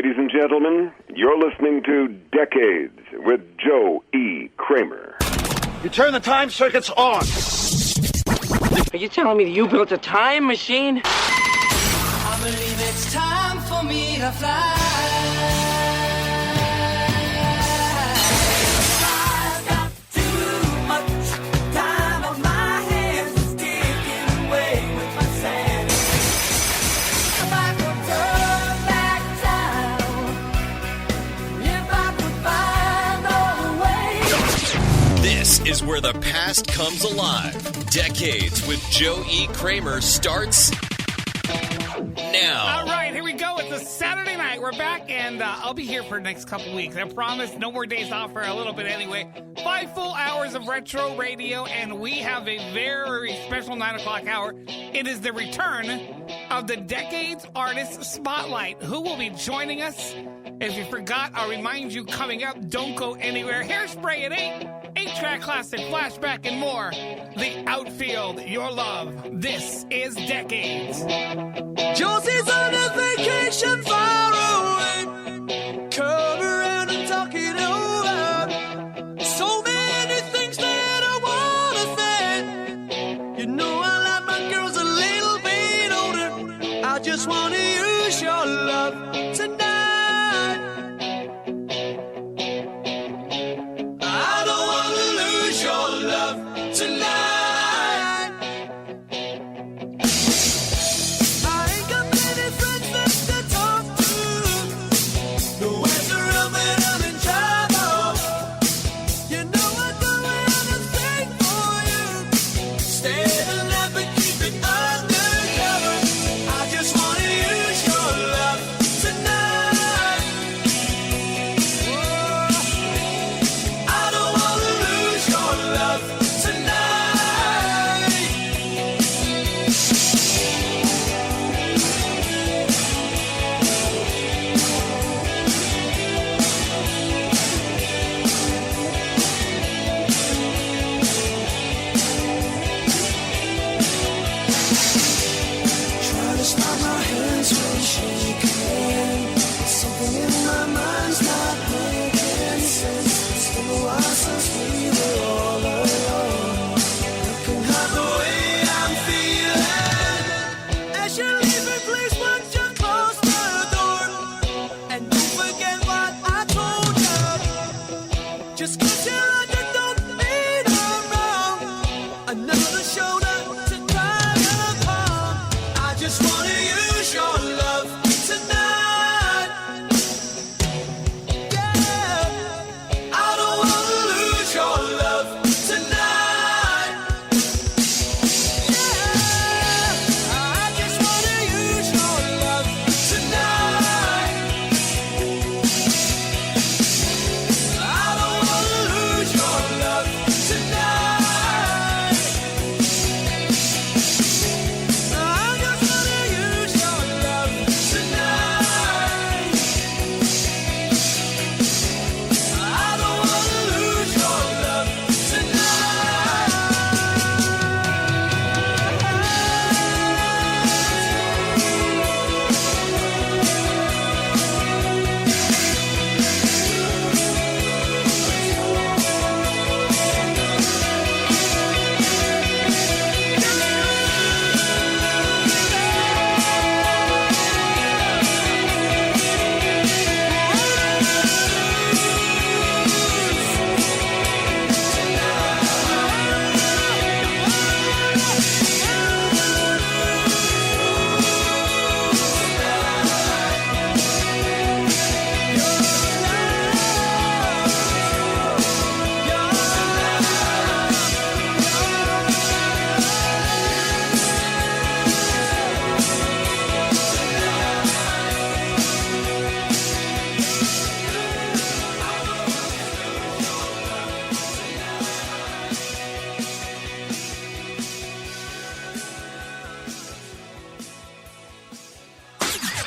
Ladies and gentlemen, you're listening to Decades with Joe E. Kramer. You turn the time circuits on. Are you telling me that you built a time machine? I believe it's time for me to fly. I've got too much time on my hands. It's taking away with my sanity. If I could turn back time, if I could find a way. This is where the past comes alive. Decades with Joe E. Kramer starts now. All right, here we go. It's a Saturday night. We're back, and I'll be here for the next couple weeks. I promise. No more days off for a little bit anyway. 5 full hours of retro radio, and we have a very special 9 o'clock hour. It is the return of the Decades Artist Spotlight. Who will be joining us? If you forgot, I'll remind you coming up, don't go anywhere. Hairspray at 8, 8-track classic, flashback, and more. The Outfield, your love. This is Decades. Josie's on a vacation far away. Come around and talk it over. So many things that I wanna say. You know I like my girls a little bit older. I just wanna use your love tonight. I don't wanna lose your love tonight.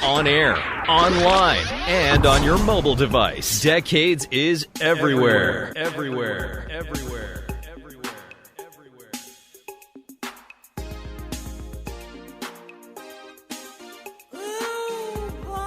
On air, online, and on your mobile device. Decades is everywhere. Everywhere. Everywhere. Everywhere. Everywhere. Ooh, boy.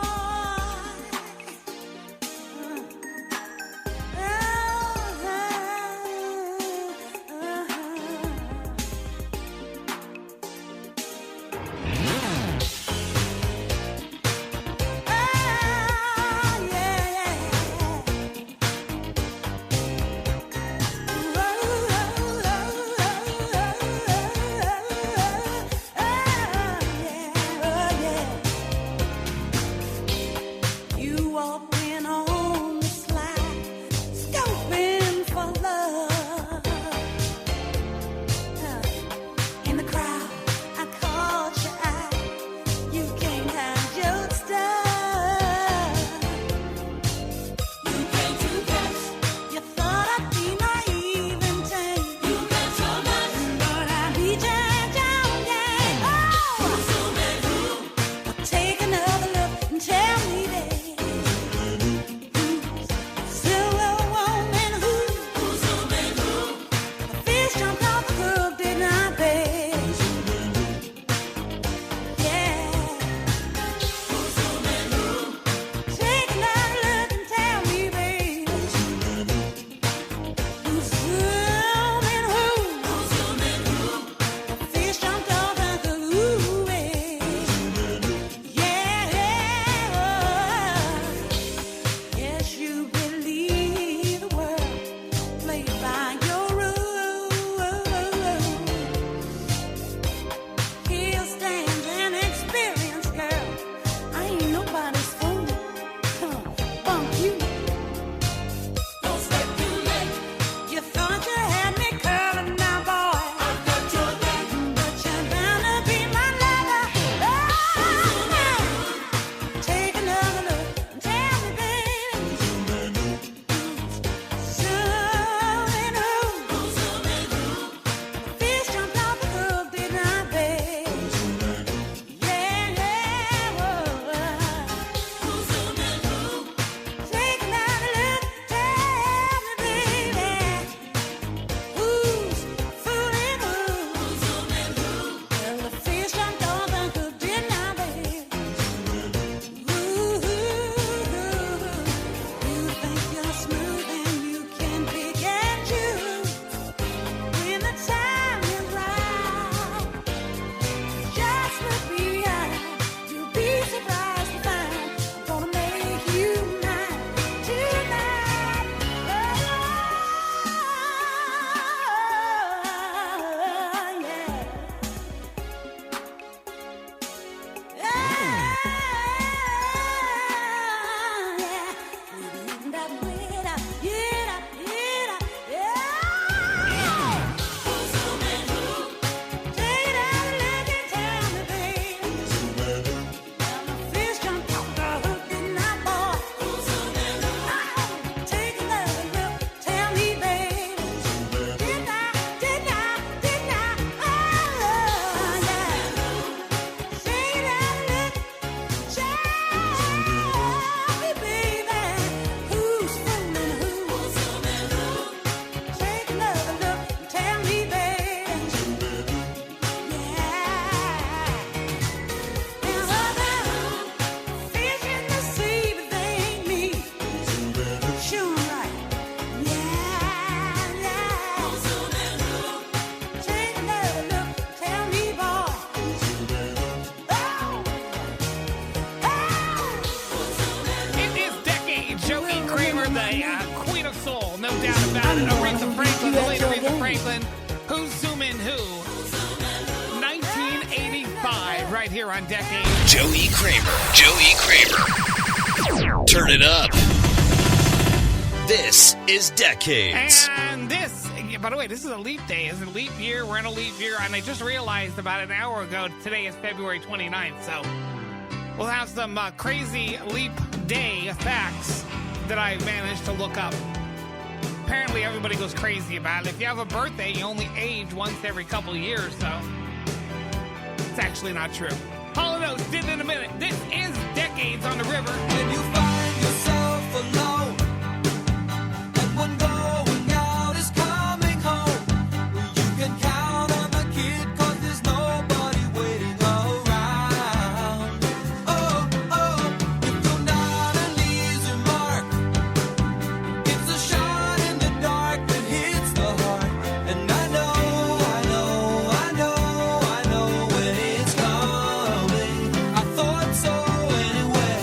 on the slide, scoping for love. In the crowd, I caught your eye. You can't hide your stuff. You came to catch. You thought I'd be naive and tame. You got so much, but I beat you down, yeah. Oh, take another look and tell me, babe, who's silver woman, who's woman, who? The fish jumped off the hook, did not babe. Yeah. Who's woman, who? Take another look and tell me, babe, who's woman, who? Who's woman, who? The fish jumped off the hook, ooh, babe. Yeah. Yes, you believe the world played by your rules. Here stands an experienced girl. I ain't nobody's fool. Bump you. Don't step too late. You thought you had me curling now, boy. I got your name, but you're bound to be my lover. Oh, take another look and tell me, baby, who's woman, who? Fish jumped off the hook, did not babe. Yeah. Who's woman, who? Take another look, tell me, baby, who's fooling who? Who's woman, who? Well, the fish jumped off the hook, did not babe. You think you're smooth and you can pick and choose when the time is right. Just look me eye, you'll be surprised to find I'm gonna make you mine tonight. Oh, yeah. It is Decades. Joey Kramer, the queen of soul, no doubt about it. Aretha Franklin, the late Aretha Franklin. Who's zooming who? 1985, right here on Decades. Joey Kramer. Turn it up. This is Decades. And this, by the way, this is a leap day. It's a leap year. We're in a leap year. And I just realized about an hour ago, today is February 29th. So we'll have some crazy leap day facts that I managed to look up. Apparently, everybody goes crazy about it. If you have a birthday, you only age once every couple of years. So it's actually not true. Hall & Oates did it in a minute. This is Decades on the River. When you find yourself alone, and when going out is coming home, you can count on the kid 'cause there's nobody waiting around. Oh, if you're not an easy mark, it's a shot in the dark that hits the heart. And I know when it's coming. I thought so anyway.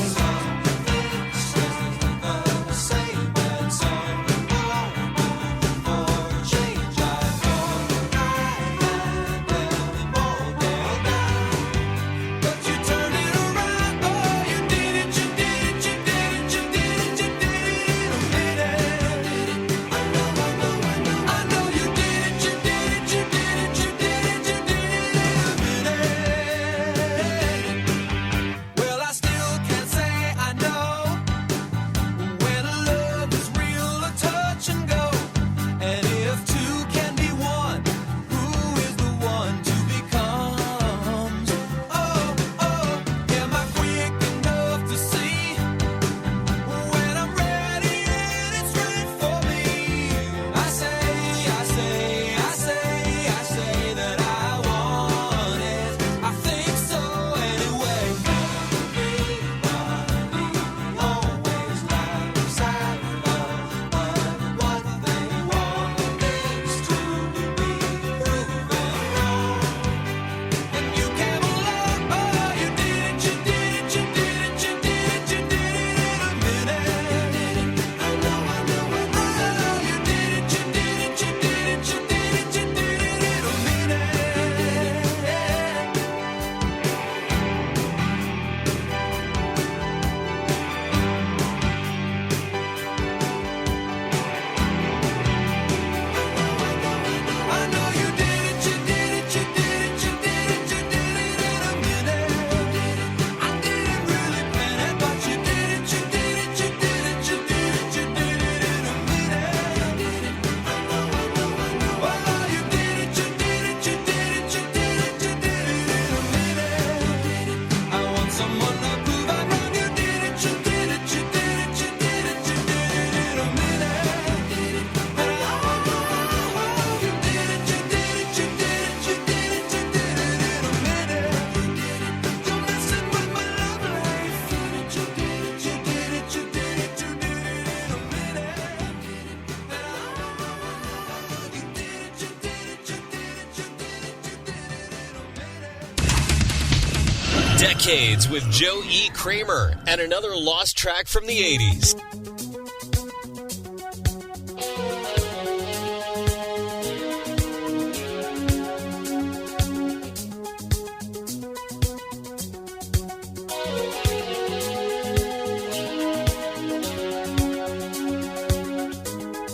Decades with Joe E. Kramer and another lost track from the 80s.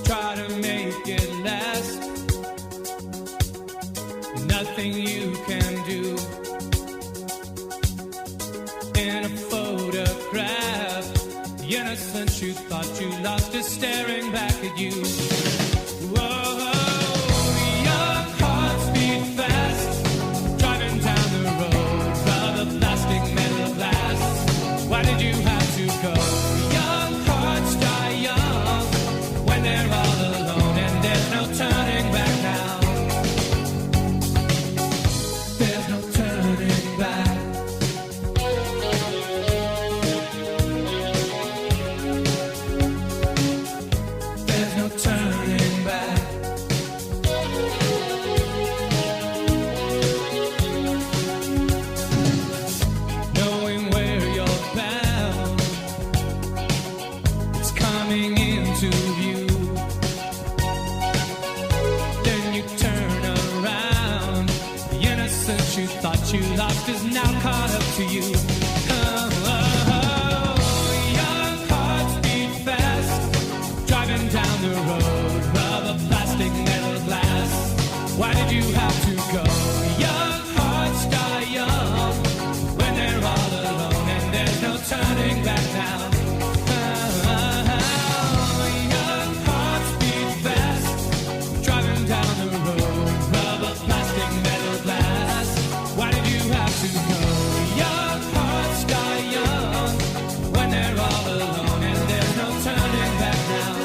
Try to make it last. Nothing you can do. In a photograph, the innocence you thought you lost is staring back at you. Whoa, young hearts beat fast, driving down the road, rubber, plastic, metal, glass. Why did you have to go? Young hearts die young when they're all alone, and there's no turning back now. There's no turning back. There's no turning back. Knowing where you're bound, it's coming into view. Then you turn around. The innocence you thought you lost is now caught up to you. Young hearts beat fast, driving down the road, rubber, plastic, metal, glass. Why did you have to go? Young hearts die young when they're all alone, and there's no turning back now. Young hearts beat fast, driving down the road, rubber, plastic, metal, glass. Why did you have to go? Young hearts die young when they're all alone, and there's no turning back now.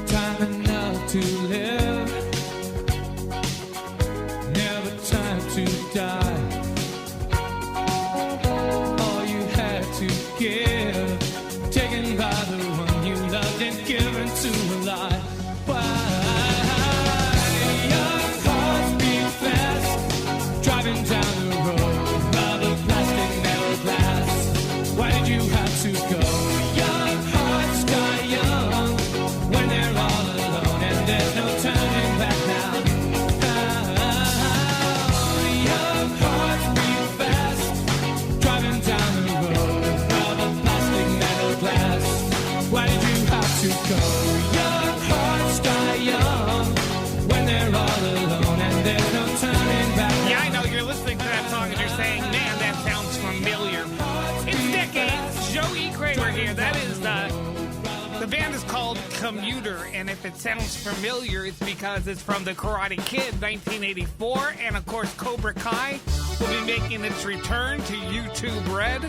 Time enough to live, never time to die. All you had to give, taken by the one you loved and given to a lie. Why? Young hearts beat fast, driving down the road, rubber, plastic, metal, glass. Why did you have to go? Young hearts die young when they're all alone, and there's no turning back now. Young hearts beat fast, driving down the road, rubber, plastic, metal, glass. Why did you have to go? Young hearts die young when they're all alone, and there's no turning back. Yeah, I know you're listening to that song and you're saying, man, that sounds familiar. It's Decades. Joe E. Kramer here. That is the band is called Commuter, and if it sounds familiar, it's because it's from The Karate Kid, 1984, and of course Cobra Kai will be making its return to YouTube Red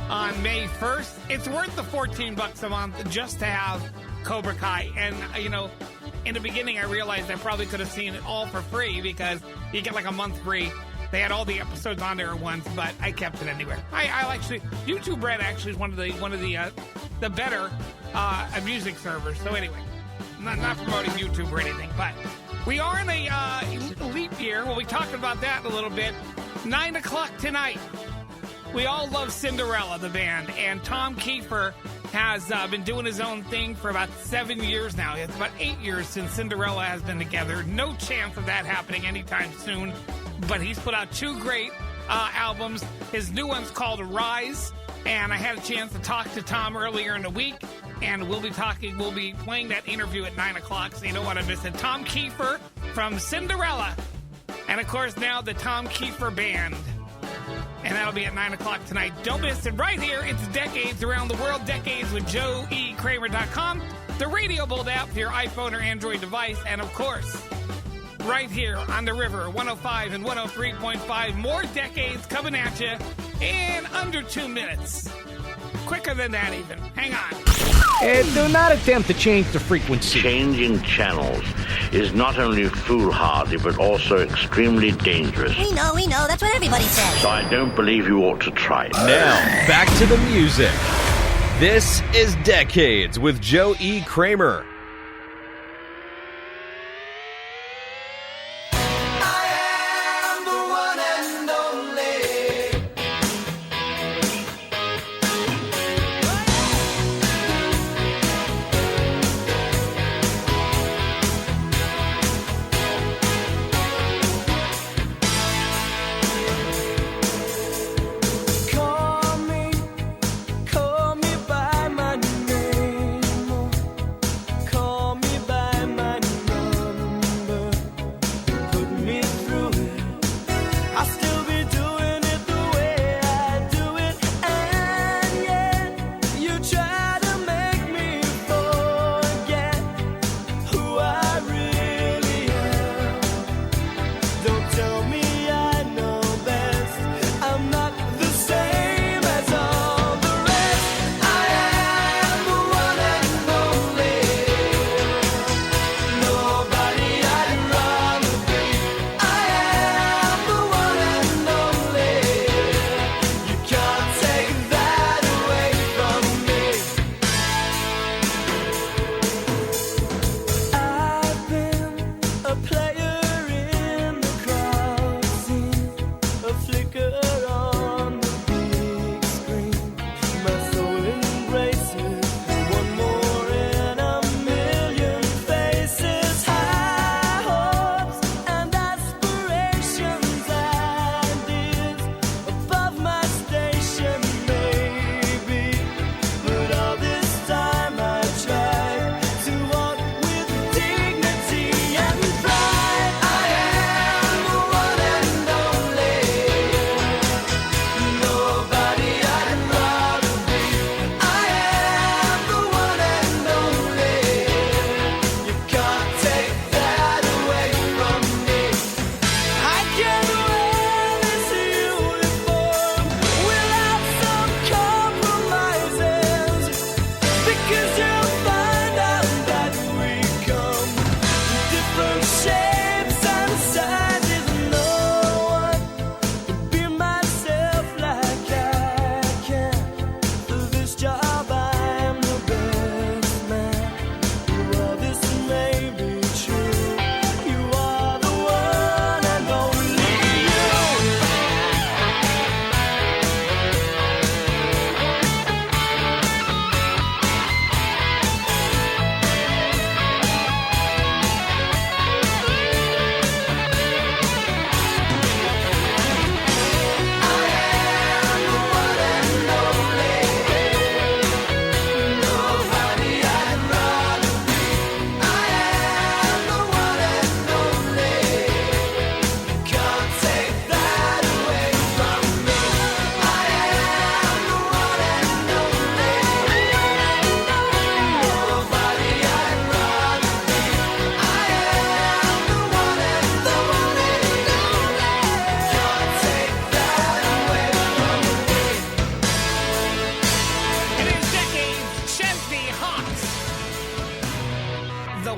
on May 1st. It's worth the $14 a month just to have Cobra Kai, and you know, in the beginning I realized I probably could have seen it all for free because you get like a month free. They had all the episodes on there at once, but I kept it anywhere. I actually, YouTube Red actually is one of the better music servers. So anyway, not promoting YouTube or anything, but we are in a leap year. We'll be talking about that in a little bit. 9 o'clock tonight. We all love Cinderella, the band, and Tom Kiefer has been doing his own thing for about 7 years now. It's about 8 years since Cinderella has been together. No chance of that happening anytime soon, but he's put out 2 great albums. His new one's called Rise, and I had a chance to talk to Tom earlier in the week, and we'll be playing that interview at 9 o'clock, so you don't want to miss it. Tom Kiefer from Cinderella, and of course now the Tom Kiefer Band. And that'll be at 9 o'clock tonight. Don't miss it right here. It's Decades Around the World. Decades with JoeEKramer.com. The Radio Bold app for your iPhone or Android device. And, of course, right here on the river, 105 and 103.5. More Decades coming at you in under 2 minutes. Quicker than that even. Hang on. And do not attempt to change the frequency. Changing channels is not only foolhardy, but also extremely dangerous. We know. That's what everybody says. So I don't believe you ought to try it. Now, back to the music. This is Decades with Joe E. Kramer. Call me by my name.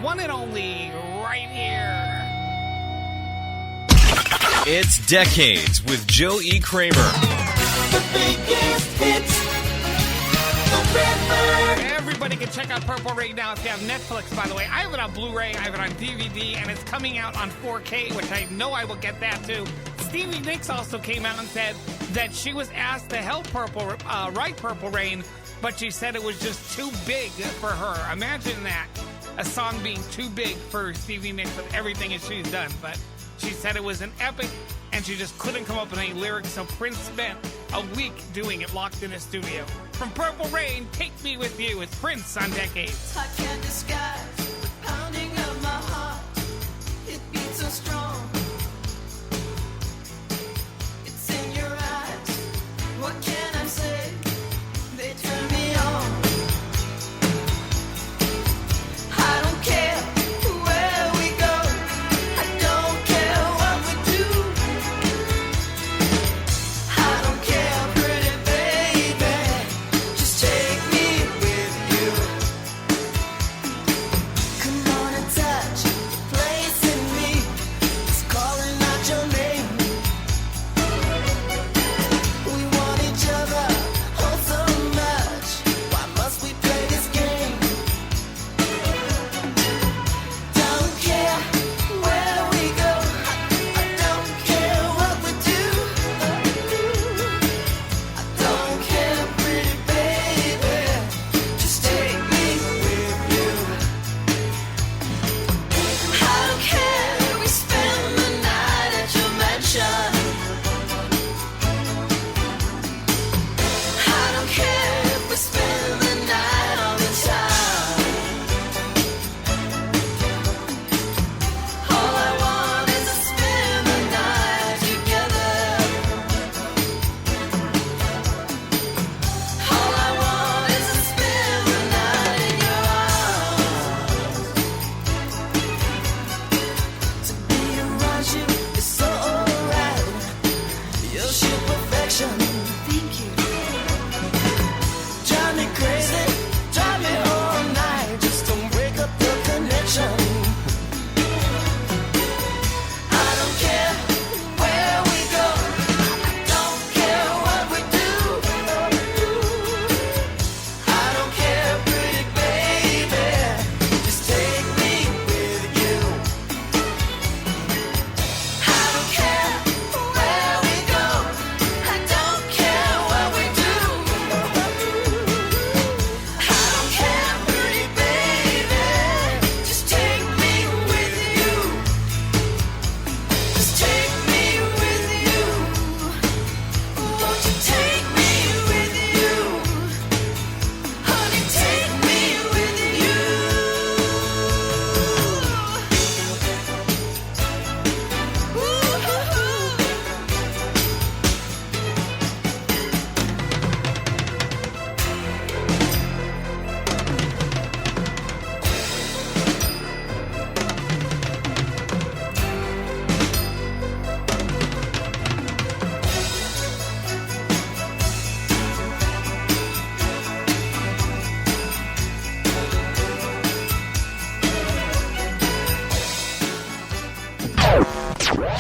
one and only right here. It's Decades with Joe E. Kramer. The biggest hits forever. Everybody can check out Purple Rain now if you have Netflix, by the way. I have it on Blu-ray, I have it on DVD, and it's coming out on 4K, which I know I will get that too. Stevie Nicks also came out and said that she was asked to help write Purple Rain, but she said it was just too big for her. Imagine that, a song being too big for Stevie Nicks with everything that she's done. But she said it was an epic, and she just couldn't come up with any lyrics, so Prince spent a week doing it locked in a studio. From Purple Rain, Take Me With You, it's Prince on Decades. I can't disguise the pounding of my heart. It beats so strong. It's in your eyes. What can I say? They turn me on. I don't care where we go. I don't care what we do. I don't care.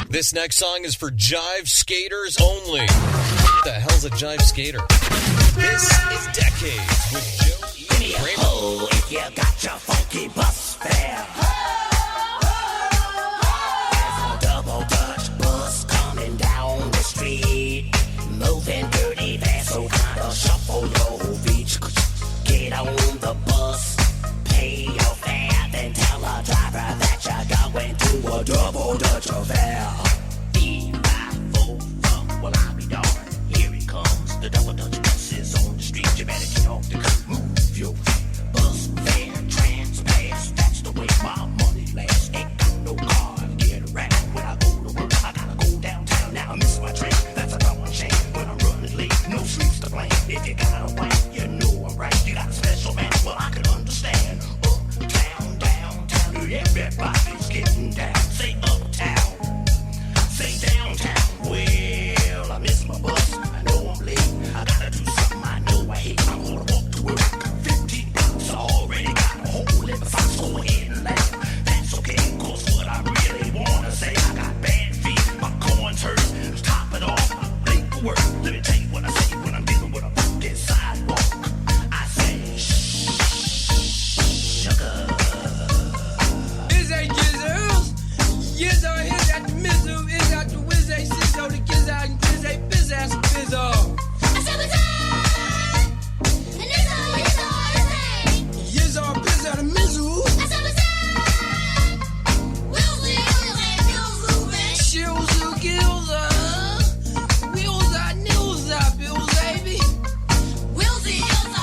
This next song is for Jive Skaters only. What the hell's a Jive Skater? This is Decades with Joe E. Kramer. Oh, if you got your funky bus fare. There's a double Dutch bus coming down the street. Moving dirty fast, so kinda shuffle your feet. Get on the bus, pay your fare, then tell the driver that you're going to a double Dutch affair. 5-4, well, I'll be darned. Here it comes, the double Dutch bus is on the street. You better get off the curb, move your feet. Bus fare, trans-pass, that's the way my money lasts. Ain't got no car to get around. When I go to work, I gotta go downtown. Now I miss my train, that's a darn shame. When I'm running late, no sleeps to blame. If you got a wife, you know I'm right. You got a special man, well, I can understand. Uptown, downtown, everybody's getting down. Say uptown, say downtown. Well, I miss my bus, I know I'm late. I gotta do something I know I hate. I'm gonna walk to work, 15 bucks. I already got a hole in the socks. Go ahead and laugh, that's okay. Cause what I really wanna say, I got bad feet, my corn's hurt. Top it off, I'm late for work. Let me tell you what I say when I'm dealing with a fucking sidewalk. I say, sugar. Is a gizzles? Yes, or is that the mizzle? Is that the whiz a sizzle? The giz out and giz a biz ass bizzle. Yes, or biz out the mizzle. Shills who kills wheels are news are bills, baby. Millsy kills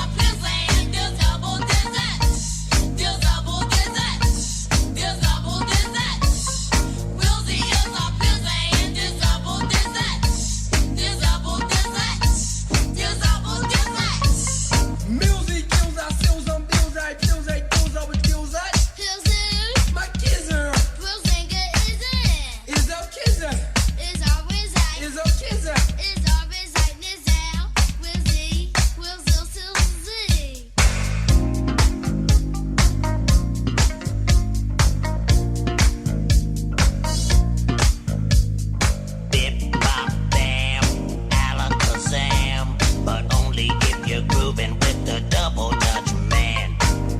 our seals on bills, I bills, I bills, I with bills, I. My kisser is a kisser. Is a kisser. Bip, bop, bam, alakazam. But only if you're grooving with the double Dutch man.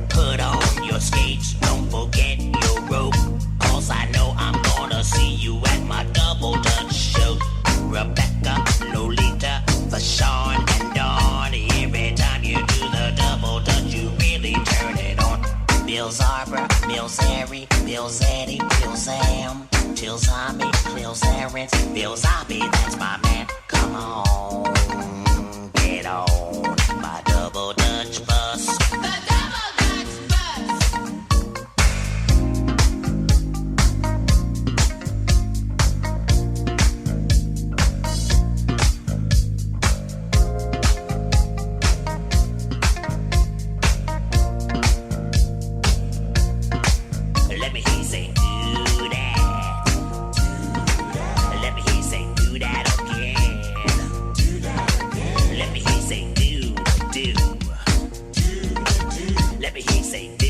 Put on your skates, don't forget your rope. Cause I know I'm gonna see you at my double Dutch show. Rebecca, Lolita, Fashawn, and Dawn. Every time you do the double Dutch, you really turn it on. Bill's Arbor, Bill's Harry, Bill's Eddie, Bill's Am, Bill's Ami, Bill's Aaron, Bill's Abby, that's my man. Come on, get on my double Dutch bus. Let me hear you say do that. Let me hear you say do that again. Let me hear you say do. Let me hear you say do.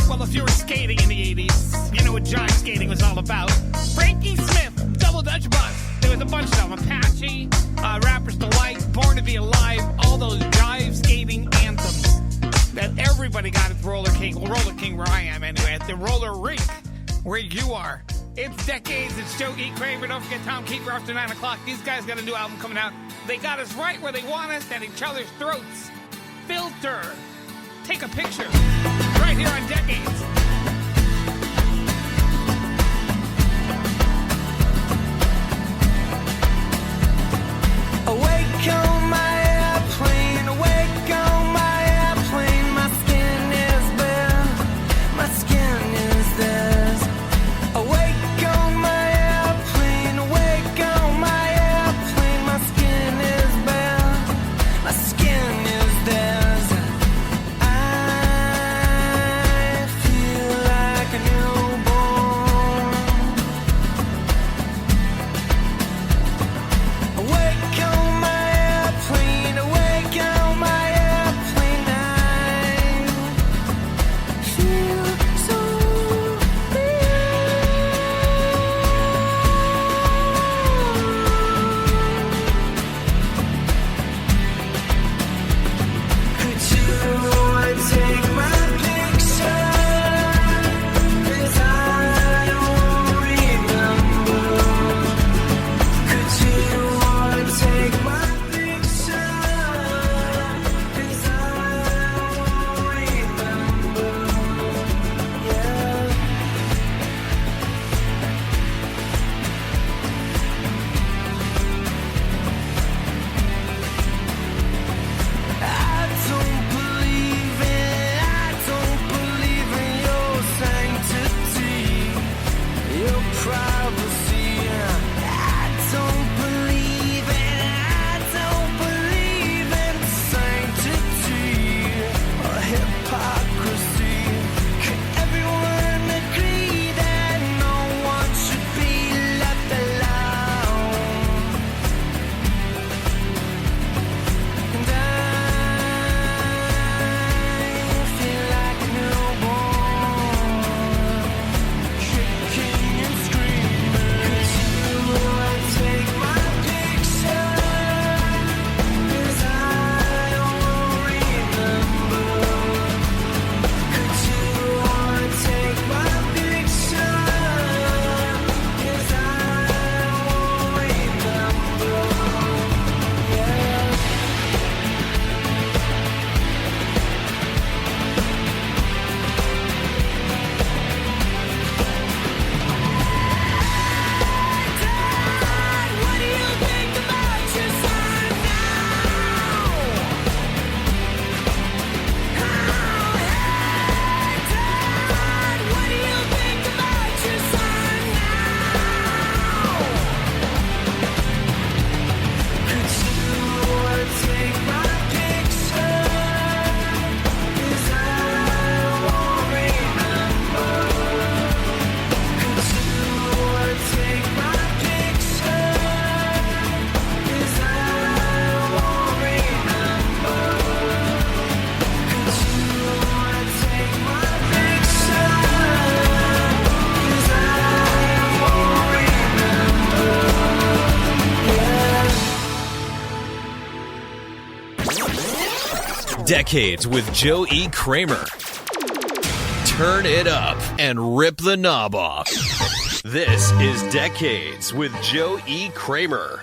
Well, if you were skating in the 80s, you know what jive skating was all about. Frankie Smith, Double Dutch Bus. There was a bunch of them. Apache, Rapper's Delight, Born to Be Alive, all those jive skating anthems that everybody got at the Roller King. Well, Roller King where I am anyway, at the roller rink where you are. It's Decades. It's Joe E. Kramer. Don't forget Tom Keeper after 9 o'clock. These guys got a new album coming out. They got us right where they want us, at each other's throats. Filter. Take a picture. Right here on Decades. Awake on my airplane, awake on my airplane. My skin is bare, my skin is theirs. Awake on my airplane, awake on my airplane. My skin is bare, my skin is theirs. I feel Decades with Joe E. Kramer. Turn it up and rip the knob off. This is Decades with Joe E. Kramer.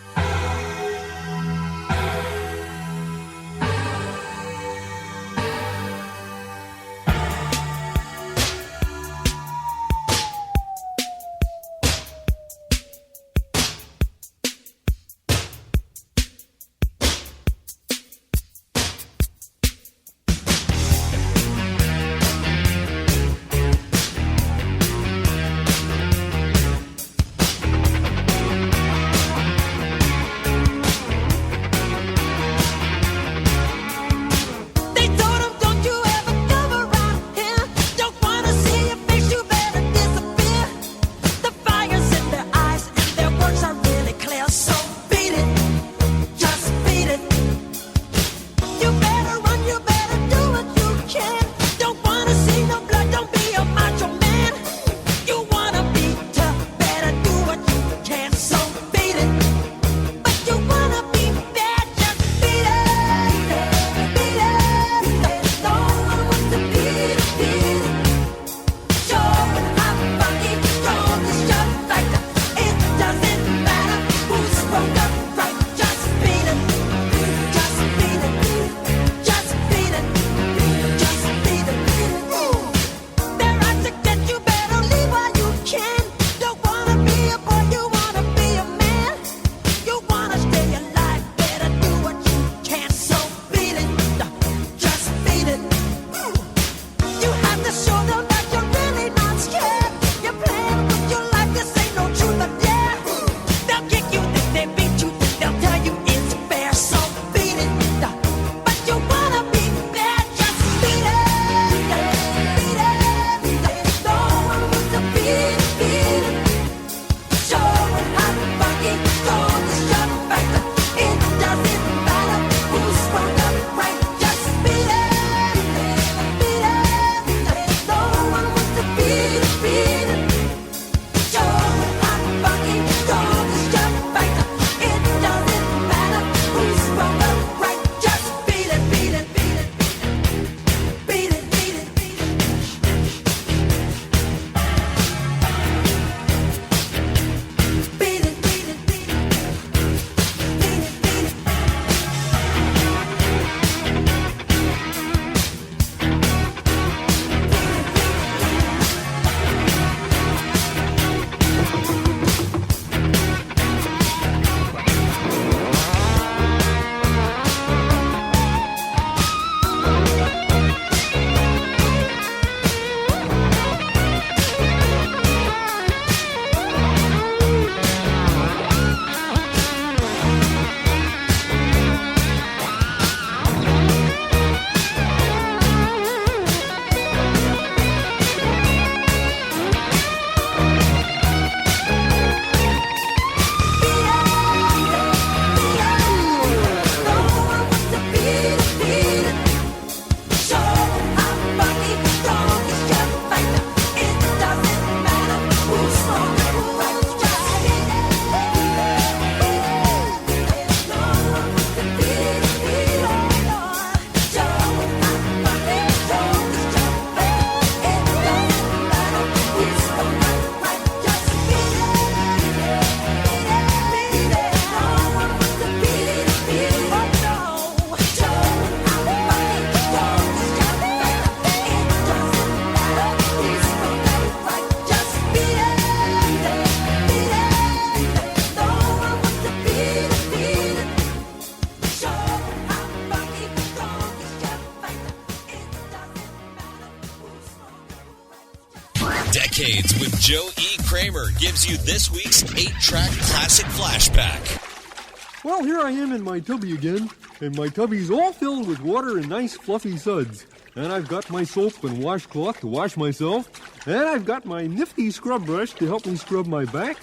Decades with Joe E. Kramer gives you this week's 8-track classic flashback. Well, here I am in my tubby again, and my tubby's all filled with water and nice fluffy suds. And I've got my soap and washcloth to wash myself, and I've got my nifty scrub brush to help me scrub my back,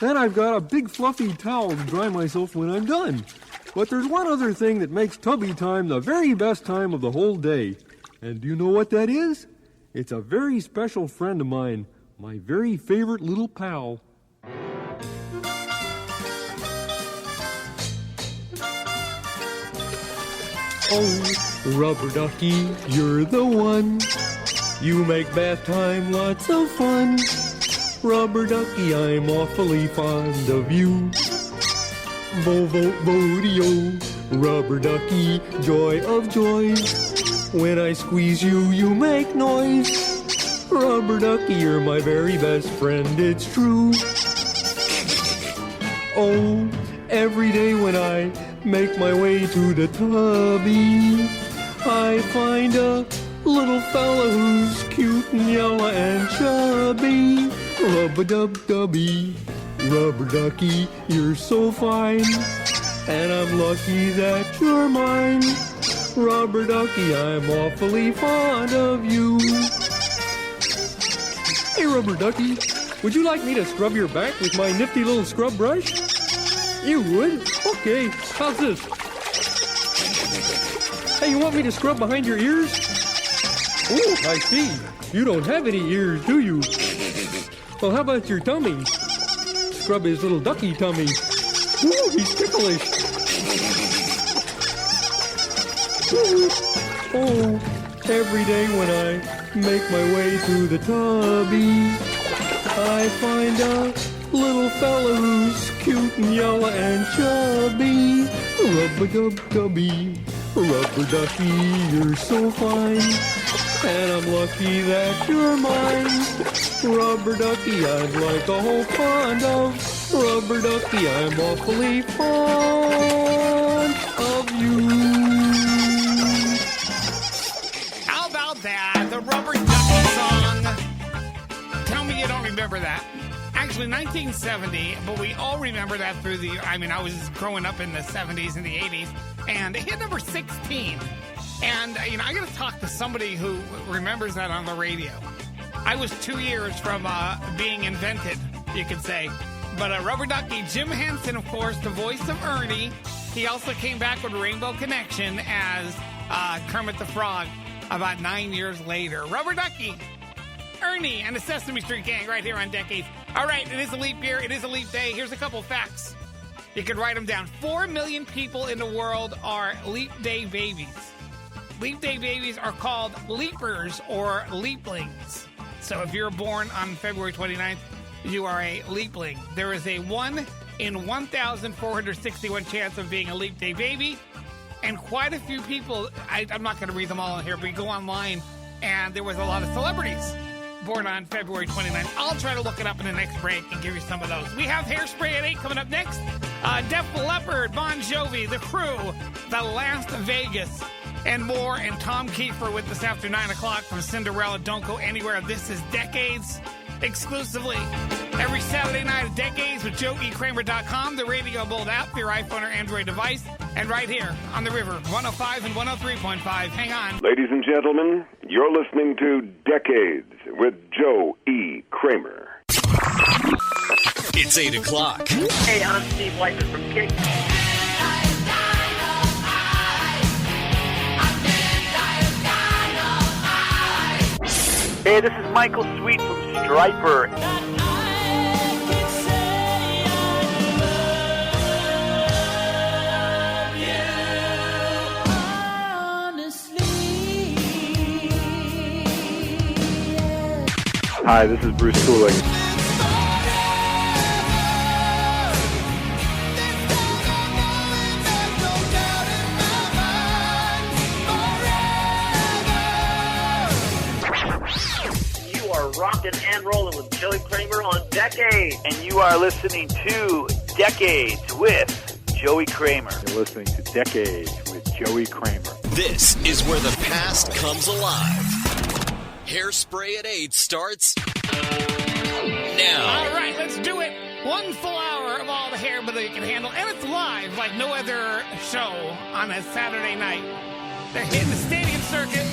and I've got a big fluffy towel to dry myself when I'm done. But there's one other thing that makes tubby time the very best time of the whole day. And do you know what that is? It's a very special friend of mine, my very favorite little pal. Oh, rubber ducky, you're the one. You make bath time lots of fun. Rubber ducky, I'm awfully fond of you. Bo-bo-bo-dee-o, rubber ducky, joy of joys. When I squeeze you, you make noise. Rubber ducky, you're my very best friend, it's true. Oh, every day when I make my way to the tubby, I find a little fella who's cute and yellow and chubby. Rub-a-dub-dubby, rubber ducky, you're so fine. And I'm lucky that you're mine. Rubber ducky, I'm awfully fond of you. Hey, rubber ducky, would you like me to scrub your back with my nifty little scrub brush? You would? Okay, how's this? Hey, you want me to scrub behind your ears? Oh, I see. You don't have any ears, do you? Well, how about your tummy? Scrub his little ducky tummy. Ooh, he's ticklish. Ooh. Oh, every day when I make my way to the tubby, I find a little fella who's cute and yellow and chubby. Rub-a-dub-dubby, rubber ducky, you're so fine. And I'm lucky that you're mine. Rubber ducky, I'd like a whole pond of. Rubber ducky, I'm awfully fond of you. How about that? The Rubber Ducky song. Tell me you don't remember that. Actually, 1970, but we all remember that through the... I mean, I was growing up in the 70s and the 80s, and it hit number 16. And, you know, I got to talk to somebody who remembers that on the radio. I was 2 years from being invented, you could say. But Rubber Ducky, Jim Henson, of course, the voice of Ernie. He also came back with Rainbow Connection as Kermit the Frog about 9 years later. Rubber Ducky, Ernie, and the Sesame Street Gang right here on Decades. All right, it is a leap year. It is a leap day. Here's a couple facts. You can write them down. 4 million people in the world are leap day babies. Leap day babies are called leapers or leaplings. So if you're born on February 29th, you are a leapling. There is a 1 in 1,461 chance of being a leap day baby. And quite a few people, I'm not going to read them all in here, but you go online and there was a lot of celebrities born on February 29th. I'll try to look it up in the next break and give you some of those. We have Hairspray at 8 coming up next. Def Leppard, Bon Jovi, The Crew, The Last Vegas, and more. And Tom Kiefer with us after 9 o'clock from Cinderella. Don't go anywhere. This is Decades exclusively. Every Saturday night at Decades with JoeEKramer.com, the Radio Bold app for your iPhone or Android device, and right here on the river, 105 and 103.5. Hang on. Ladies and gentlemen, you're listening to Decades with Joe E. Kramer. It's 8 o'clock. Hey, I'm Steve Whiteman from Kick. Hey, this is Michael Sweet from Stryper. Hi, this is Bruce Kulick. Rockin' and rolling with Joey Kramer on Decades. And you are listening to Decades with Joey Kramer. You're listening to Decades with Joey Kramer. This is where the past comes alive. Hairspray at 8 starts now. All right, let's do it. 1 full hour of all the hair that you can handle. And it's live like no other show on a Saturday night. They're hitting the stadium circuit.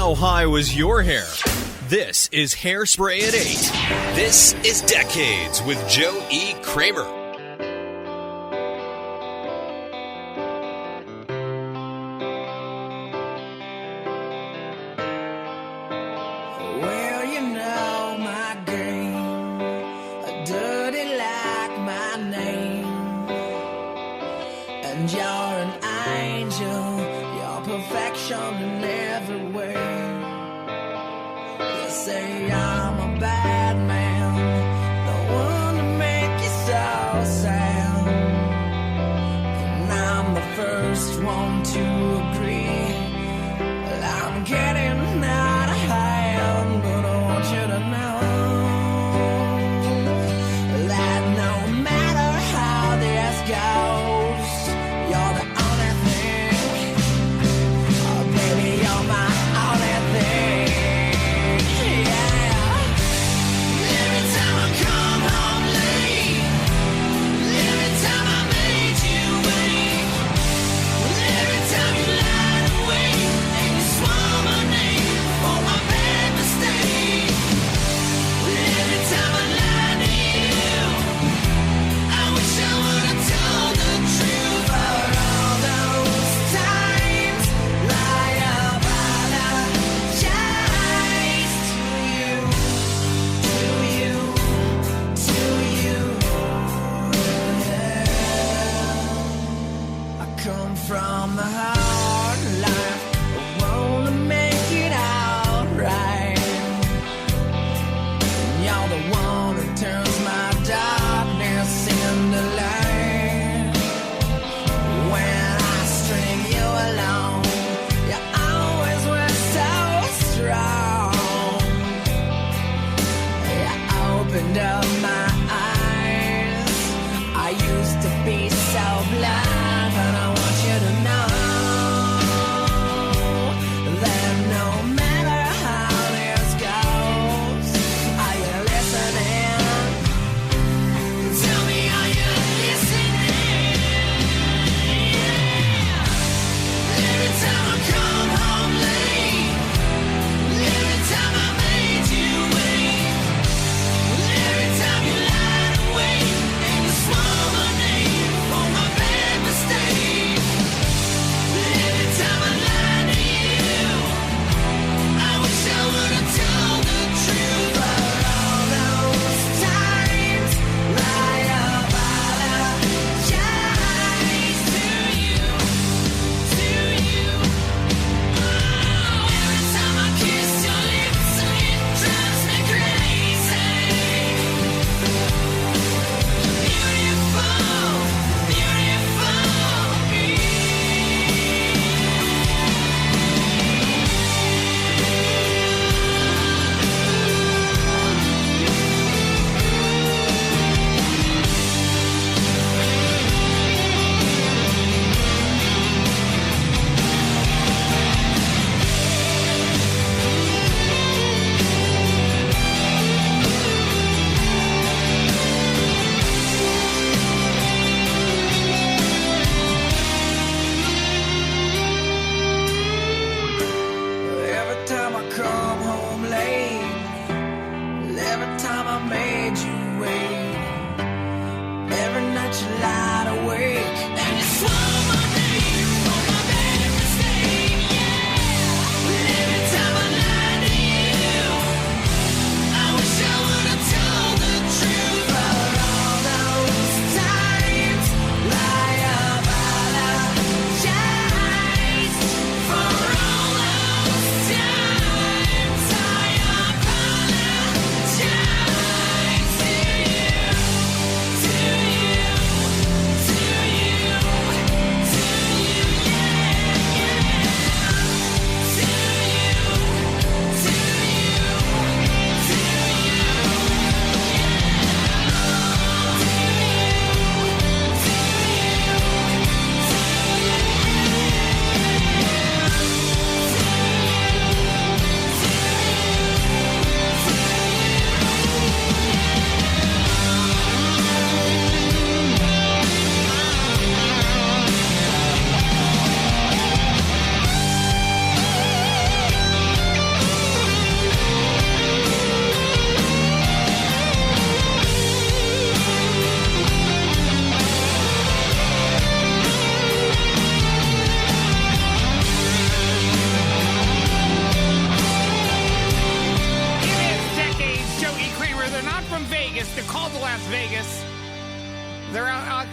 How high was your hair? This is Hairspray at 8. This is Decades with Joe E. Kramer. Well, you know my game, dirty like my name, and you're an angel, you're perfection in every way. You say I'm a bad man, the one to make you so sad, and I'm the first one to agree. Well, I'm getting out of hand, but I want you to know that no matter how this goes, you're the only thing. Oh, baby, you're my only thing. Yeah.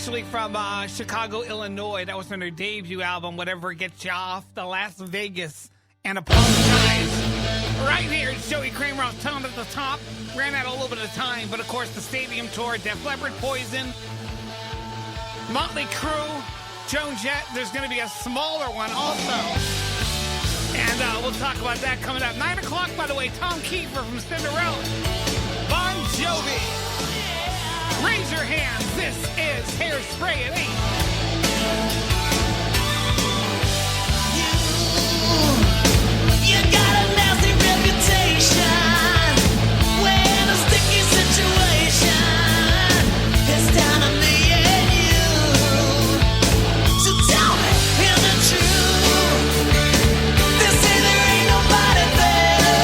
actually from Chicago, Illinois. That was on their debut album, Whatever Gets You Off the Las Vegas and Apologize. Right here, it's Joey Kramer. I was telling at the top, ran out a little bit of time, but of course the stadium tour, Def Leppard, Poison, Motley Crue, Joan Jett. There's going to be a smaller one also. And we'll talk about that coming up. 9 o'clock, by the way, Tom Kiefer from Cinderella. Bon Jovi. Raise your hands. This is Hairspray at 8. You got a nasty reputation. We're in a sticky situation. It's down to me and you. So tell me, here's the truth. They say there ain't nobody better.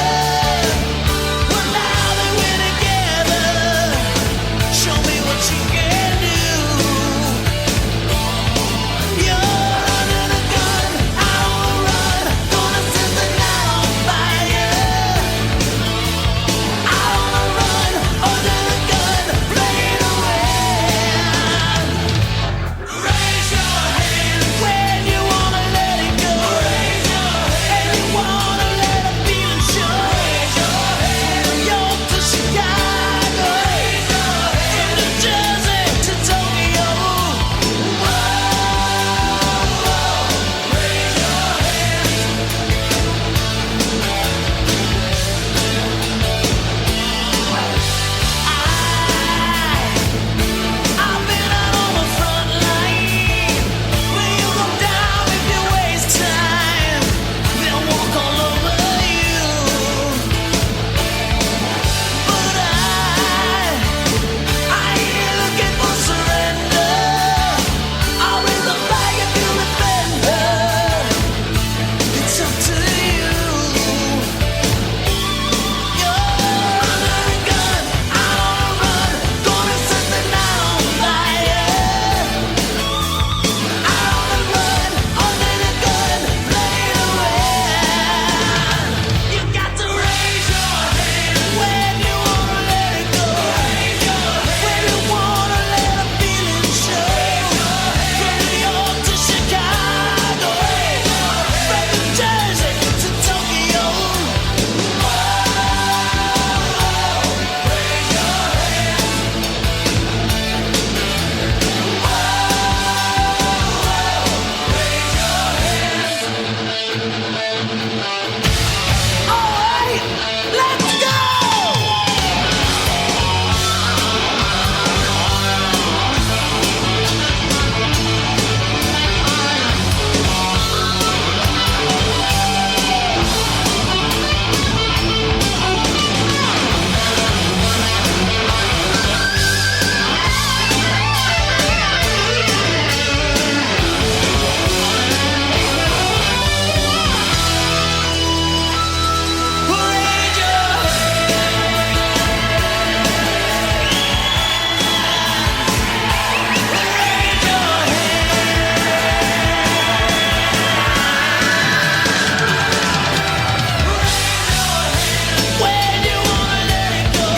Well, now that we're together, show me what you can do. You're under the gun, I don't run. Gonna set the night on fire. I don't run under the gun, playing around. Raise your hand when you wanna let it go. Raise your hand and you wanna let a feeling show. Raise your hand from New York to Chicago. Raise your hand from New Jersey to Tokyo. Raise your I've been out on the front line. When you go down if you waste time, they'll walk all over you. But I ain't here looking for surrender. I'll raise the flag if you defend her. It's up to you. You're under the gun, I don't run. Gonna set the night on fire. I don't run under the gun, playing around. You got to raise your hand when you wanna let it go. Raise your hand when you wanna let a feeling show. From New York to Chicago, from New Jersey to Tokyo. Alright, let's go! Raise your when you wanna let it go.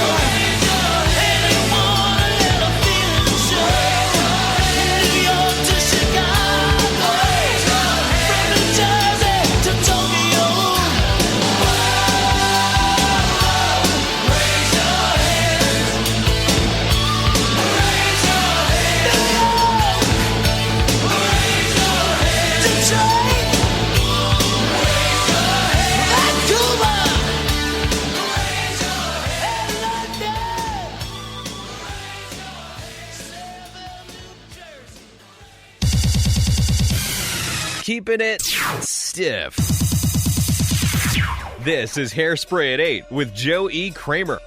And you wanna let a feeling show. New York to Chicago, from New Jersey to Tokyo. Raise your hands. Raise your hands. New York. Raise your hands. Detroit. Raise your hands. Vancouver. Raise your hands. London. Keeping it stiff. This is Hairspray at 8 with Joe E. Kramer.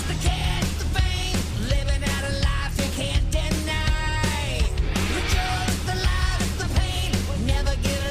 The cash, the fame, living out a life you can't deny. The drugs, the lies, the pain, never give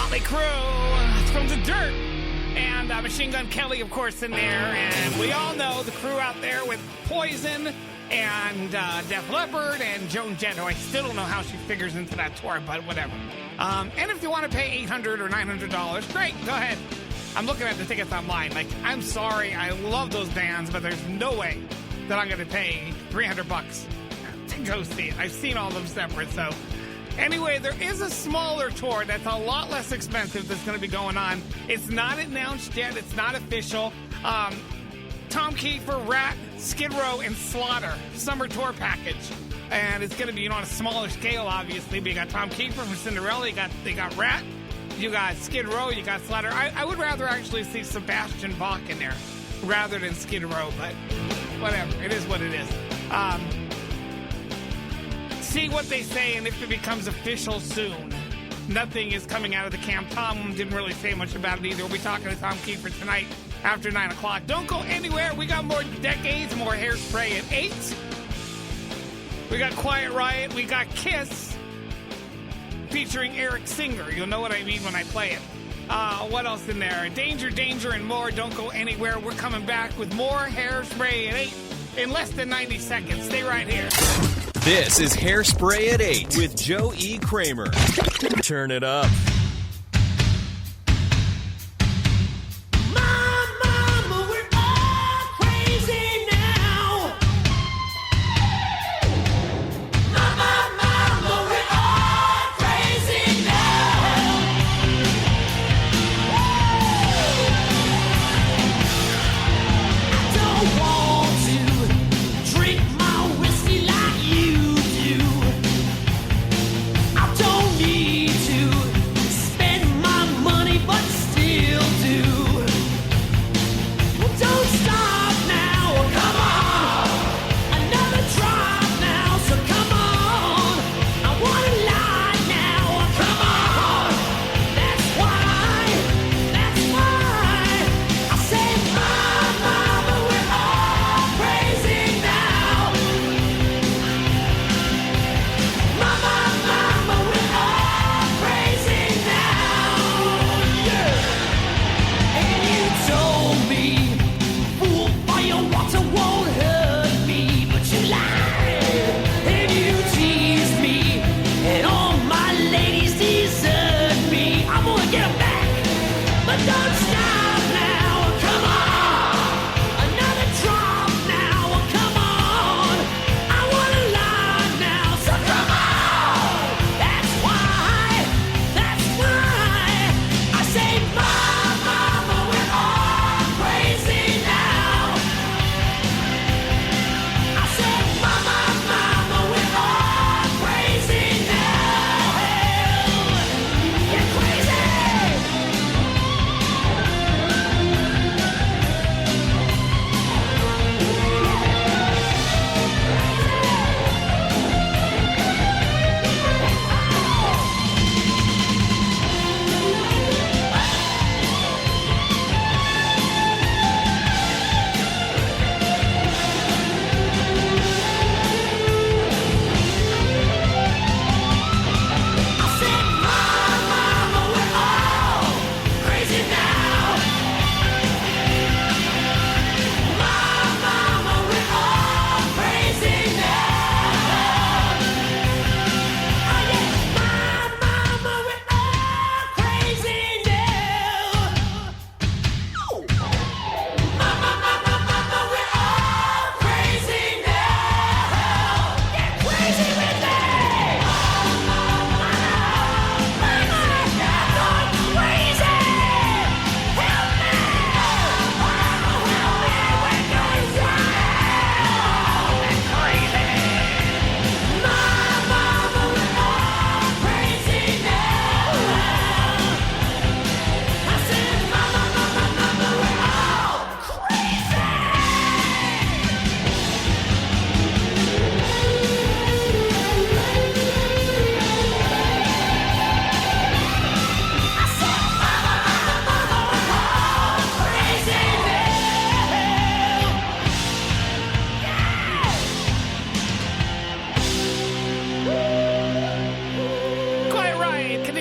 Motley Crue. It's from The Dirt. And Machine Gun Kelly, of course, in there. And we all know the crew out there with Poison and Def Leppard and Joan Jett, who I still don't know how she figures into that tour, but whatever. And if you want to pay $800 or $900, great, go ahead. I'm looking at the tickets online. Like, I'm sorry, I love those bands, but there's no way that I'm going to pay $300 to go see it. I've seen all of them separate, so... Anyway, there is a smaller tour that's a lot less expensive that's going to be going on. It's not announced yet. It's not official. Tom Kiefer, Rat, Skid Row, and Slaughter summer tour package. And it's going to be on a smaller scale, obviously. But you got Tom Kiefer from Cinderella. They got Rat. You got Skid Row. You got Slaughter. I would rather actually see Sebastian Bach in there rather than Skid Row. But whatever. It is what it is. See what they say, and if it becomes official soon. Nothing is coming out of the camp. Tom didn't really say much about it either. We'll be talking to Tom Kiefer tonight after 9 o'clock. Don't go anywhere. We got more Decades, more Hairspray at 8. We got Quiet Riot. We got Kiss featuring Eric Singer. You'll know what I mean when I play it. What else in there? Danger, Danger, and more. Don't go anywhere. We're coming back with more Hairspray at 8 in less than 90 seconds. Stay right here. This is Hairspray at 8 with Joe E. Kramer. Turn it up. I don't need to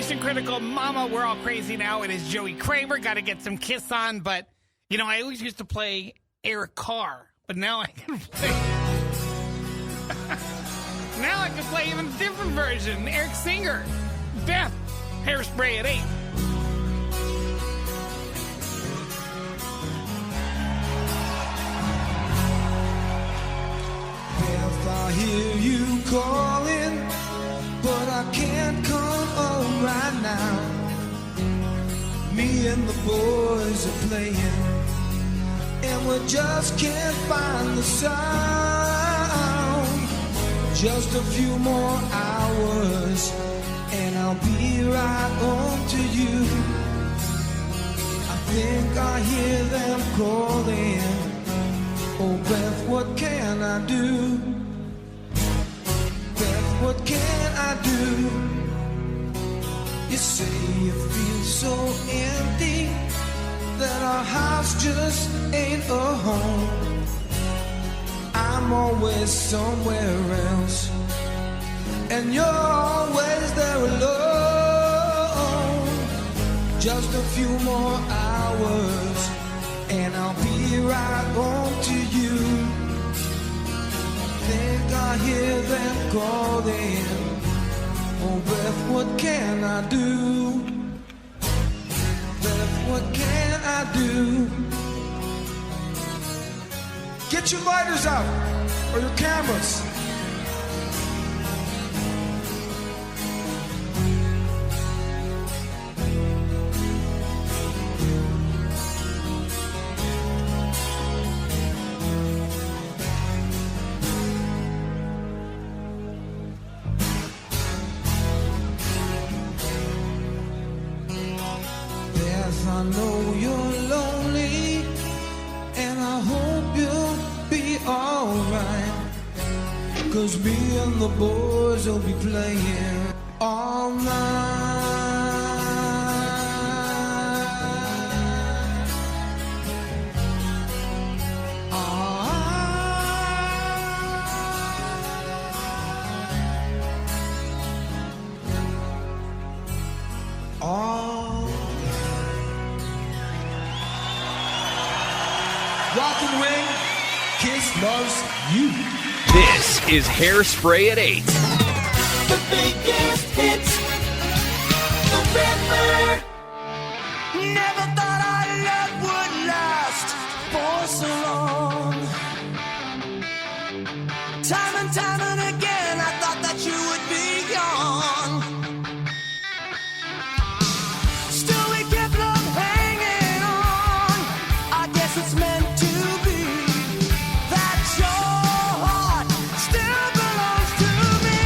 Mission Critical Mama, we're all crazy now. It is Joey Kramer. Got to get some Kiss on, but, you know, I always used to play Eric Carr, but now I can play... now I can play even a different version. Eric Singer. Beth. Hairspray at 8. Beth, I hear you calling, but I can't come home right now. Me and the boys are playing, and we just can't find the sound. Just a few more hours, and I'll be right home to you. I think I hear them calling. Oh, Beth, what can I do? Beth, what can I do? You say you feel so empty, that our house just ain't a home. I'm always somewhere else, and you're always there alone. Just a few more hours, and I'll be right home to you. Think I hear them calling. Oh, Beth, what can I do? Beth, what can I do? Get your lighters out, or your cameras. Beth, I know you're lonely, and I hope you'll be alright. 'Cause me and the boys will be playing all night. Rock and Ring, Kiss loves you. This is Hairspray at 8. The biggest hits forever. Never thought our love would last for so long. Time and time and again, I thought that you would be gone. Still we kept love hanging on. I guess it's meant to be. That your heart still belongs to me.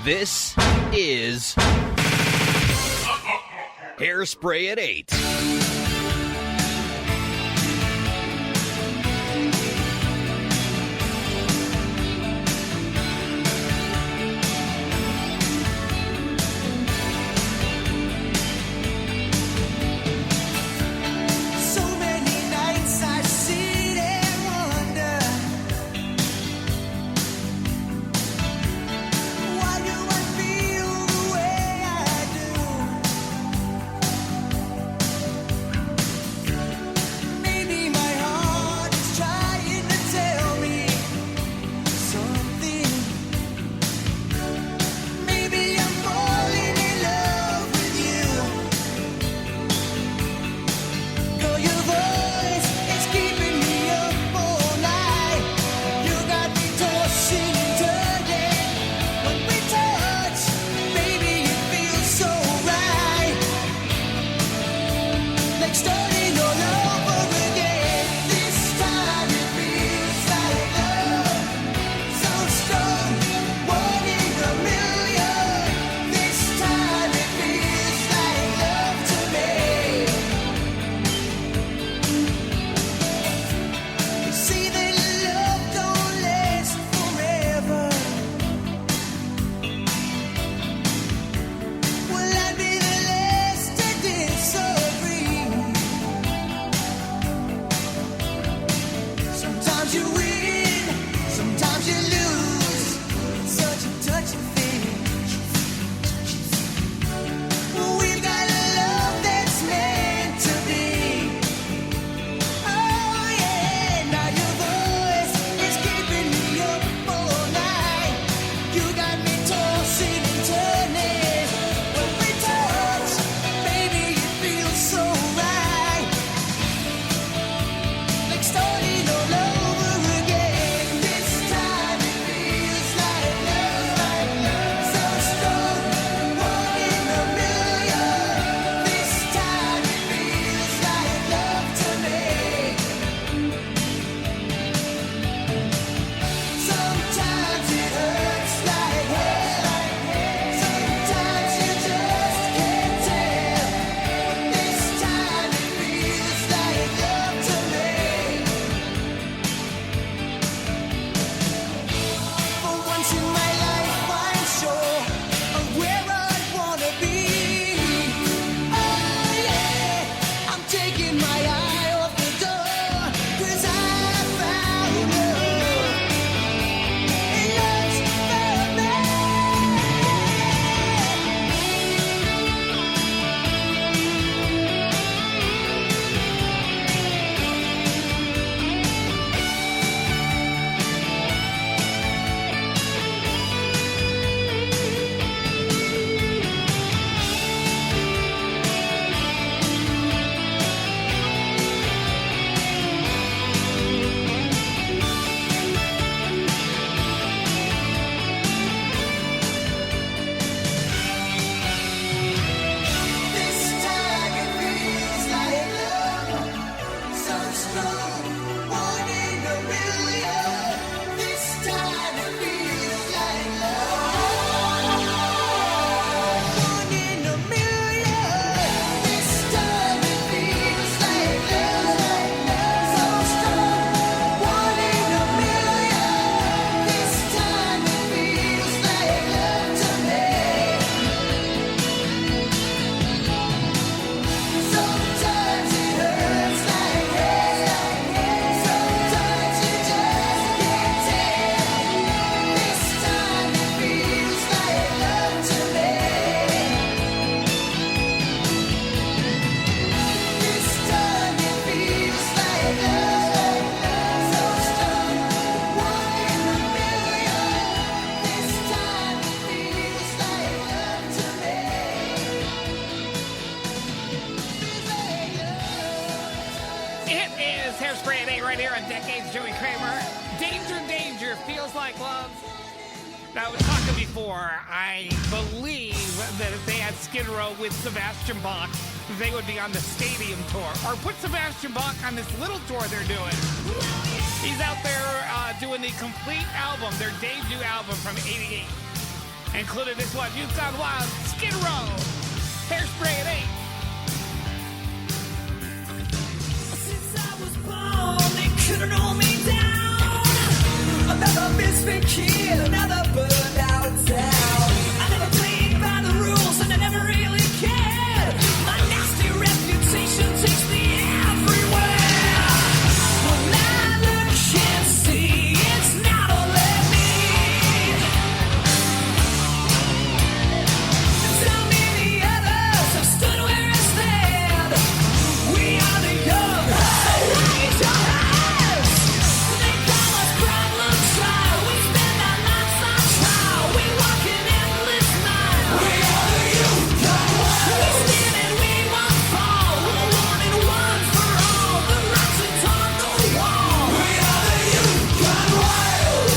This is Hairspray at 8. So many nights I sit and wonder, why do I feel the way I do? Maybe my heart is trying to tell me something. Maybe I'm falling in love with you. Girl, your voice is keeping me up all night. You got me tossing and turning. When we touch, baby, it feels so right. Like starting all over again. This time it feels like love. So strong, one in a million. This time it feels like love to me. You see that love don't last forever. Will I be the last to disagree? Sometimes you win, sometimes you lose. It's such a touchy thing. We've got a love that's meant to be. Oh yeah, now your voice is keeping me up all night. You got me tossing and turning. When we touch, baby, it feels so right. Like starting all over again. This time it feels like love, so strong, one in a million. This time it feels like love to me. Sometimes it hurts like hell. Sometimes you just can't tell. This time it feels like love to me. For once in my life, I'm sure of where I wanna be. Oh yeah, I'm taking my eye off the door, 'cause I found love. And love's found me. This time it feels like love, so strong, one in a million. This time it feels like love, one in a million. This time it feels like love, so strong, one in a million. This time it feels like love to me. Sometimes it hurts like hell. Sometimes you just can't tell. This time it feels like love to me. This time it feels like love, so strong, one in a million. This time it feels like love to me. It is Hairspray at 8 right here on Decades, Joey Kramer. Danger, danger, feels like love. Now, I was talking before, I believe that if they had Skid Row with Sebastian Bach, they would be on the stadium tour. Or put Sebastian Bach on this little tour they're doing. He's out there doing the complete album, their debut album from '88. including this one, Youth Gone Wild, Skid Row, Hairspray at 8. Since I was born, they couldn't hold me down. Another misfit kid, another burned out town. I never played by the rules and I never really cared. My nasty reputation takes me everywhere. When I look and see, it's not only me. So many others have stood where I stand. We are the young, so raise your hands. They call us problem child. We spend our lives on trial. We walk an endless mile. We are the youth gone wild. We stand and we won't fall. We're one and one for all. The writing's on the wall. We are the youth gone wild.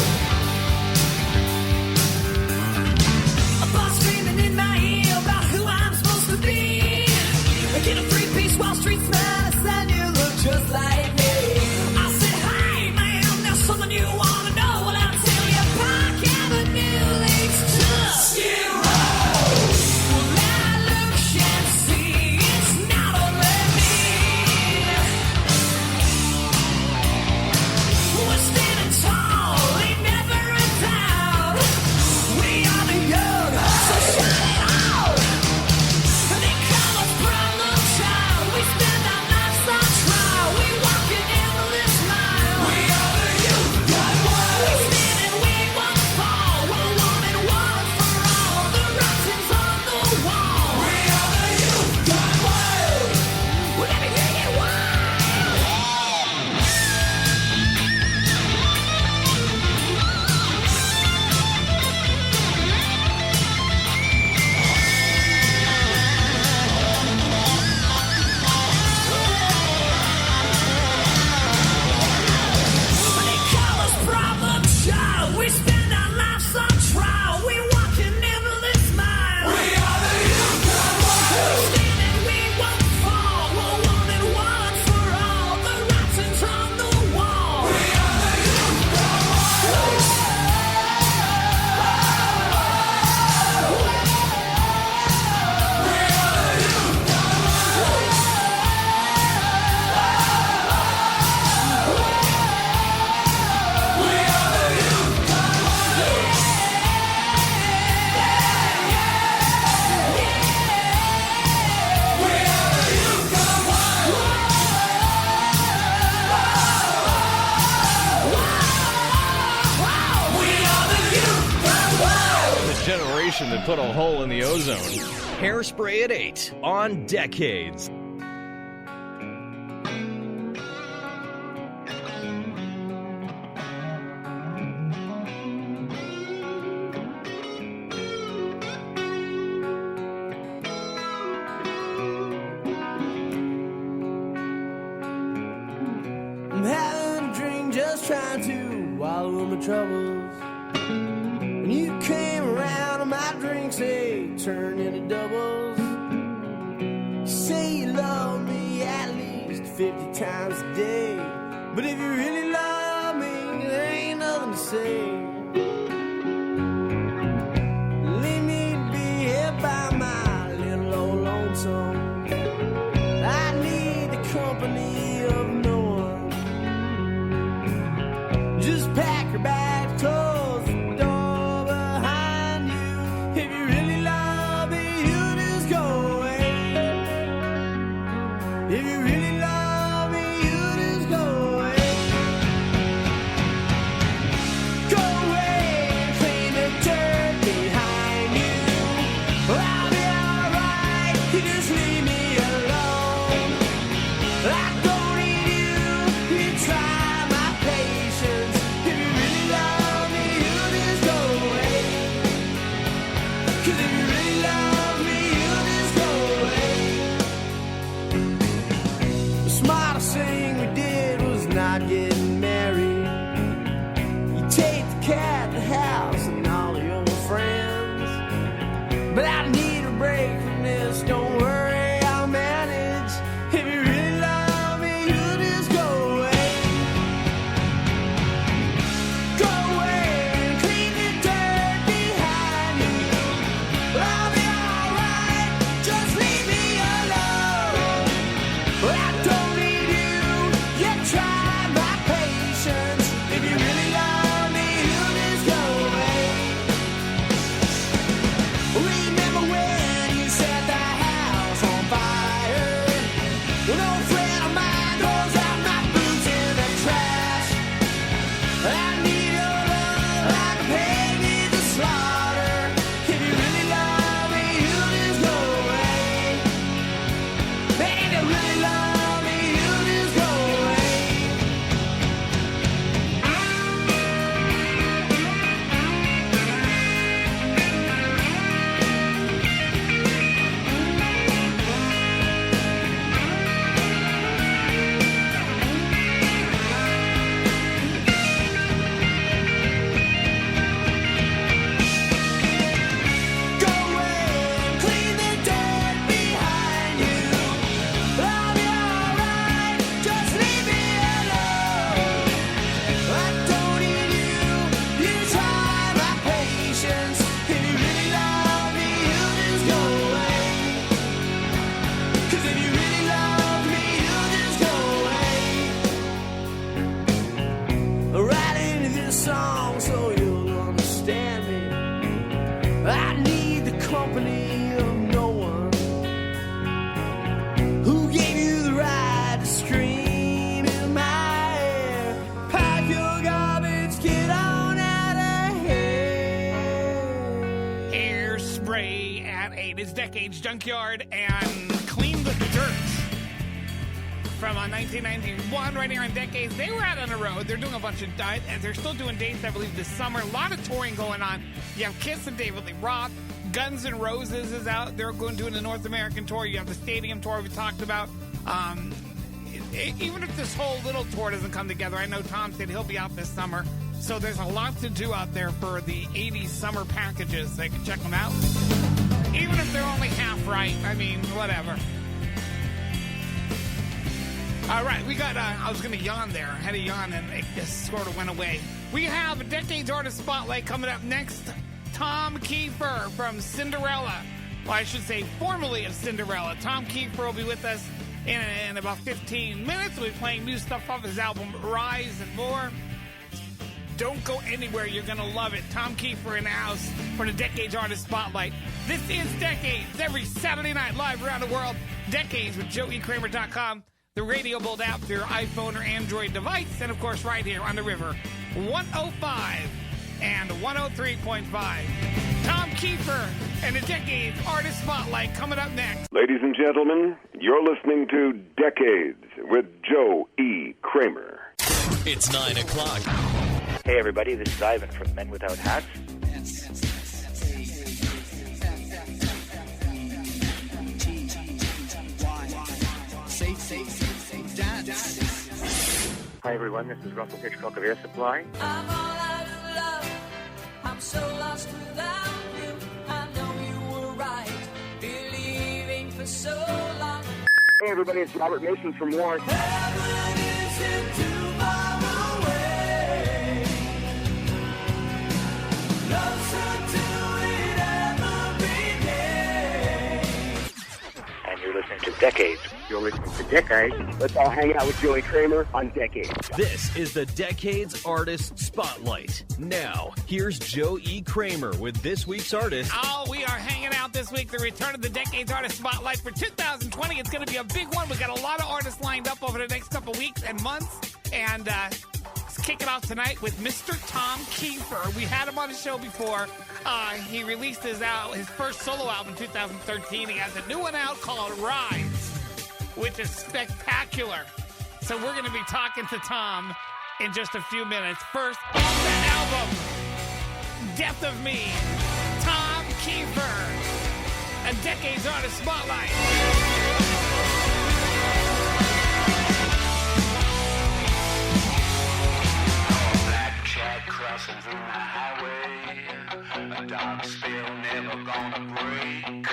A boss screaming in my ear about who I'm supposed to be. I get a 3-piece Wall Street smile, son, you look just like me. I said, hey man, there's something you wanna know. Well, I'll tell you, Park Avenue leads to Skid Row. Well, I look and see, it's not only me. We're standing tall, ain't never a doubt. We are the young, so shout it out. They call us problem child. We spend our lives on trial. We walk an endless mile. We are the youth gone wild. We stand and we won't fall. We're one and one for all. The writing's on the wall. We are the youth gone wild. Well, let me hear you wild. They call us problem child. We spend our lives on trial. We walk an endless mile. We are the youth gone wild. We stand and we won't fall. We're one and one for all. The writing's on the wall. We are the youth gone wild. The generation that put a hole in the ozone. Hairspray at 8 on Decades. I'm having a drink, just trying to wallow my troubles. When you came around, and my drinks they turned into doubles. You say you love me at least 50 times a day, but if you really love me, there ain't nothing to say. Leave me to be here by my little old lonesome. I need the company of no one. Just pack your bags, close the door behind you. If you really love me, you just go away. If you really love me, you just go away. Go so you'll understand me. I need the company of no one who gave you the right to scream in my ear. Pack your garbage, get on out of here. Hairspray at 8 is Decades Junkyard and Clean the Dirt. From 1991, right here on Decades. They were out on the road. They're doing a bunch of and they're still doing dates, I believe, this summer. A lot of touring going on. You have Kiss and David Lee Roth. Guns N' Roses is out. They're going doing the North American tour. You have the stadium tour we talked about. Even if this whole little tour doesn't come together, I know Tom said he'll be out this summer. So there's a lot to do out there for the 80s summer packages. They can check them out. Even if they're only half right. I mean, whatever. All right, we got, I was going to yawn there. I had a yawn and it just sort of went away. We have a Decades Artist Spotlight coming up next. Tom Kiefer from Cinderella. Well, I should say formerly of Cinderella. Tom Kiefer will be with us in about 15 minutes. We'll be playing new stuff off his album Rise and more. Don't go anywhere. You're going to love it. Tom Kiefer in the house for the Decades Artist Spotlight. This is Decades every Saturday night live around the world. Decades with JoeyKramer.com. The Radio Bold app for your iPhone or Android device, and of course right here on the river, 105 and 103.5. Tom Kiefer and the Decades Artist Spotlight coming up next. Ladies and gentlemen, you're listening to Decades with Joe E. Kramer. It's 9 o'clock. Hey, everybody, this is Ivan from Men Without Hats. Hi, everyone, this is Russell Hitchcock of Air Supply. I'm all out of love. I'm so lost without you. I know you were right, believing for so long. Hey, everybody, it's Robert Mason from Warren. Heaven isn't too far away. Love's until it ever begins. And you're listening to Decades. You're listening to Decades. Let's all hang out with Joey Kramer on Decades. This is the Decades Artist Spotlight. Now, here's Joe E. Kramer with this week's artist. Oh, we are hanging out this week. The return of the Decades Artist Spotlight for 2020. It's going to be a big one. We got a lot of artists lined up over the next couple weeks and months. And let's kick it off tonight with Mr. Tom Kiefer. We had him on the show before. He released his first solo album in 2013. He has a new one out called Rise, which is spectacular. So we're going to be talking to Tom in just a few minutes. First, off the album, Death of Me, Tom Kiefer, a Decades Artist Spotlight. Black cat crossing through my highway. A dark spell never gonna break.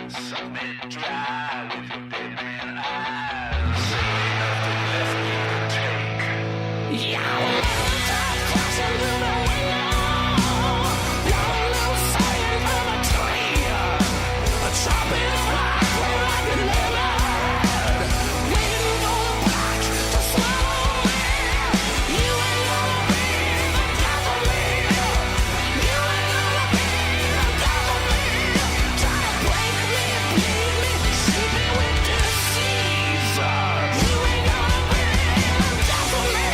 Suck me dry with your dead man eyes. Ain't nothing left to take. Yeah, dark crossing through my window. Long little sighing from a tree. A chopping rock where I can live out. Waiting on the block to swallow me. You ain't gonna be the death of me. You ain't gonna be the death of me. Try to break me, bleed me, shoot me with disease. You ain't gonna be the death of me.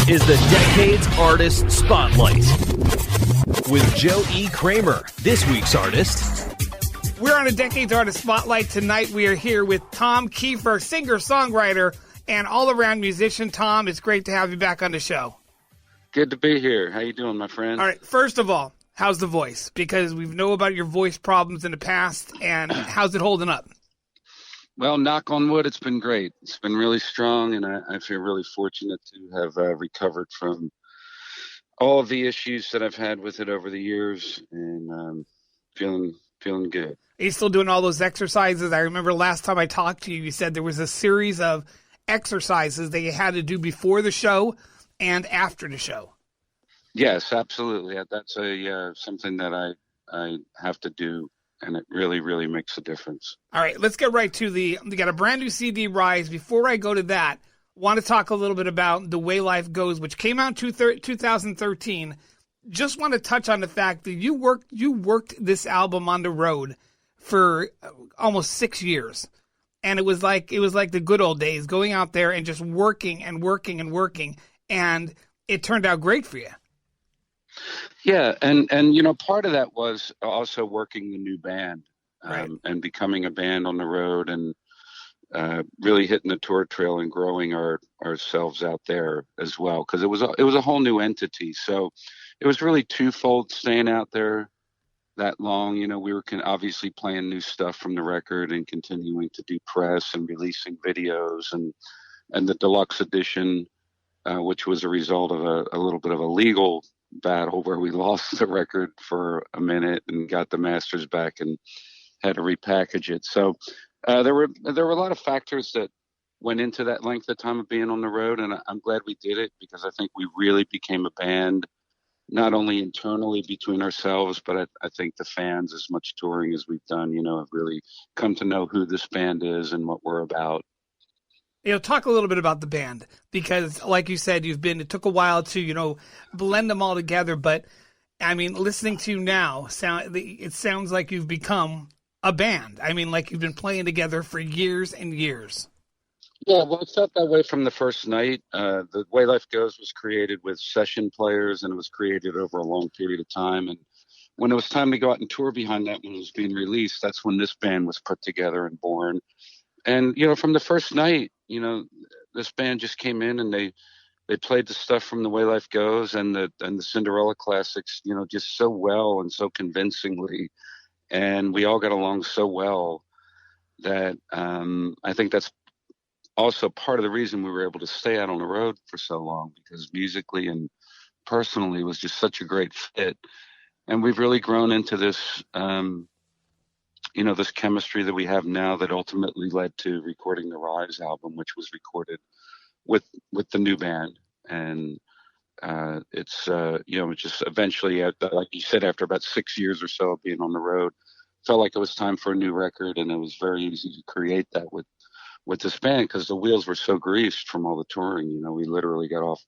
is the Decades Artist Spotlight with Joe E. Kramer. This week's artist. We're on a Decades Artist Spotlight tonight. We are here with Tom Kiefer, singer-songwriter and all-around musician. Tom, it's great to have you back on the show. Good to be here. How you doing, my friend? All right, first of all, how's the voice? Because we know about your voice problems in the past, and how's it holding up? Well, knock on wood, it's been great. It's been really strong, and I feel really fortunate to have recovered from all of the issues that I've had with it over the years, and feeling good. Are you still doing all those exercises? I remember last time I talked to you, you said there was a series of exercises that you had to do before the show and after the show. Yes, absolutely. That's something that I have to do, and it really, really makes a difference. All right, let's get right to you got a brand new CD, Rise. Before I go to that, want to talk a little bit about The Way Life Goes, which came out in 2013. Just want to touch on the fact that you worked this album on the road for almost 6 years. And it was like the good old days, going out there and just working and working and working. And it turned out great for you. Yeah, and part of that was also working the new band, right, and becoming a band on the road, and really hitting the tour trail and growing ourselves out there as well, because it was a whole new entity. So it was really twofold, staying out there that long. We were obviously playing new stuff from the record and continuing to do press and releasing videos, and the deluxe edition, which was a result of a little bit of a legal battle where we lost the record for a minute and got the masters back and had to repackage it. So there were a lot of factors that went into that length of time of being on the road, and I'm glad we did it, because I think we really became a band, not only internally between ourselves, but I think the fans, as much touring as we've done, have really come to know who this band is and what we're about. Talk a little bit about the band, because like you said, it took a while to, blend them all together. But I mean, listening to you now, it sounds like you've become a band. I mean, like you've been playing together for years and years. Yeah, well, it felt that way from the first night. The Way Life Goes was created with session players, and it was created over a long period of time. And when it was time to go out and tour behind that, when it was being released, that's when this band was put together and born. And, from the first night, this band just came in and they played the stuff from The Way Life Goes and the Cinderella classics, just so well and so convincingly. And we all got along so well that I think that's also part of the reason we were able to stay out on the road for so long, because musically and personally it was just such a great fit. And we've really grown into this, this chemistry that we have now that ultimately led to recording the Rise album, which was recorded with the new band. And it's just eventually, like you said, after about 6 years or so of being on the road, felt like it was time for a new record. And it was very easy to create that with this band, because the wheels were so greased from all the touring. We literally got off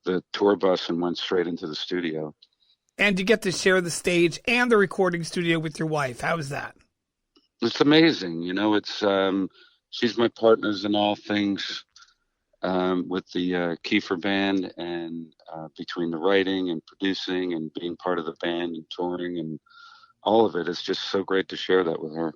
the tour bus and went straight into the studio. And you get to share the stage and the recording studio with your wife. How is that? It's amazing. It's she's my partners in all things with the Kiefer band, and between the writing and producing and being part of the band and touring and all of it, it's just so great to share that with her.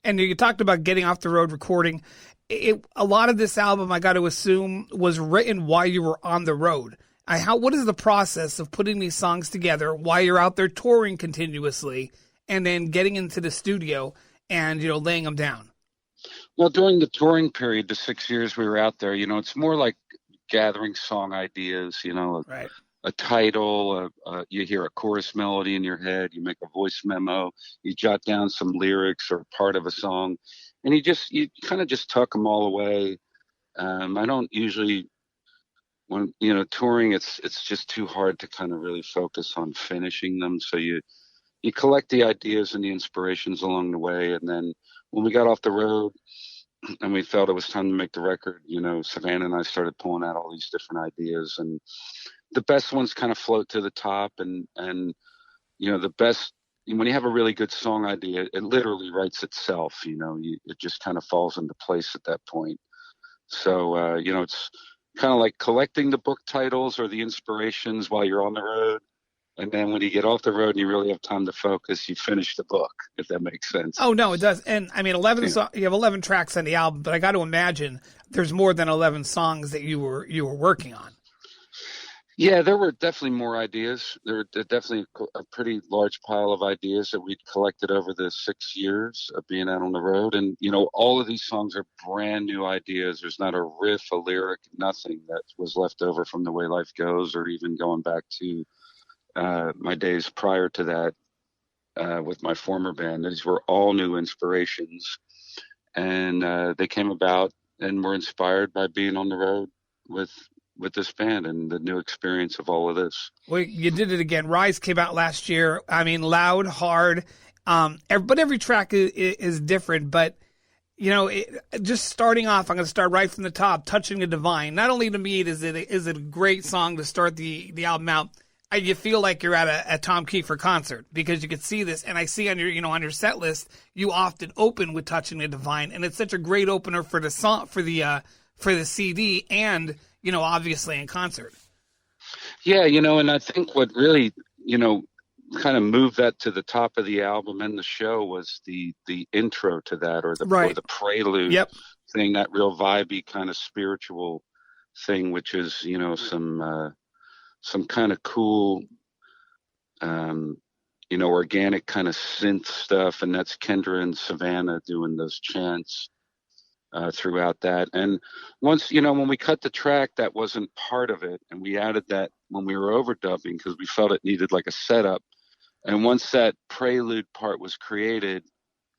And you talked about getting off the road recording. A lot of this album, I got to assume, was written while you were on the road. What is the process of putting these songs together while you're out there touring continuously, and then getting into the studio and laying them down? Well, during the touring period, the 6 years we were out there, it's more like gathering song ideas. Right. A title, you hear a chorus melody in your head, you make a voice memo, you jot down some lyrics or part of a song, and you kind of just tuck them all away. I don't usually, when touring, it's just too hard to kind of really focus on finishing them. So you collect the ideas and the inspirations along the way, and then when we got off the road and we felt it was time to make the record, Savannah and I started pulling out all these different ideas, and the best ones kind of float to the top, and the best, when you have a really good song idea, it literally writes itself. It just kind of falls into place at that point. So it's kind of like collecting the book titles or the inspirations while you're on the road. And then when you get off the road and you really have time to focus, you finish the book, if that makes sense. Oh, no, it does. And I mean, you have 11 tracks on the album, but I got to imagine there's more than 11 songs that you were working on. Yeah, there were definitely more ideas. There were definitely a pretty large pile of ideas that we'd collected over the 6 years of being out on the road. And, all of these songs are brand new ideas. There's not a riff, a lyric, nothing that was left over from The Way Life Goes, or even going back to my days prior to that with my former band. These were all new inspirations. And they came about and were inspired by being on the road with this band and the new experience of all of this. Well, you did it again. Rise came out last year. I mean, loud, hard, but every track is different. But, just starting off, I'm going to start right from the top, Touching the Divine. Not only to me is it a great song to start the album out, you feel like you're at a Tom Kiefer concert because you could see this. And I see on your set list, you often open with Touching the Divine. And it's such a great opener for the song, for the CD and, obviously in concert. Yeah, and I think what really, kind of moved that to the top of the album and the show was the intro to that, or the prelude thing, that real vibey kind of spiritual thing, which is, some kind of cool, organic kind of synth stuff. And that's Kendra and Savannah doing those chants throughout that. And once, when we cut the track, that wasn't part of it. And we added that when we were overdubbing because we felt it needed like a setup. And once that prelude part was created,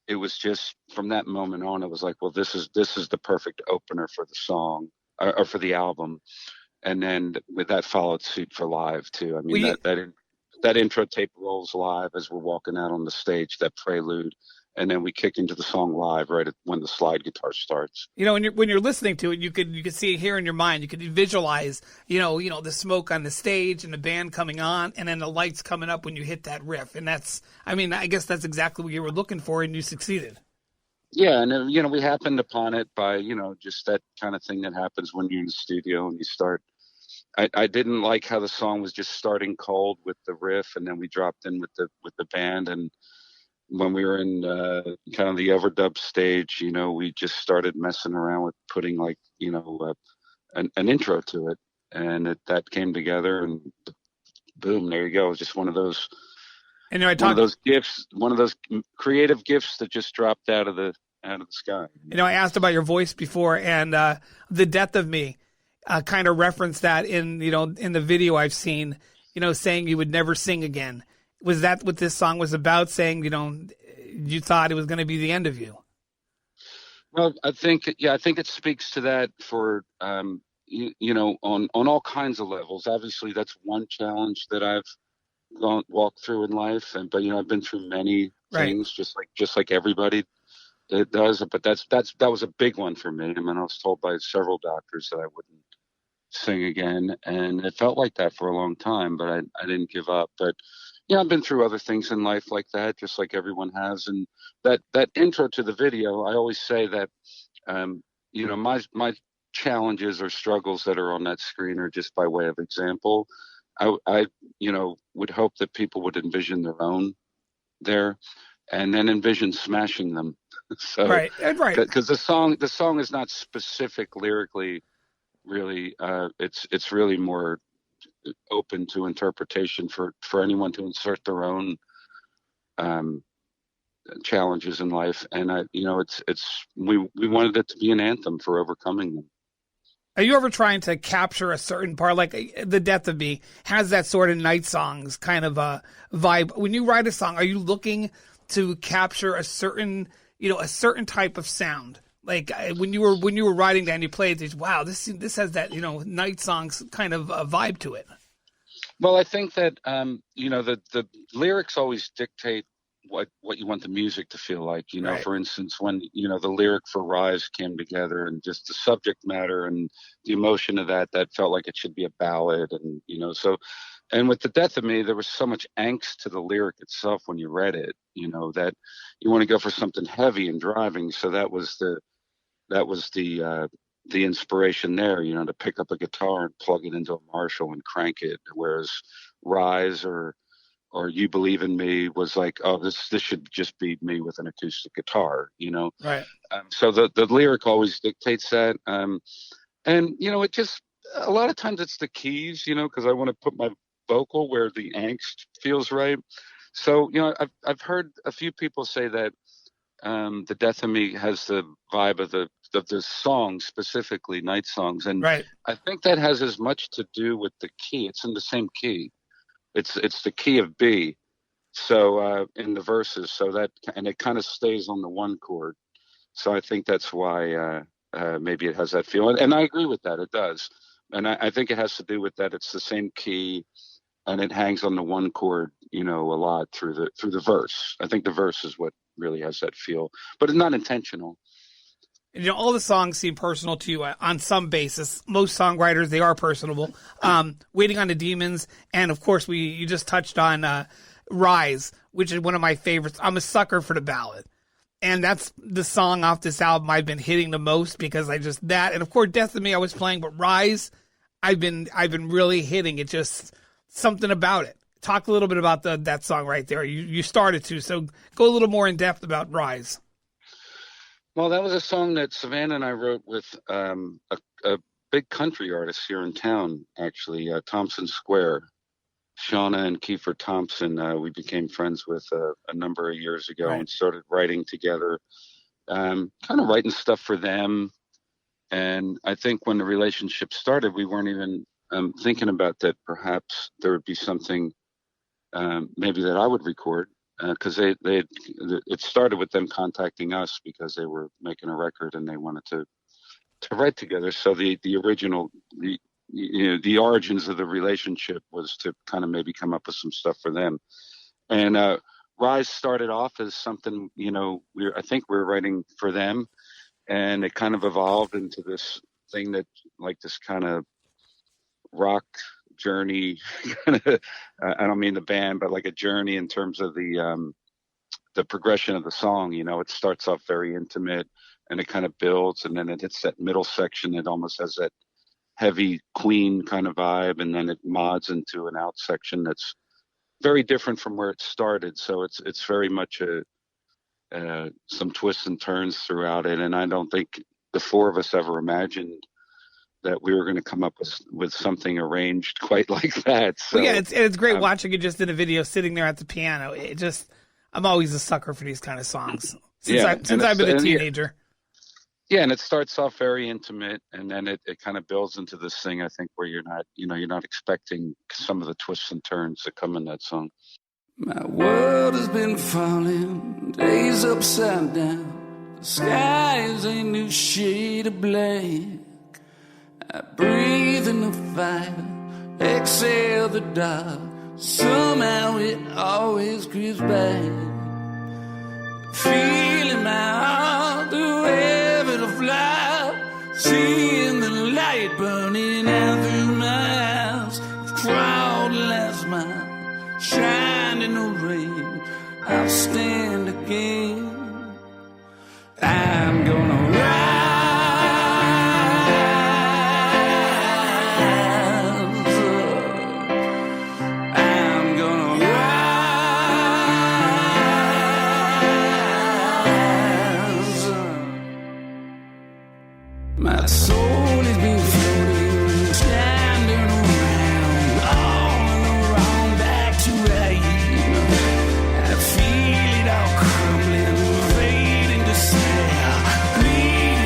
it was just from that moment on, it was like, well, this is the perfect opener for the song or for the album. And then with that followed suit for live too. I mean, that intro tape rolls live as we're walking out on the stage, that prelude. And then we kick into the song live right when the slide guitar starts. When you're listening to it, you could see it here in your mind. You could visualize, the smoke on the stage and the band coming on, and then the lights coming up when you hit that riff. And I guess that's exactly what you were looking for, and you succeeded. Yeah, and we happened upon it by just that kind of thing that happens when you're in the studio and you start. I didn't like how the song was just starting cold with the riff, and then we dropped in with the band. And when we were in kind of the overdub stage, we just started messing around with putting an intro to it, and that came together, and boom, there you go. It was just one of those. And one of those gifts, one of those creative gifts that just dropped out of the sky. I asked about your voice before, and The Death of Me kind of referenced that in the video I've seen, saying you would never sing again. Was that what this song was about? Saying, you thought it was going to be the end of you? Well, I think it speaks to that for, on all kinds of levels. Obviously, that's one challenge that I've walked through in life, but I've been through many things, just like everybody it does. But that was a big one for me. I mean, I was told by several doctors that I wouldn't sing again, and it felt like that for a long time. But I didn't give up. But I've been through other things in life like that, just like everyone has. And that intro to the video, I always say that, my challenges or struggles that are on that screen are just by way of example. I would hope that people would envision their own there, and then envision smashing them. So, right. Because the song is not specific lyrically, really. It's really more open to interpretation for anyone to insert their own challenges in life. And we wanted it to be an anthem for overcoming them. Are you ever trying to capture a certain part, like The Death of Me has that sort of Night Songs kind of a vibe? When you write a song, are you looking to capture a certain type of sound? Like when you were writing that and you played this, wow, this has that, Night Songs kind of a vibe to it. Well, I think that, the lyrics always dictate what you want the music to feel like, right. For instance, when, the lyric for Rise came together and just the subject matter and the emotion of that felt like it should be a ballad. And, and with The Death of Me, there was so much angst to the lyric itself when you read it, that you want to go for something heavy and driving. So that was the the inspiration there, you know, to pick up a guitar and plug it into a Marshall and crank it. Whereas Rise or You Believe in Me was like, oh, this should just be me with an acoustic guitar, you know? Right. So the lyric always dictates that. And, you know, it just, a lot of times it's the keys, you know, because I want to put my vocal where the angst feels right. So, you know, I've heard a few people say that The Death of Me has the vibe of the songs, specifically Night Songs. And right. I think that has as much to do with the key. It's in the same key. It's the key of B. So in the verses, so that, and it kind of stays on the one chord. So I think that's why maybe it has that feel. And I agree with that. It does. And I think it has to do with that. It's the same key and it hangs on the one chord, you know, a lot through the verse. I think the verse is what really has that feel, but it's not intentional. You know, all the songs seem personal to you on some basis. Most songwriters, they are personable. Waiting on the Demons, and of course, you just touched on Rise, which is one of my favorites. I'm a sucker for the ballad, and that's the song off this album I've been hitting the most because and of course, Death of Me I was playing, but Rise, I've been really hitting it. Just something about it. Talk a little bit about that song right there. You started to, so go a little more in depth about Rise. Well, that was a song that Savannah and I wrote with a big country artist here in town, actually, Thompson Square. Shauna and Kiefer Thompson, we became friends with a number of years ago and started writing together, kind of writing stuff for them. And I think when the relationship started, we weren't even thinking about that perhaps there would be something maybe that I would record. Because it started with them contacting us because they were making a record and they wanted to write together. So the original, the origins of the relationship was to kind of maybe come up with some stuff for them. And Rise started off as something, you know, I think we were writing for them, and it kind of evolved into this thing that, like, this kind of rock journey. I don't mean the band, but like a journey in terms of the progression of the song. You know, it starts off very intimate and it kind of builds, and then it hits that middle section. It almost has that heavy Queen kind of vibe, and then it mods into an out section that's very different from where it started. So it's very much some twists and turns throughout it. And I don't think the four of us ever imagined that we were going to come up with something arranged quite like that. So, well, yeah, it's great watching it just in a video, sitting there at the piano. I'm always a sucker for these kind of songs since I've been a teenager. Yeah, and it starts off very intimate, and then it kind of builds into this thing, I think, where you're not expecting some of the twists and turns that come in that song. My world has been falling, days upside down. The sky is a new shade of black. I breathe in the fire, exhale the dark. Somehow it always creeps back. Feeling my heart, the wave of life. Seeing the light burning out through my eyes. Crawled last mile, shine in the rain. I'll stand again. I'm gonna rise. My soul has been floating, standing around, all in the wrong, back to right. I feel it all crumbling, fading to despair. Bleed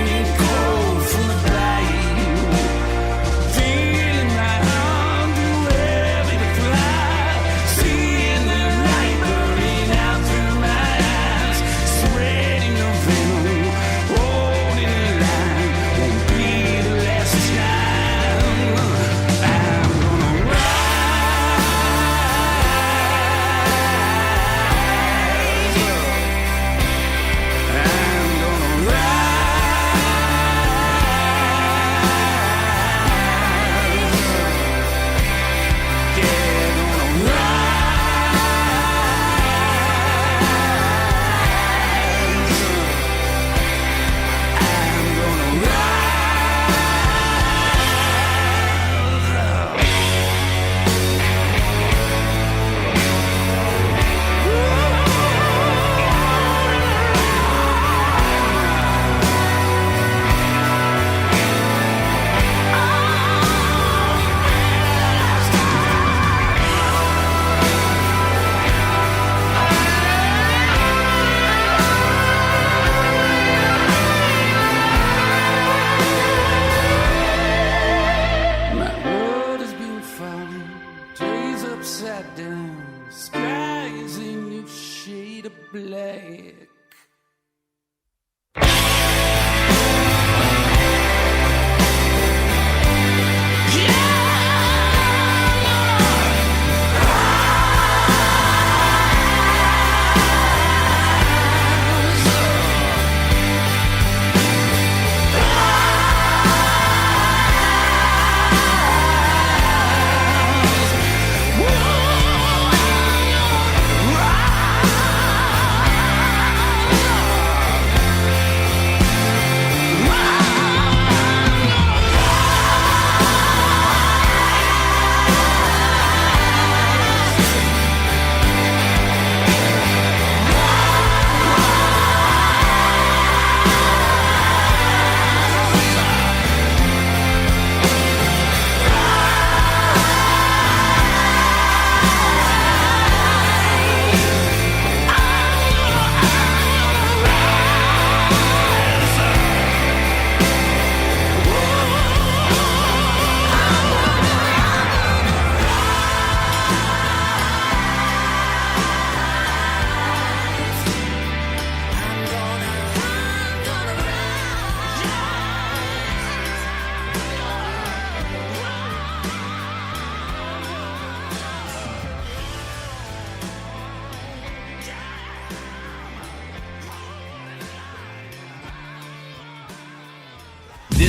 fade to black.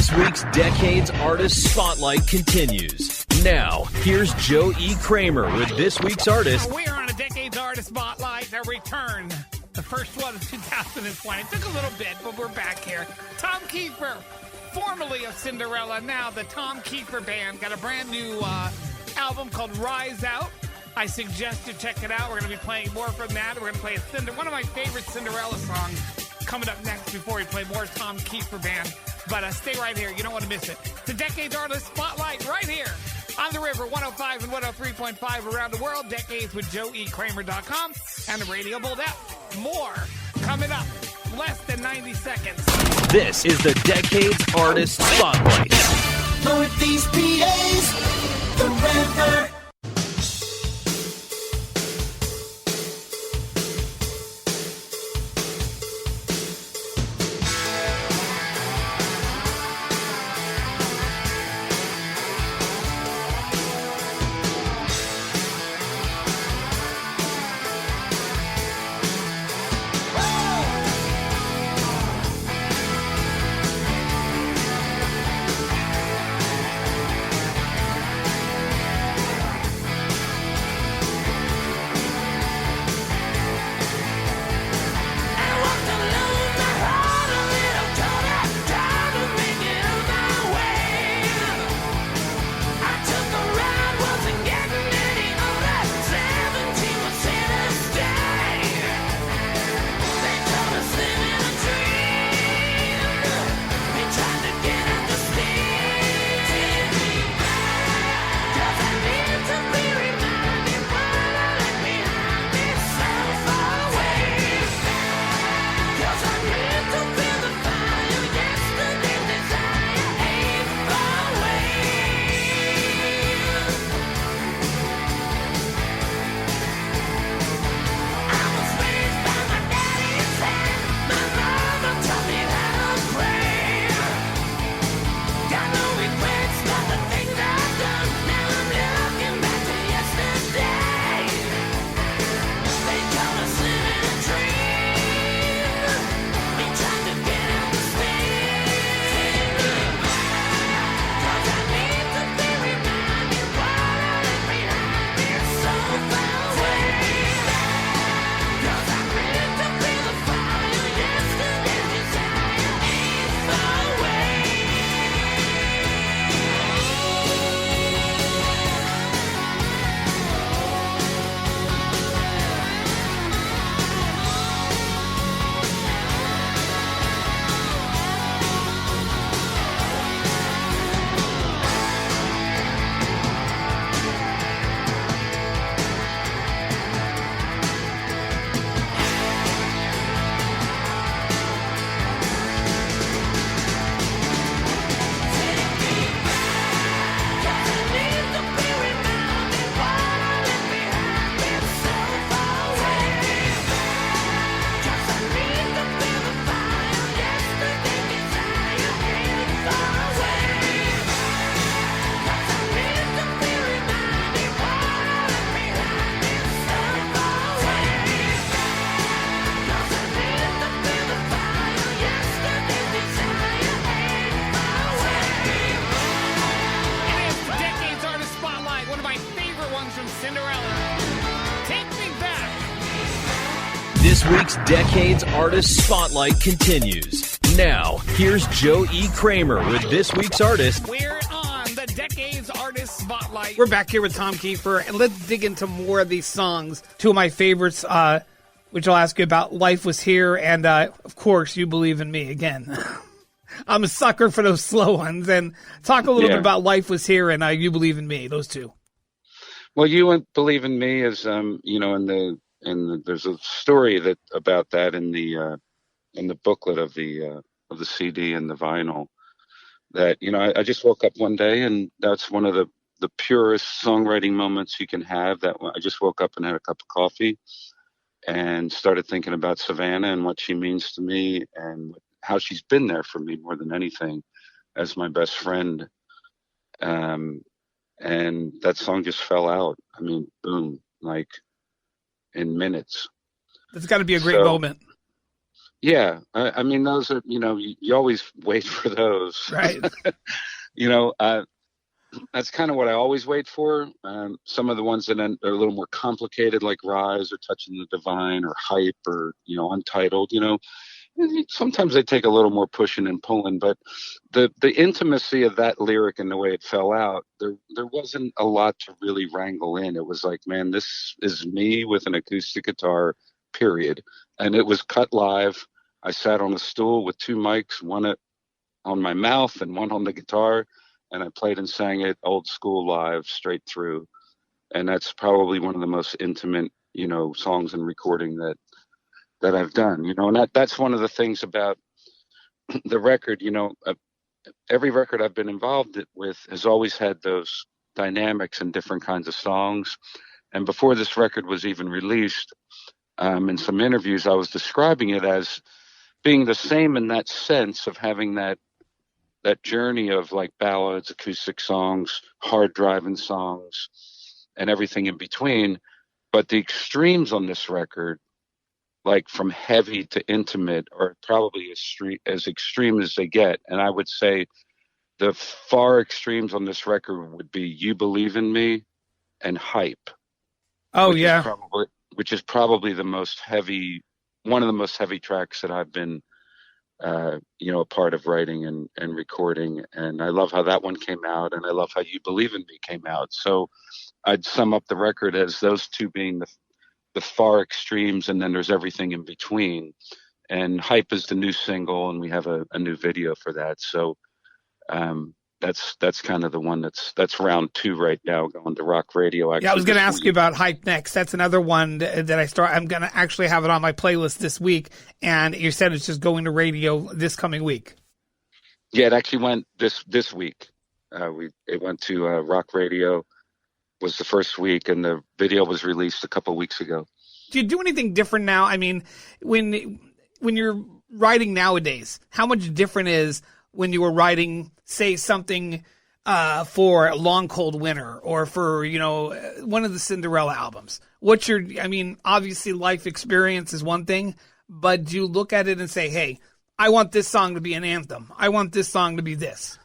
This week's Decades Artist Spotlight continues. Now, here's Joe E. Kramer with this week's artist. We're on a Decades Artist Spotlight, a return. The first one of 2020. It took a little bit, but we're back here. Tom Kiefer, formerly of Cinderella, now the Tom Kiefer Band, got a brand new album called Rise Out. I suggest you check it out. We're going to be playing more from that. We're going to play one of my favorite Cinderella songs coming up next before we play more Tom Kiefer Band. But stay right here. You don't want to miss it. The Decades Artist Spotlight right here on the river, 105 and 103.5 around the world. Decades with JoeEKramer.com and the Radio Bold app. More coming up. Less than 90 seconds. This is the Decades Artist Spotlight. Northeast PA's The River. This week's Decades Artist Spotlight continues. Now, here's Joe E. Kramer with this week's artist. We're on the Decades Artist Spotlight. We're back here with Tom Kiefer, and let's dig into more of these songs. Two of my favorites, which I'll ask you about, Life Was Here, and of course, You Believe in Me again. I'm a sucker for those slow ones, and talk a little bit about Life Was Here and You Believe in Me, those two. Well, You Believe in Me is, there's a story about that in the booklet of the CD and the vinyl. That I just woke up one day, and that's one of the purest songwriting moments you can have. That I just woke up and had a cup of coffee, and started thinking about Savannah and what she means to me, and how she's been there for me more than anything, as my best friend. And that song just fell out. I mean, boom, like in minutes. That's got to be a great moment. Yeah. I mean, those are, you always wait for those. Right. That's kind of what I always wait for. Some of the ones that are a little more complicated, like Rise or Touching the Divine or Hype or, Untitled, sometimes they take a little more pushing and pulling, but the intimacy of that lyric and the way it fell out, there wasn't a lot to really wrangle in. It was like, man, this is me with an acoustic guitar, period. And it was cut live. I sat on a stool with two mics, one on my mouth and one on the guitar, and I played and sang it old school live straight through. And that's probably one of the most intimate, songs and recording that I've done, and that's one of the things about the record. Every record I've been involved with has always had those dynamics and different kinds of songs. And before this record was even released, in some interviews, I was describing it as being the same in that sense of having that journey of like ballads, acoustic songs, hard driving songs, and everything in between. But the extremes on this record, like from heavy to intimate, are probably as extreme as they get. And I would say the far extremes on this record would be You Believe in Me and Hype. Oh, yeah. Which is probably one of the most heavy tracks that I've been, a part of writing and recording. And I love how that one came out, and I love how You Believe in Me came out. So I'd sum up the record as those two being the far extremes, and then there's everything in between. And Hype is the new single, and we have a new video for that. So that's kind of the one that's round 2 right now, going to Rock Radio. Actually, I was going to ask you about Hype next. That's another one that I'm going to actually have it on my playlist this week. And you said it's just going to radio this coming week. Yeah, it actually went this week. It went to Rock Radio. Was the first week, and the video was released a couple of weeks ago. Do you do anything different now? I mean, when you're writing nowadays, how much different is when you were writing, say, something for Long Cold Winter or for, one of the Cinderella albums? Obviously life experience is one thing, but do you look at it and say, hey, I want this song to be an anthem. I want this song to be this.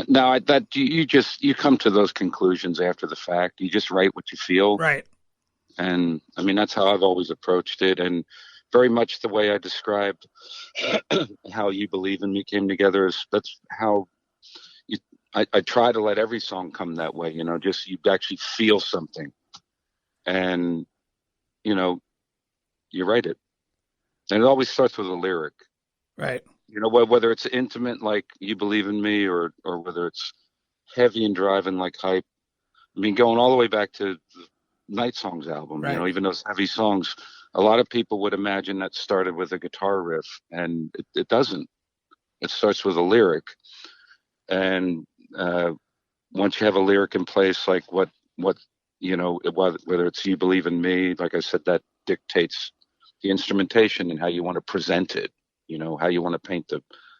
Now you come to those conclusions after the fact. You just write what you feel. Right. And I mean, that's how I've always approached it. And very much the way I described how You Believe in Me came together that's how I try to let every song come that way, just you actually feel something and, you write it. And it always starts with a lyric. Right. Whether it's intimate like You Believe in Me or whether it's heavy and driving like Hype. I mean, going all the way back to the Night Songs album, right. Even those heavy songs, a lot of people would imagine that started with a guitar riff, and it doesn't. It starts with a lyric. And once you have a lyric in place, like what whether it's You Believe in Me, like I said, that dictates the instrumentation and how you want to present it. How you want to paint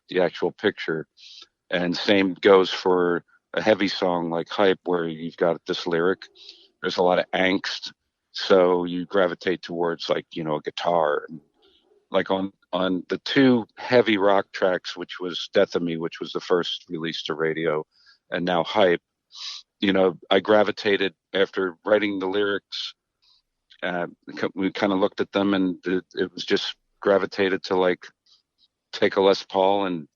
the actual picture. And same goes for a heavy song like Hype, where you've got this lyric. There's a lot of angst. So you gravitate towards a guitar. Like on the two heavy rock tracks, which was Death of Me, which was the first release to radio, and now Hype, I gravitated after writing the lyrics we kind of looked at them, and it was just gravitated to like take a Les Paul and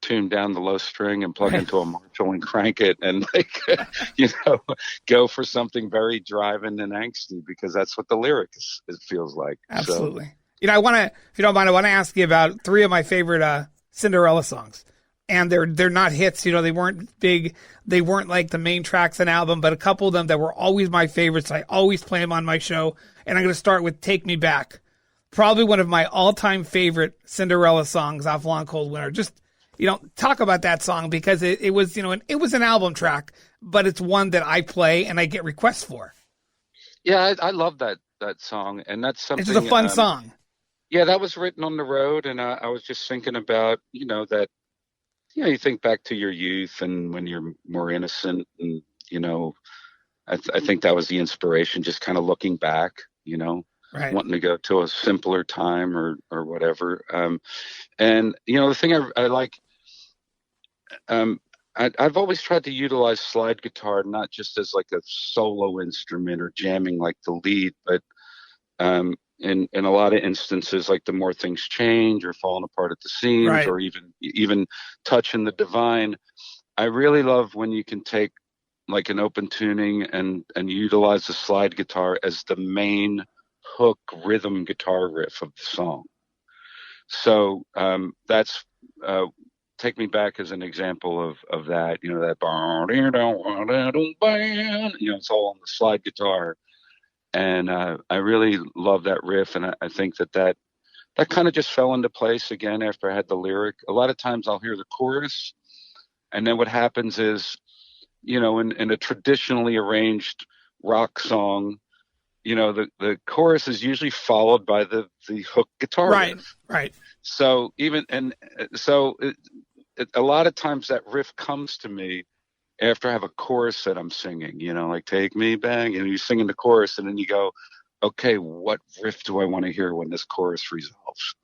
tune down the low string and plug into a Marshall and crank it, and like go for something very driving and angsty, because that's what the lyric it feels like. Absolutely. So, I want to, if you don't mind, I want to ask you about 3 of my favorite Cinderella songs. And they're not hits, they weren't big. They weren't like the main tracks on an album, but a couple of them that were always my favorites. I always play them on my show. And I'm going to start with Take Me Back. Probably one of my all-time favorite Cinderella songs off Long Cold Winter. Just, talk about that song, because it was, it was an album track, but it's one that I play and I get requests for. Yeah, I love that song. And that's something. It's just a fun song. Yeah, that was written on the road. And I was just thinking about, that, you think back to your youth and when you're more innocent, and, I think that was the inspiration, just kind of looking back, right, wanting to go to a simpler time or whatever. And, the thing I like, I've always tried to utilize slide guitar, not just as like a solo instrument or jamming like the lead, but, in a lot of instances, like The More Things Change or Falling Apart at the Seams, right, or even Touching the Divine. I really love when you can take like an open tuning and utilize the slide guitar as the main hook rhythm guitar riff of the song. So that's Take Me Back as an example of that. That it's all on the slide guitar. And I really love that riff, and I think that kind of just fell into place again after I had the lyric. A lot of times I'll hear the chorus, and then what happens is, in a traditionally arranged rock song, the chorus is usually followed by the hook guitar riff. Right. So a lot of times that riff comes to me after I have a chorus that I'm singing, like Take Me Back, and you're singing the chorus, and then you go, okay, what riff do I want to hear when this chorus resolves?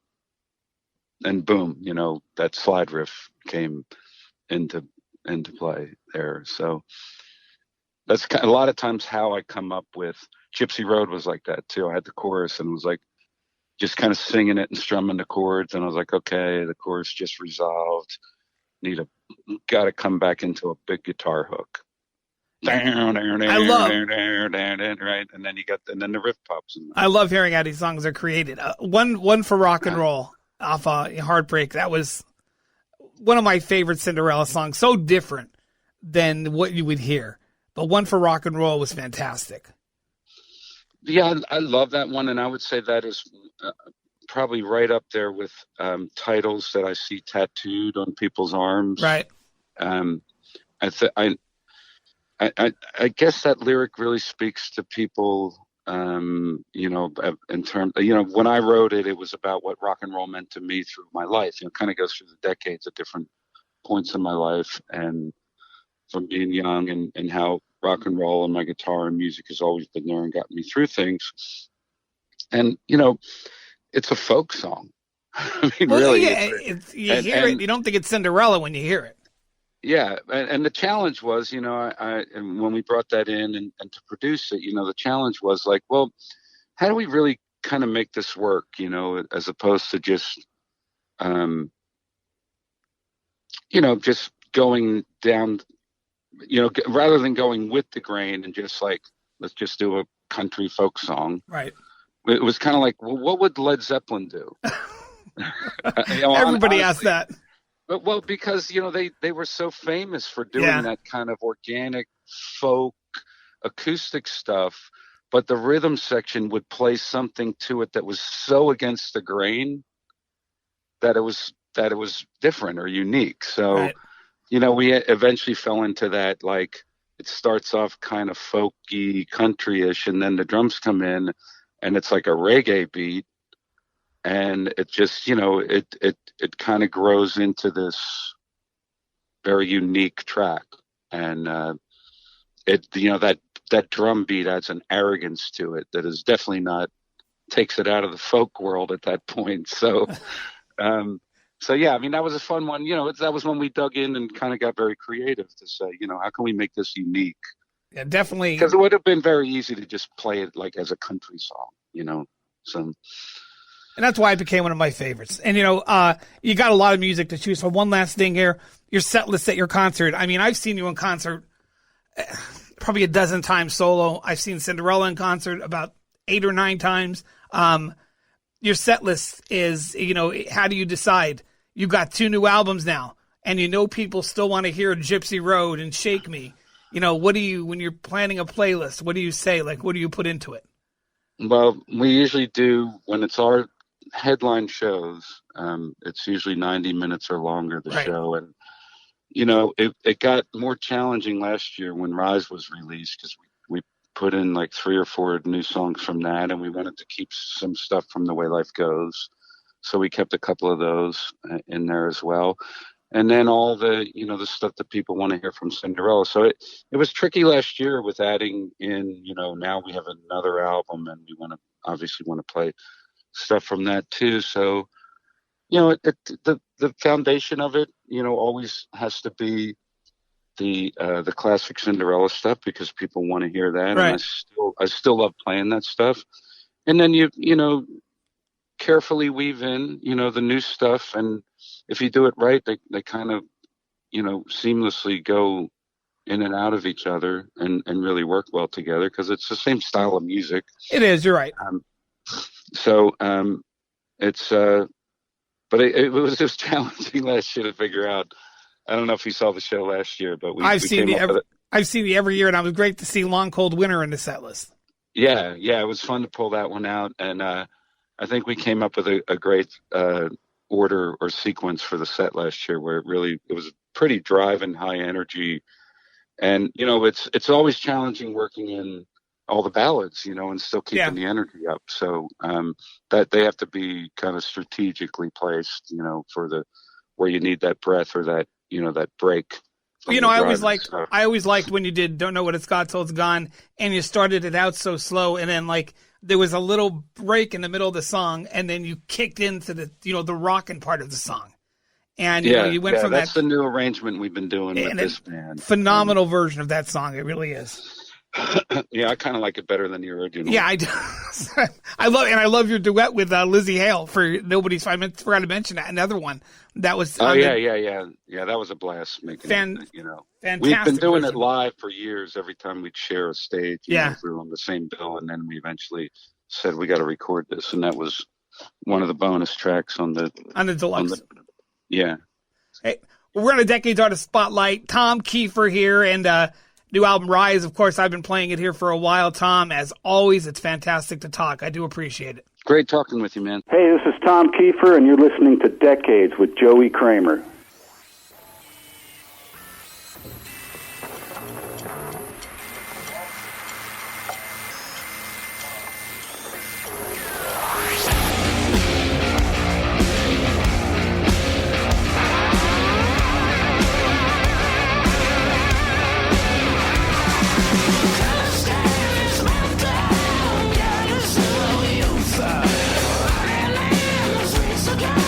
And boom, that slide riff came into play there. So that's a lot of times how I come up with Gypsy Road was like that too. I had the chorus and was like just kind of singing it and strumming the chords, and I was like, okay, the chorus just resolved. Got to come back into a big guitar hook. I love, right, and then the riff pops in. I love hearing how these songs are created. One for Rock and Roll off Heartbreak. That was one of my favorite Cinderella songs. So different than what you would hear, but One for Rock and Roll was fantastic. Yeah, I love that one, and I would say that is probably right up there with titles that I see tattooed on people's arms. Right. I guess that lyric really speaks to people, in terms, when I wrote it, it was about what rock and roll meant to me through my life. It kind of goes through the decades at different points in my life, and from being young, and how rock and roll and my guitar and music has always been there and got me through things. And, it's a folk song. I mean, really. Yeah, you hear it. You don't think it's Cinderella when you hear it. Yeah, and the challenge was, and when we brought that in and to produce it, the challenge was like, well, how do we really kind of make this work, as opposed to just, just going down, rather than going with the grain and just like, let's just do a country folk song. Right. It was kind of like, well, what would Led Zeppelin do? Everybody asked that. Well, because, they were so famous for doing that kind of organic folk acoustic stuff, but the rhythm section would play something to it that was so against the grain that it was different or unique. So, right, we eventually fell into that, like, it starts off kind of folky, country-ish, and then the drums come in, and it's like a reggae beat, and it just, it kind of grows into this very unique track, and that drum beat adds an arrogance to it that is definitely takes it out of the folk world at that point. So, yeah, I mean, that was a fun one. That was when we dug in and kind of got very creative to say, how can we make this unique Yeah, definitely. Because it would have been very easy to just play it like as a country song, you know. So, and that's why it became one of my favorites. And, you know, you got a lot of music to choose from. One last thing here, your set list at your concert. I mean, I've seen you in concert probably a dozen times solo. I've seen Cinderella in concert about 8 or 9 times. Your set list is, you know, how do you decide? You got 2 new albums now, and you know people still want to hear Gypsy Road and Shake Me. You know, what do you, when you're planning a playlist, what do you say? Like, what do you put into it? Well, we usually do, when it's our headline shows, it's usually 90 minutes or longer, the show. And, you know, it got more challenging last year when Rise was released, because we put in like 3 or 4 new songs from that, and we wanted to keep some stuff from The Way Life Goes. So we kept a couple of those in there as well. And then all the, you know, the stuff that people want to hear from Cinderella. So it was tricky last year with adding in, you know, now we have another album and we obviously want to play stuff from that too. So, you know, the foundation of it, you know, always has to be the classic Cinderella stuff, because people want to hear that. Right. And I still love playing that stuff. And then you know, carefully weave in, you know, the new stuff, and if you do it right, they kind of, you know, seamlessly go in and out of each other and really work well together, because it's the same style of music. It is, you're right. It's but it was just challenging last year to figure out. I don't know if you saw the show last year, but I've seen you every year, and it was great to see Long Cold Winter in the set list. Yeah, it was fun to pull that one out, and I think we came up with a great order or sequence for the set last year, where it was pretty drive and high energy. And, you know, it's always challenging working in all the ballads, you know, and still keeping the energy up. So that they have to be kind of strategically placed, you know, for where you need that breath or that, you know, that break. You know, I always liked when you did Don't Know What It's Got Till It's Gone, and you started it out so slow, and then like there was a little break in the middle of the song, and then you kicked into the, you know, the rocking part of the song. And you know, you went from that's the new arrangement we've been doing with this band. Phenomenal version of that song. It really is. Yeah, I kind of like it better than the original. Yeah, I do. I love your duet with Lizzie Hale for Nobody's. I forgot to mention that. Another one that was. Yeah. That was a blast making it. You know, we've been doing it live for years. Every time we'd share a stage, you know, we were on the same bill, and then we eventually said we got to record this, and that was one of the bonus tracks on the deluxe. Yeah. Hey, we're on a Decades Artist Spotlight. Tom Kiefer here, and new album Rise. Of course, I've been playing it here for a while. Tom, as always, it's fantastic to talk. I do appreciate it. Great talking with you, man. Hey, this is Tom Kiefer, and you're listening to Decades with Joey Kramer. Youth.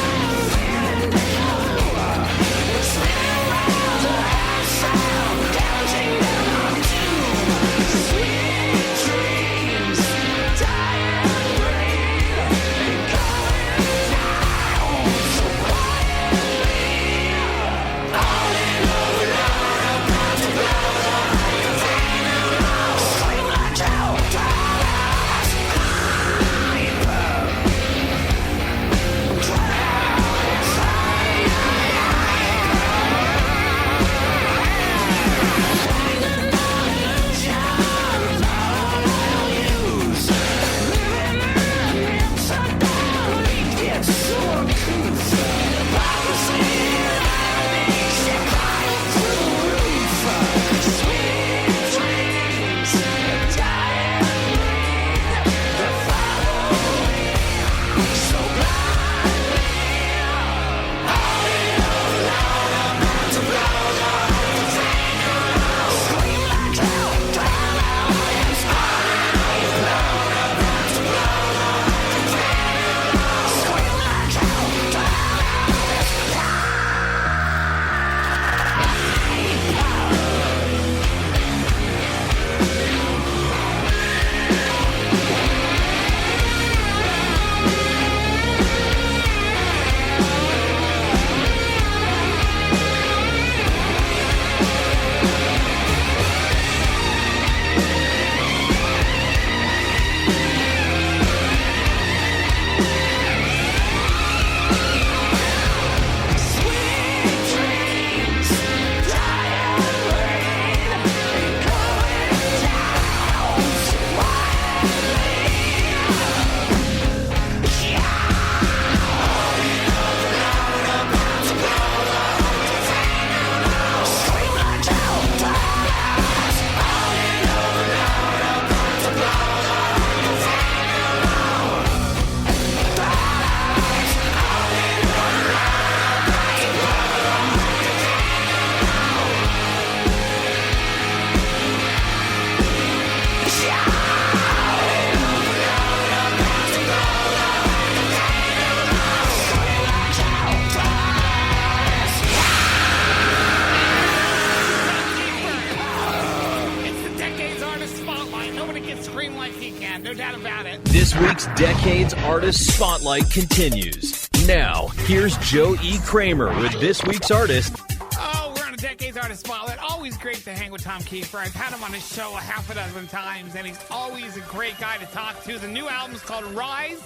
week's Decades Artist Spotlight continues. Now, here's Joe E. Kramer with this week's artist. Oh, we're on a Decades Artist Spotlight. Always great to hang with Tom Kiefer. I've had him on his show a half a dozen times, and he's always a great guy to talk to. The new album's called Rise.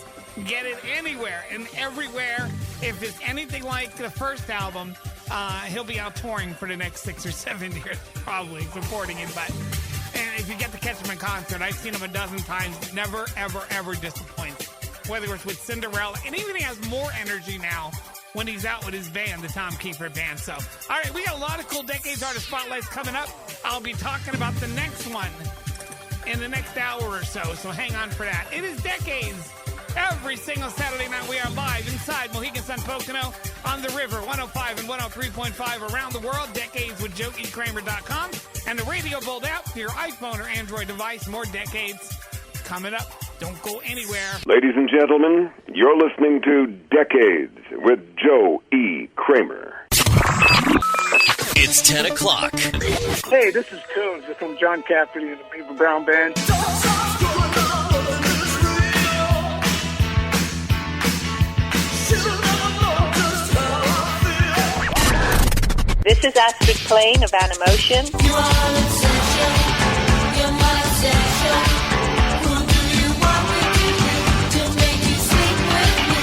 Get it anywhere and everywhere. If it's anything like the first album, he'll be out touring for the next 6 or 7 years, probably supporting it. But and if you get to catch him in concert, I've seen him a dozen times. Never, ever, ever disappoints. Whether it's with Cinderella, and even he has more energy now when he's out with his band, the Tom Kiefer Band. So, all right, we got a lot of cool Decades Artist Spotlights coming up. I'll be talking about the next one in the next hour or so. So hang on for that. It is Decades. Every single Saturday night we are live inside Mohegan Sun Pocono on the river, 105 and 103.5 around the world, decadeswithjoeekramer.com, and the Radio Bold app for your iPhone or Android device. More Decades coming up. Don't go anywhere. Ladies and gentlemen, you're listening to Decades with Joe E. Kramer. It's 10 o'clock. Hey, this is Coons from John Cafferty and the Beaver Brown Band. This is Astrid Plain of Animotion. You are essential. You're my essential. Who do you want me to make you sleep with me?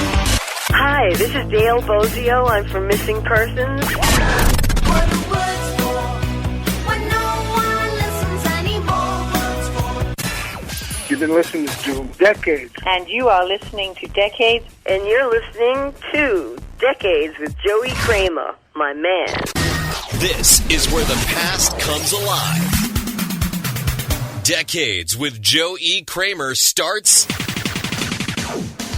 Hi, this is Dale Bozio. I'm from Missing Persons. What the words for? When no one listens anymore. You've been listening to Decades. And you are listening to Decades. And you're listening to Decades with Joey Kramer, my man. This is where the past comes alive. Decades with Joe E. Kramer starts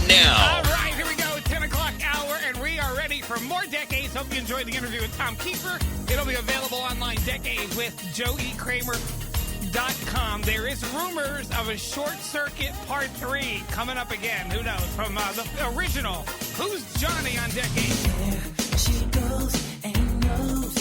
now. All right, here we go. 10 o'clock hour, and we are ready for more Decades. Hope you enjoyed the interview with Tom Kiefer. It'll be available online, Decades with JoeyKramer.com. There is rumors of a Short Circuit Part 3 coming up again. Who knows? From the original Who's Johnny on Decades. There she goes and knows.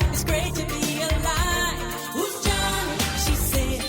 It's great to be alive. Who's Johnny? She said.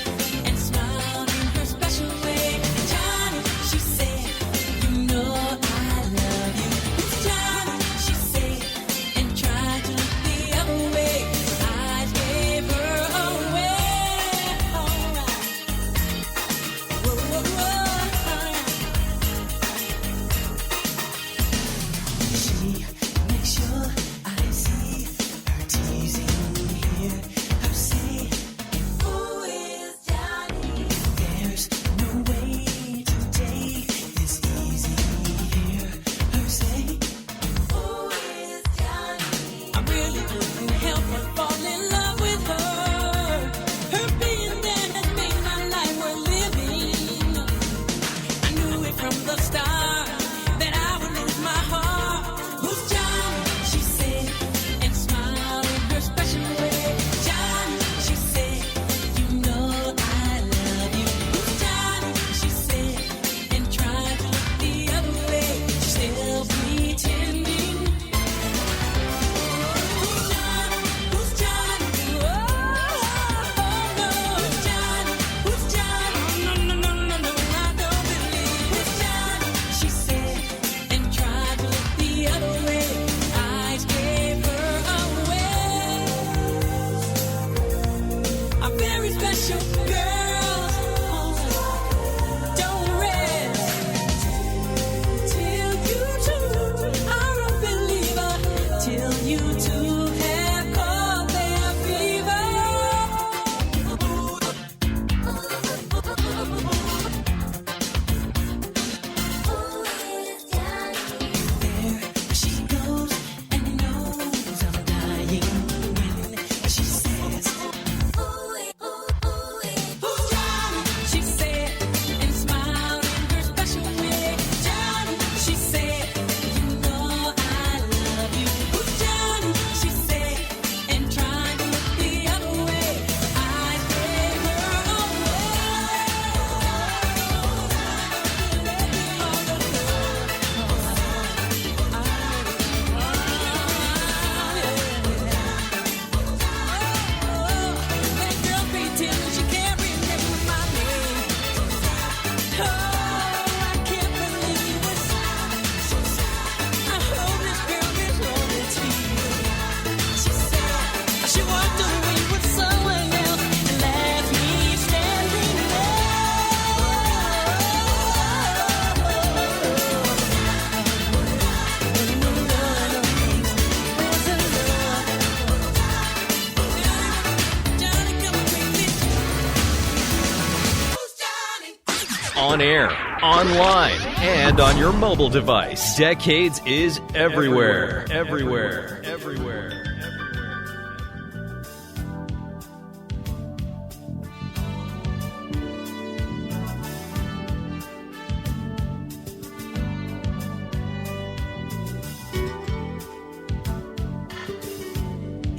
on air, online, and on your mobile device. Decades is everywhere. Everywhere.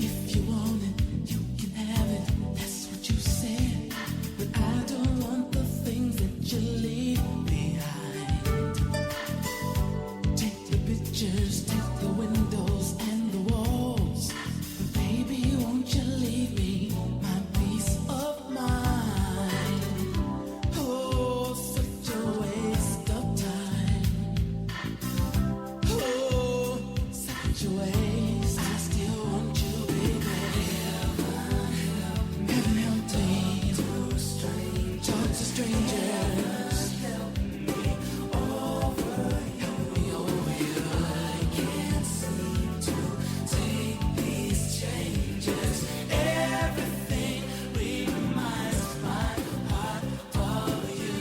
If you want it, you can have it. That's what you said. But I don't want the things that you leave behind. Take the pictures, take the windows and the walls. But baby, won't you leave me my peace of mind? Oh, such a waste of time. Oh, such a waste. I still want you, baby. Heaven help me. Talk to strangers. Help me over you. I can't seem to take these changes. Everything reminds my heart of you.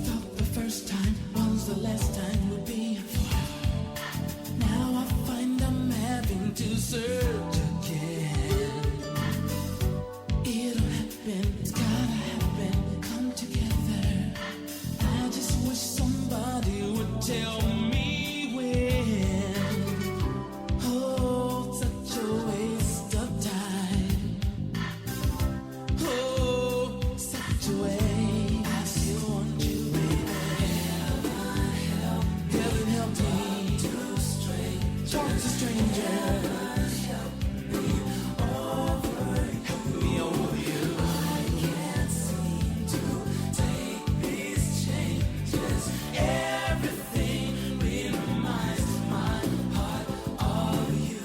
Thought the first time was the last time would be forever. Now I find I'm having to search again. It'll happen, it's gotta happen, come together. I just wish somebody would tell me when. Oh, such a waste of time. Oh, such a way. I still want you, baby. Heaven help me. Talk to strangers. Help me over you. I can't seem to take these changes. Everything reminds my heart of you.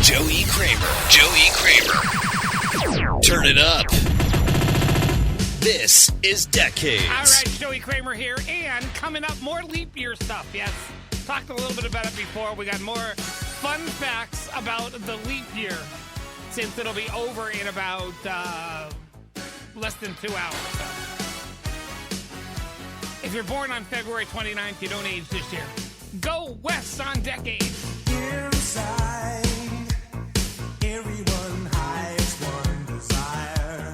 Joey Kramer. Turn it up. This is Decades. All right, Joey Kramer here, and coming up, more leap year stuff. Yes, talked a little bit about it before. We got more fun facts about the leap year, since it'll be over in about less than 2 hours. So. If you're born on February 29th, you don't age this year. Go West on Decades. Inside, everyone hides one desire.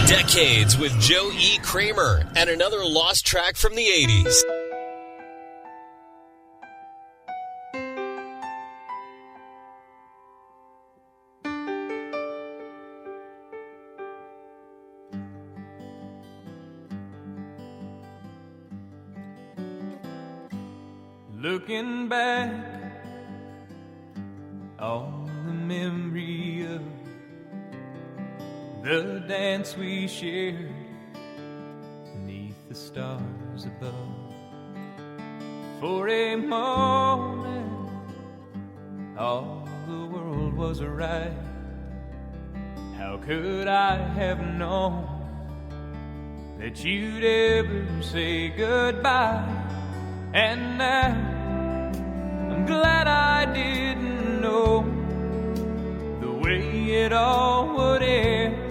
Decades with Joe E. Kramer and another lost track from the 80s. Looking back on the memory of the dance we shared beneath the stars above. For a moment, all the world was right. How could I have known that you'd ever say goodbye? And now I'm glad I didn't know the way it all would end,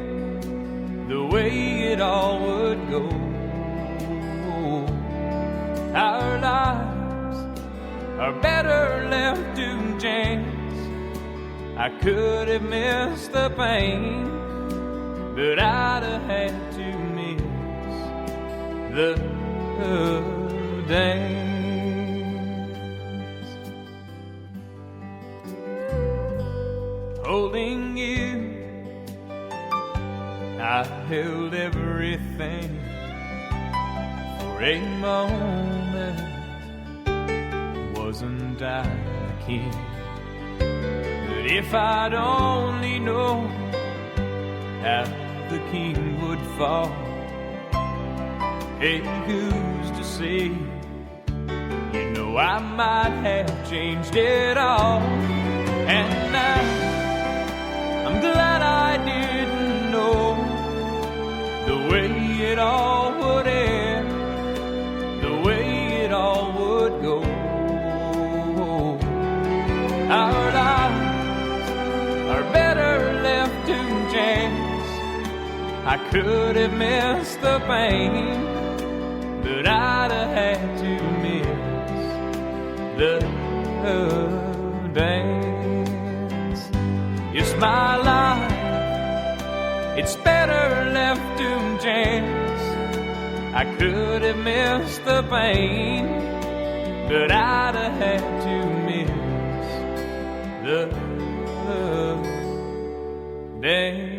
the way it all would go. Our lives are better left to chance. I could have missed the pain, but I'd have had to miss the dance. Holding you, I held everything. For a moment, wasn't I the king? But if I'd only known how the king would fall, hey, who's to say? You know I might have changed it all. And now I'm glad I didn't know the way it all would end, the way it all would go. Our lives are better left to chance. I could have missed the pain, but I'd have had to miss the dance. It's my life, it's better left to chance. I could have missed the pain, but I'd have had to miss the dance.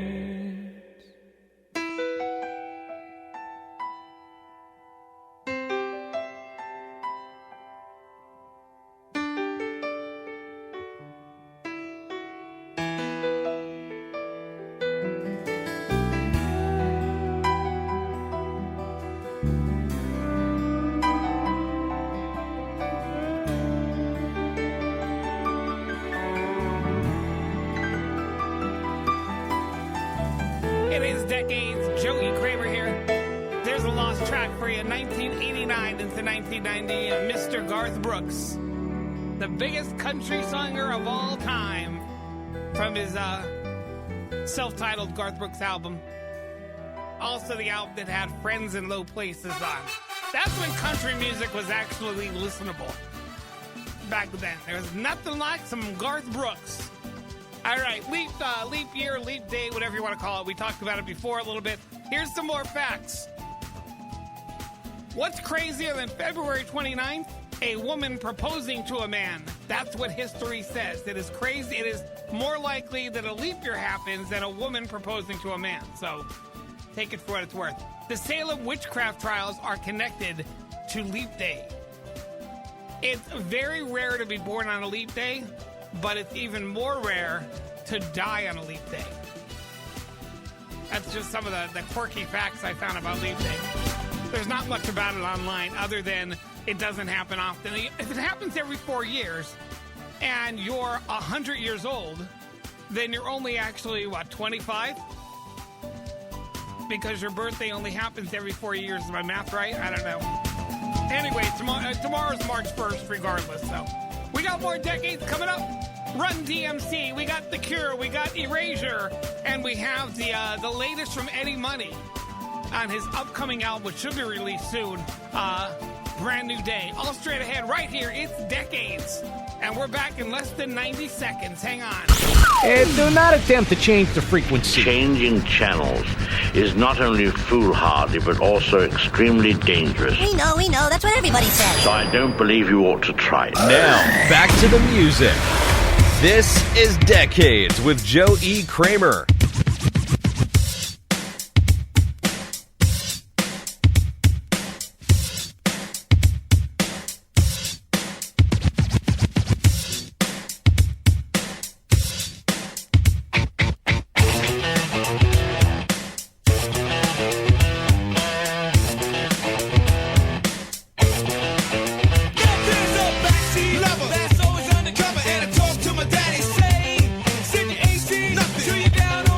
It is Decades. Joe E. Kramer here. There's a lost track for you. 1989 into 1990, Mr. Garth Brooks, the biggest country singer of all time, from his self-titled Garth Brooks album. Also the album that had Friends in Low Places on. That's when country music was actually listenable. Back then. There was nothing like some Garth Brooks. All right, leap year, leap day, whatever you want to call it. We talked about it before a little bit. Here's some more facts. What's crazier than February 29th? A woman proposing to a man. That's what history says. It is crazy. It is more likely that a leap year happens than a woman proposing to a man. So take it for what it's worth. The Salem witchcraft trials are connected to leap day. It's very rare to be born on a leap day, but it's even more rare to die on a leap day. That's just some of the quirky facts I found about leap day. There's not much about it online other than it doesn't happen often. If it happens every 4 years and you're 100 years old, then you're only actually, 25? Because your birthday only happens every 4 years. Is my math right? I don't know. Anyway, tomorrow's March 1st regardless, so. We got more decades coming up. Run DMC, we got The Cure, we got Erasure, and we have the latest from Eddie Money on his upcoming album, which should be released soon, Brand New Day. All straight ahead right here, it's Decades, and we're back in less than 90 seconds. Hang on. Do not attempt to change the frequency. Changing channels is not only foolhardy but also extremely dangerous. We know. That's what everybody says. So I don't believe you ought to try it. Now, back to the music. This is Decades with Joe E. Kramer. That's always undercover, and I talk to my daddy, say, send your AC, till you're down on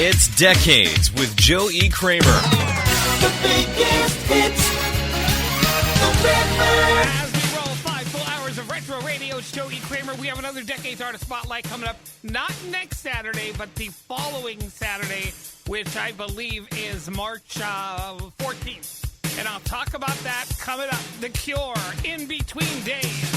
It's Decades with Joe E. Kramer. The biggest hits. The River. As we roll 5 full hours of retro radio, it's Joe E. Kramer. We have another Decades Artist Spotlight coming up, not next Saturday, but the following Saturday, which I believe is March 14th. And I'll talk about that coming up. The Cure, In Between Days.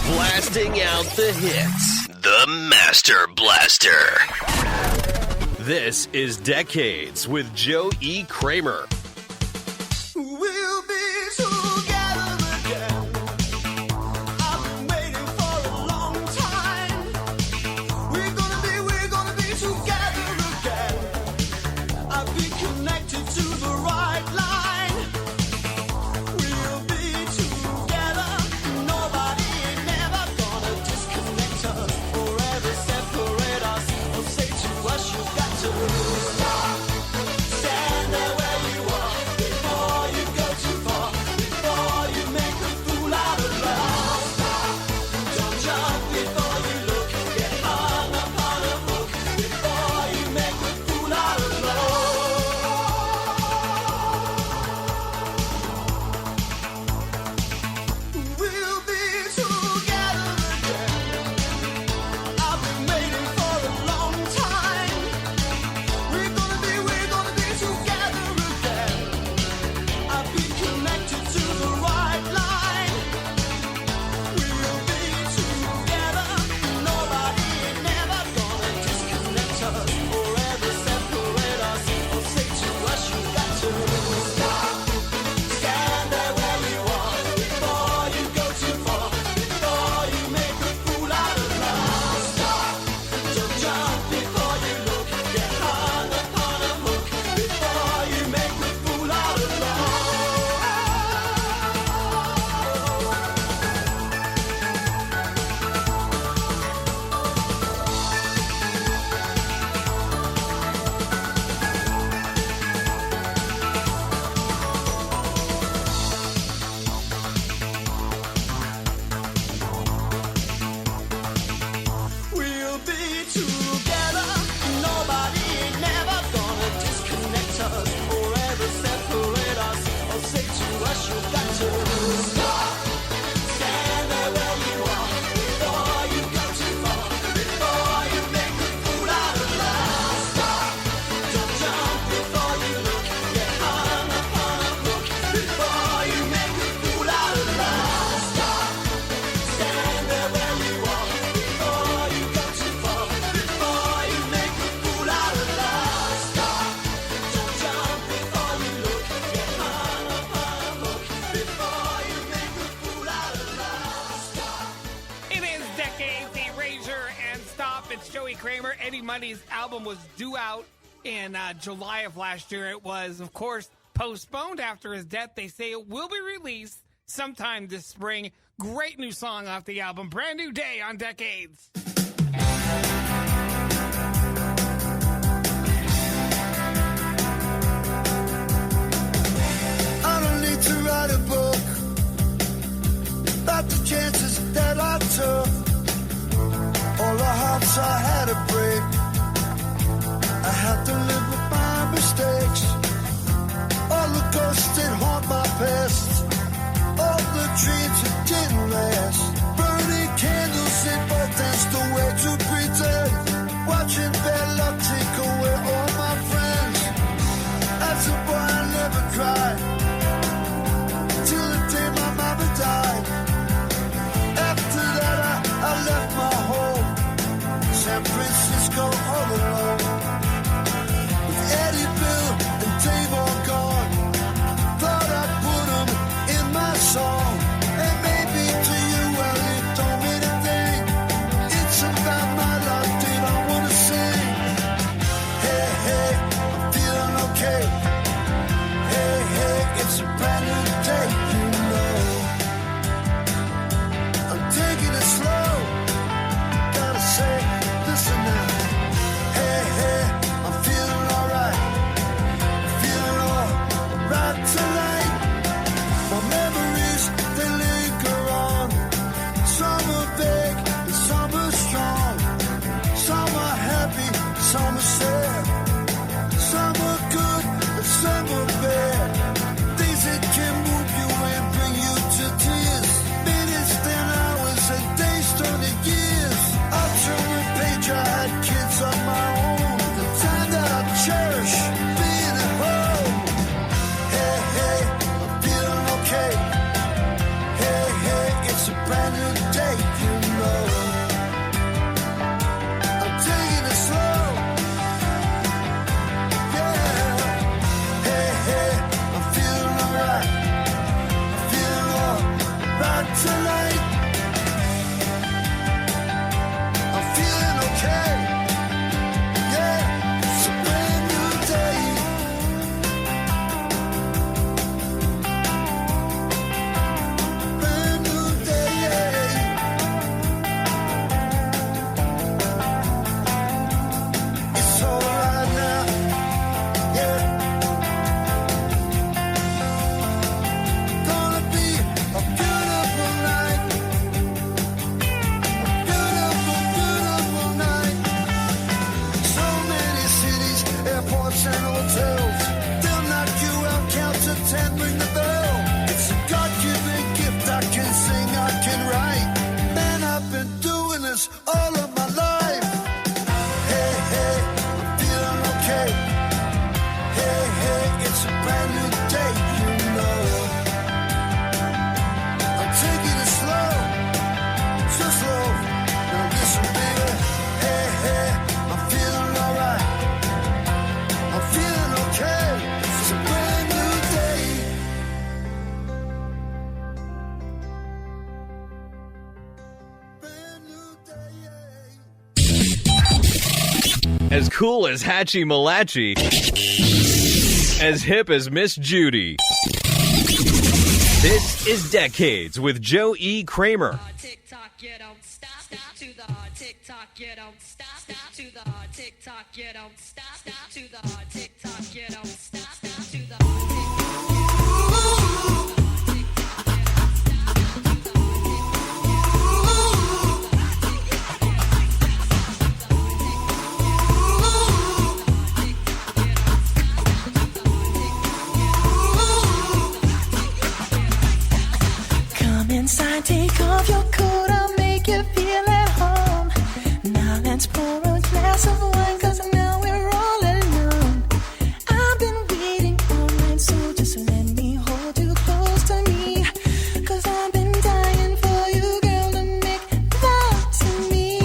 Blasting out the hits. The Master Blaster. This is Decades with Joe E. Kramer. We'll be together again. I've been waiting for a long time. We're gonna be together again. I've been connected to the right line. We'll be together. Nobody ain't never gonna disconnect us. Forever separate us. Or say to us, you've got to stop. Stand there where you are before you go. Yes, you've got to stop. Stand there where you are before you go too far. Before you make a fool out of love. Stop. Don't jump before you look. Get hung upon a hook before you make a fool out of love. Stop. Stand there where you are before you go too far. Before you make a fool out of love. Stop. Don't jump before you look. Get hung upon a hook before you make a fool out of love. Stop. It is Decades, Erasure, and Stop. It's Joey Kramer. Eddie Money's album was due out in July of last year. It was, of course, postponed after his death. They say it will be released sometime this spring. Great new song off the album. Brand New Day on Decades. I don't need to write a book about the chances that I took. All the hearts I had to break. I had to live with my mistakes. All the ghosts that haunt my past. All the dreams that didn't last. Burning candles in both ends, the way to pretend. Watching bad luck take away all my friends. As a boy I never cried. Till the day my mama died. After that I left my home. San Francisco all alone. With Eddie, Bill, and Dave all gone. Thought I'd put them in my song. And maybe to you, well, it don't mean a thing. It's about my life that I wanna sing. Hey, hey, I'm feeling okay. Hey, hey, it's a brand new day, you know. I'm taking it slow. Gotta say, listen now. Hey, hey, I'm feeling alright. Feeling alright tonight. My memories, they linger on. Some are big and some are strong. Some are happy, some are sad. Some are good and some are bad. Things that can move you and bring you to tears. Minutes, then hours, and days turn to years. I'll turn the page, I had kids of my own. The time that I cherish, being at home. Hey, hey, I'm feeling okay. Hey, hey, it's a brand new day, you know. I'm taking it slow. Yeah. Hey, hey, I'm feeling alright. Feeling alright tonight. I'm feeling okay. Yeah, it's a brand new day. Brand new day. It's alright now. Yeah. Gonna be a beautiful night. A beautiful, beautiful night. So many cities, airports, and hotels. They'll knock you out, count to 10, ring the bell. It's a God-given gift. I can sing, I can write. Man, I've been doing this all of my life. Hey, hey, I'm feeling okay. Hey, hey, it's a brand new day, you know. I'm taking it slow, so slow. Now listen, baby. Hey, hey, I'm feeling alright. I'm feeling okay. It's a brand new day. Brand new day. As cool as Hatchie Malachi. As hip as Miss Judy. This is Decades with Joe E. Kramer. TikTok, you don't stop. Stop to the TikTok, you don't stop. Stop to the TikTok, you don't stop. Stop to the TikTok, you don't stop. Stop to the Take off your coat, I'll make you feel at home. Now let's pour a glass of wine, 'cause now we're all alone. I've been waiting all night, so just let me hold you close to me. 'Cause I've been dying for you, girl, to make love to me.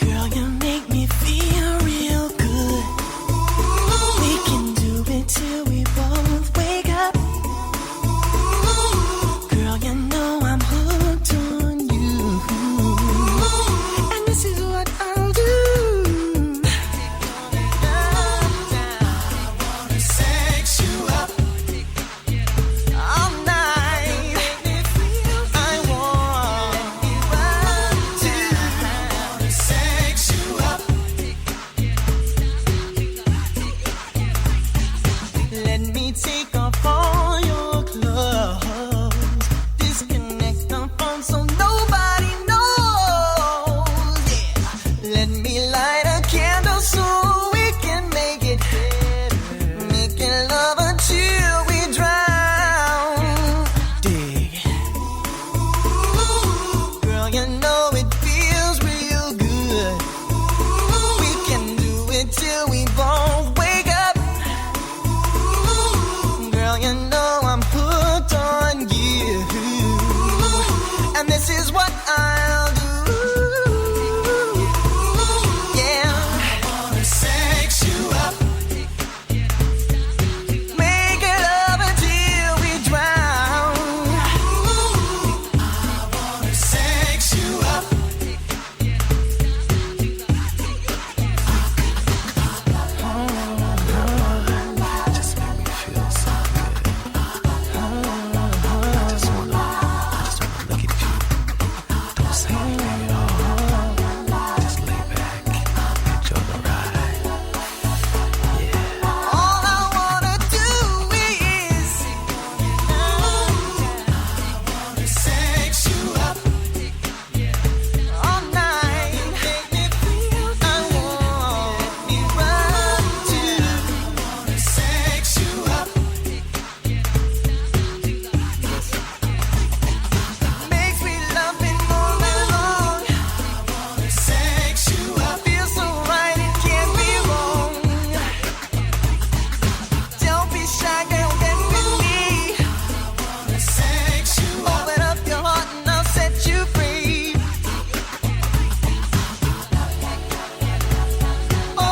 Girl, you make me feel real good. We can do it till we both wake up. Girl, you know I'm hooked on you. And this is what I'll do. I wanna sex you up all night. I want to sex you up. Let me take off all your clothes. Disconnect the phone so nobody knows. Yeah. Let me light a candle so we can make it better. Making love until we drown. Dig. Girl, you know it feels real good. We can do it till we both wake up. Girl, you know I'm hooked on you. And this is what I'll do. Yeah. I wanna sex you up. Make it love until we drown. I wanna sex you up. Just make me feel so good. I just wanna look at you. Don't say anything at all. Just lay back, enjoy the ride. Yeah. All I wanna do is sex you up all night. I want me right to sex you up. Makes me love it more and long. Sex you up. Feels so right, it can't be wrong. Don't be shy, girl, get with me. Sex you up. Open up your heart and I'll set you free. Oh,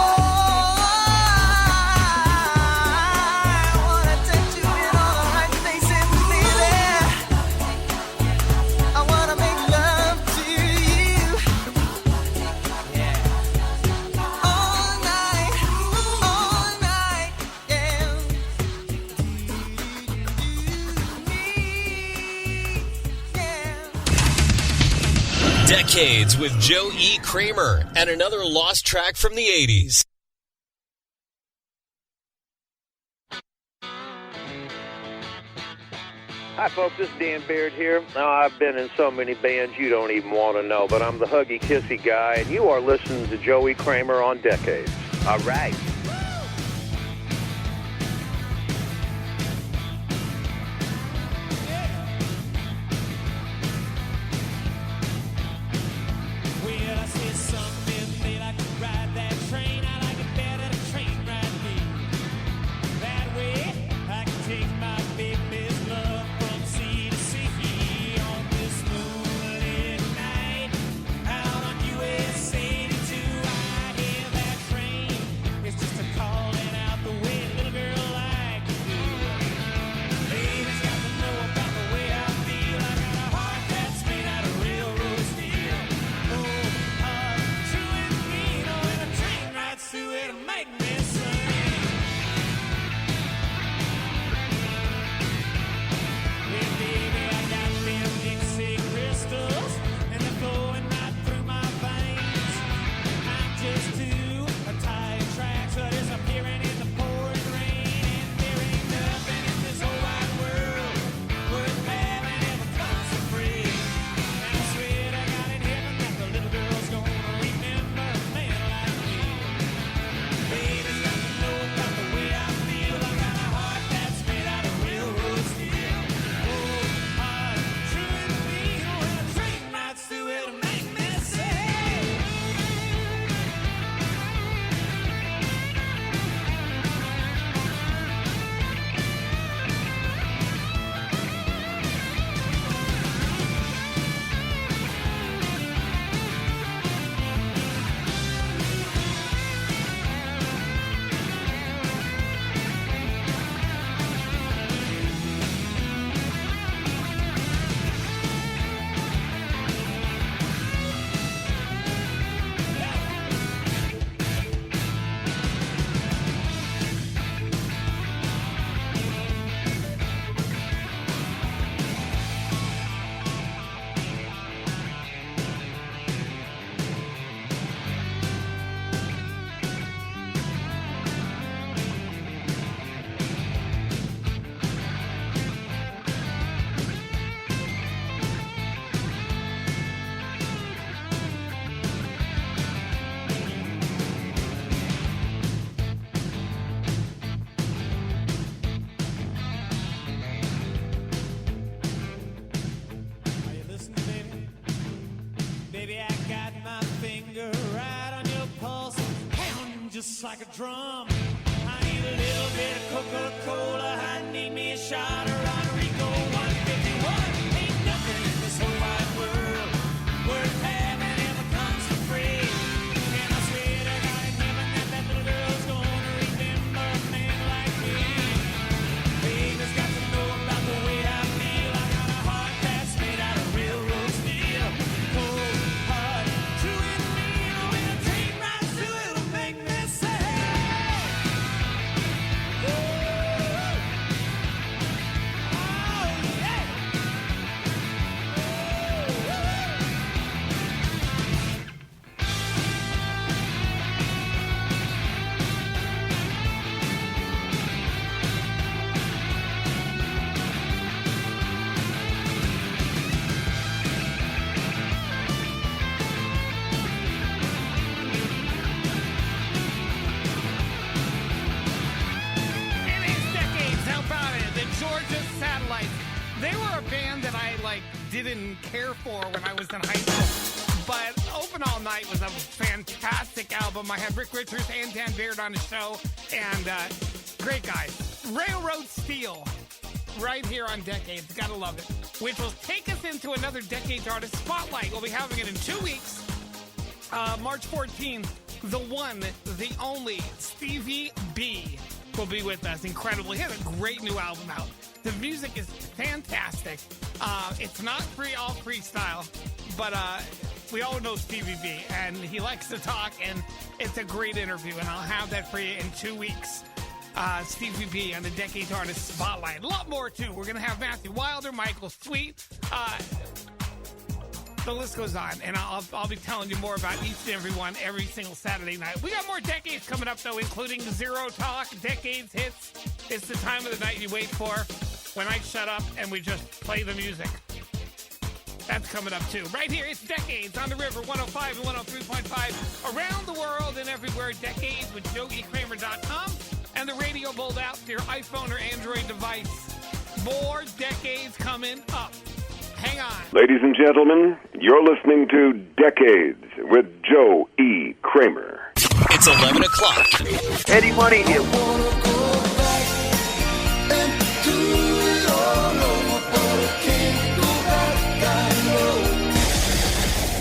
I wanna touch you in all the right places, baby. I wanna make love to you. All night, yeah. Decades with Joe E. Kramer and another lost track from the 80s. Hi, folks. This is Dan Baird here. Now, I've been in so many bands you don't even want to know, but I'm the huggy, kissy guy, and you are listening to Joey Kramer on Decades. All right. Well, I said something they like to ride that train. I like it better to train ride me. That way, I can take my baby's love from sea to sea on this moonlit night. Out on US 82, I hear that train. It's just beats like a drum. I need a little bit of Coca-Cola. I need me a shot of Rodrigo 151. Ain't nothing in this whole wide world worth having ever comes for free. And I swear to God in heaven that little girl's gonna remember a man like me. Baby's got to know about the way I feel. I got a heart that's made out of railroad steel. Cold, hard, true and real. When I take right to it, it'll make me say, Georgia Satellites. They were a band that I didn't care for when I was in high school, but Open All Night was a fantastic album. I had Rick Richards and Dan Baird on the show, and great guys. Railroad Steel, right here on Decades. Gotta love it. Which will take us into another Decades Artist Spotlight. We'll be having it in 2 weeks. March 14th, the one, the only Stevie B will be with us. Incredible. He has a great new album out. The music is fantastic. It's not all freestyle, but we all know Stevie B, and he likes to talk, and it's a great interview, and I'll have that for you in 2 weeks. Stevie B on the Decades Artist Spotlight. A lot more, too. We're going to have Matthew Wilder, Michael Sweet. The list goes on, and I'll be telling you more about each and every one every single Saturday night. We got more Decades coming up, though, including Zero Talk, Decades Hits. It's the time of the night you wait for, when I shut up and we just play the music. That's coming up, too. Right here, it's Decades on the River, 105 and 103.5. Around the world and everywhere, Decades with JoeyKramer.com and the Radio Bold out to your iPhone or Android device. More Decades coming up. Hang on. Ladies and gentlemen, you're listening to Decades with Joe E. Kramer. It's 11 o'clock. Eddie Money here.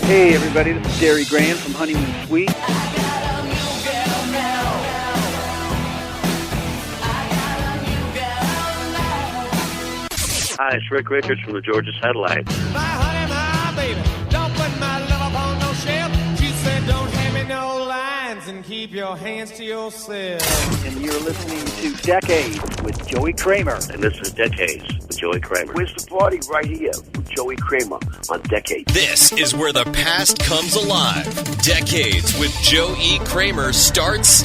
Hey, everybody, this is Gary Graham from Honeymoon Suite. Hi, it's Rick Richards from the Georgia Satellites. My honey, my baby, don't put my love up on no shelf. She said, don't hand me no lines and keep your hands to yourself. And you're listening to Decades with Joey Kramer. And this is Decades with Joey Kramer. Where's the party? Right here with Joey Kramer on Decades. This is where the past comes alive. Decades with Joe E. Kramer starts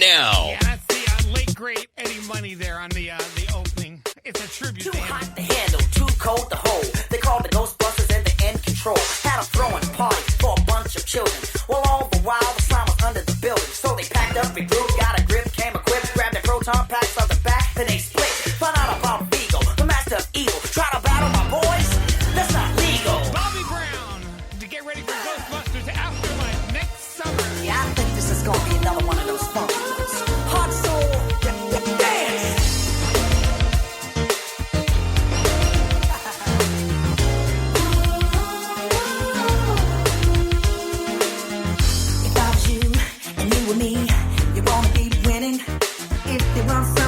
now. Yeah, that's the late, great Eddie Money there on the opening. It's a tribute Too to him. hot to handle, too cold to hold. They called the Ghostbusters and the end control. Had a throwing party for a bunch of children. Well, all the while the slime was under the building. So they packed up a group, got a grip, came equipped, grabbed their proton packs on the back, then they split. Found out about Vigo, the master of evil. Try to battle my boys? That's not legal. Bobby Brown to get ready for Ghostbusters Afterlife next summer. Yeah, I think this is gonna be another one of those funk ones. Hot soul, dance. If I was you and you were me, you wanna be winning. If you want some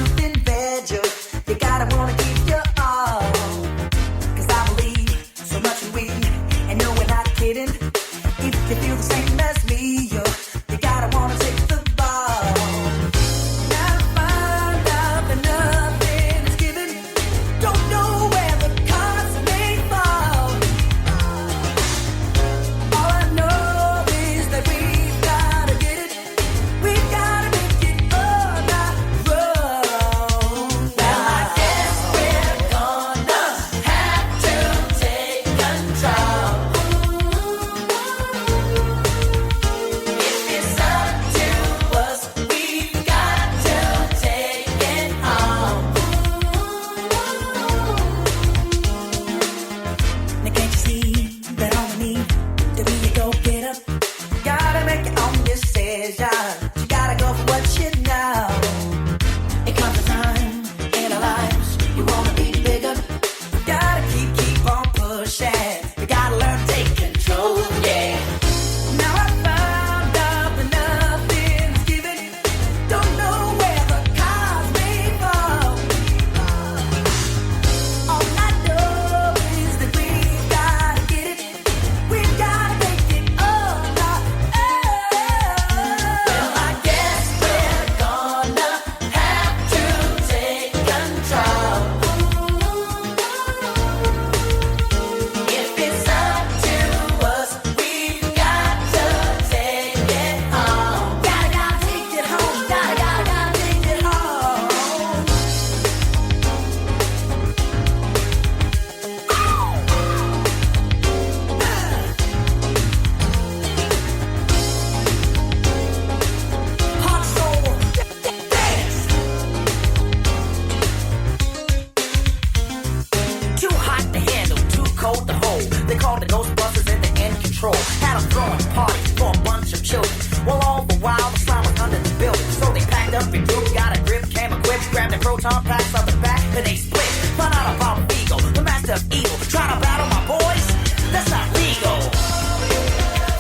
proton packs out the back, then they split. Find out about Vigo, the master of evil. Trying to battle my boys? That's not legal.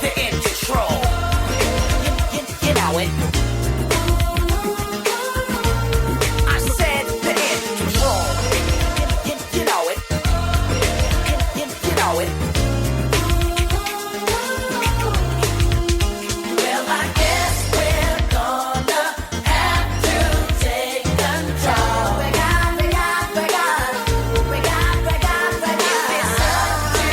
They're in control. You know it. I said they're in control. You know it. You know it. Well, I guess we're gonna have to take control. We got. If it's up to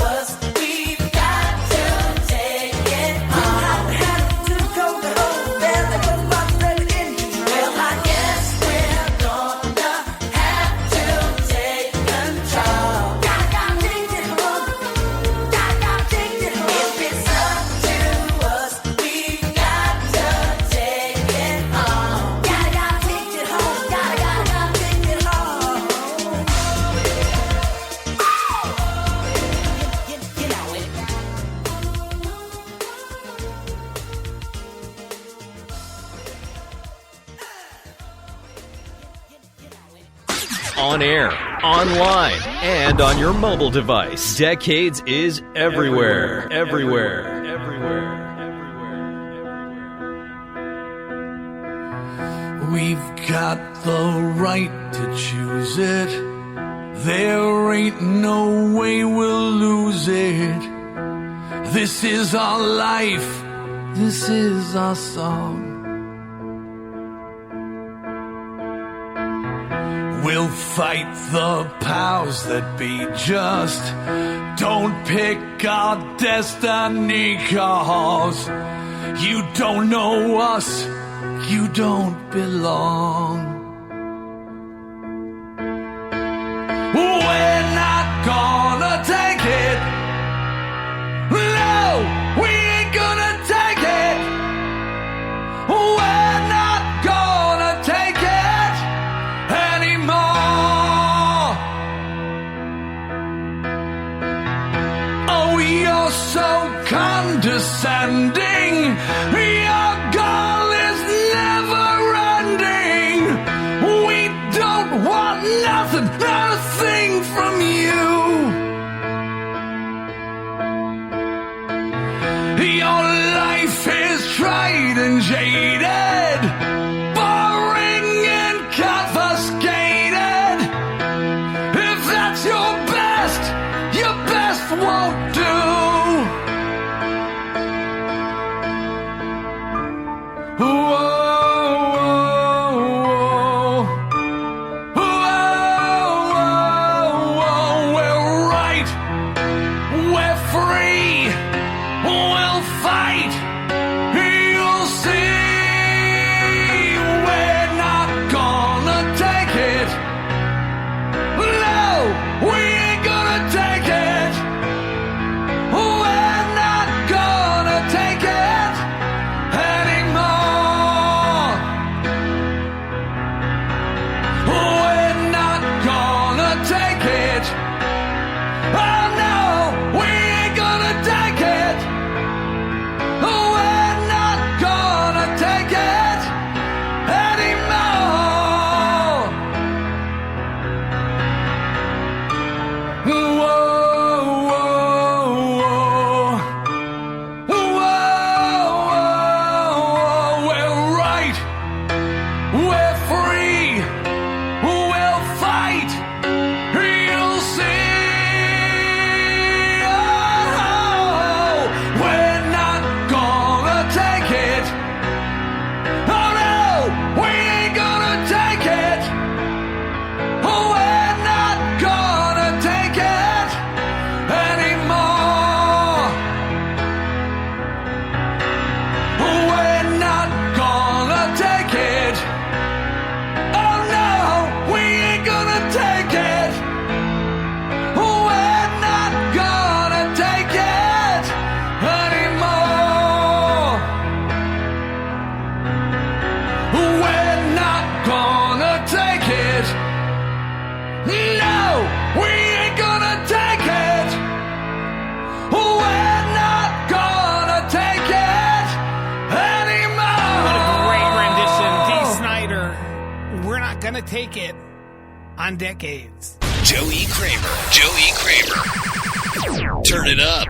us, we've got to take it on. Have to go the whole there, there goes my friend in. Well, I guess we're gonna have to take control. Gotta take it home. Gotta take it home. If it's up to us, we've got to take it home. Gotta take it home. Gotta take it home. You know it. On air, online, and on your mobile device. Decades is everywhere. We've got the right to choose it. There ain't no way we'll lose it. This is our life. This is our song. We'll fight the powers that be. Just don't pick our destiny, 'cause you don't know us. You don't belong. We're not gonna take it. No, we ain't gonna take it. We're not gonna take it anymore. Oh, you're so condescending. Your goal is never ending. We don't want nothing, not a thing from you. Your life is tried and jaded, boring and confiscated. If that's your best won't do. We're right, we're free, we'll fight. You'll see, we're not gonna take it. No, we ain't gonna take it. We're not gonna take it anymore. We're not gonna take it. Oh no, we ain't gonna take it. We're not gonna take it anymore. We're right, we're free, we'll fight. You'll see. Oh, we're not gonna take it. Oh no, we ain't gonna take it. We're not gonna take it anymore. We're not gonna take it. Oh no, we ain't gonna take it. We're not gonna take it anymore. We're not gonna take it. No, we ain't gonna take it. We're not gonna take it anymore. What a great rendition, Dee Snider. we're not going to take it on Decades. Joey Kramer. Turn it up.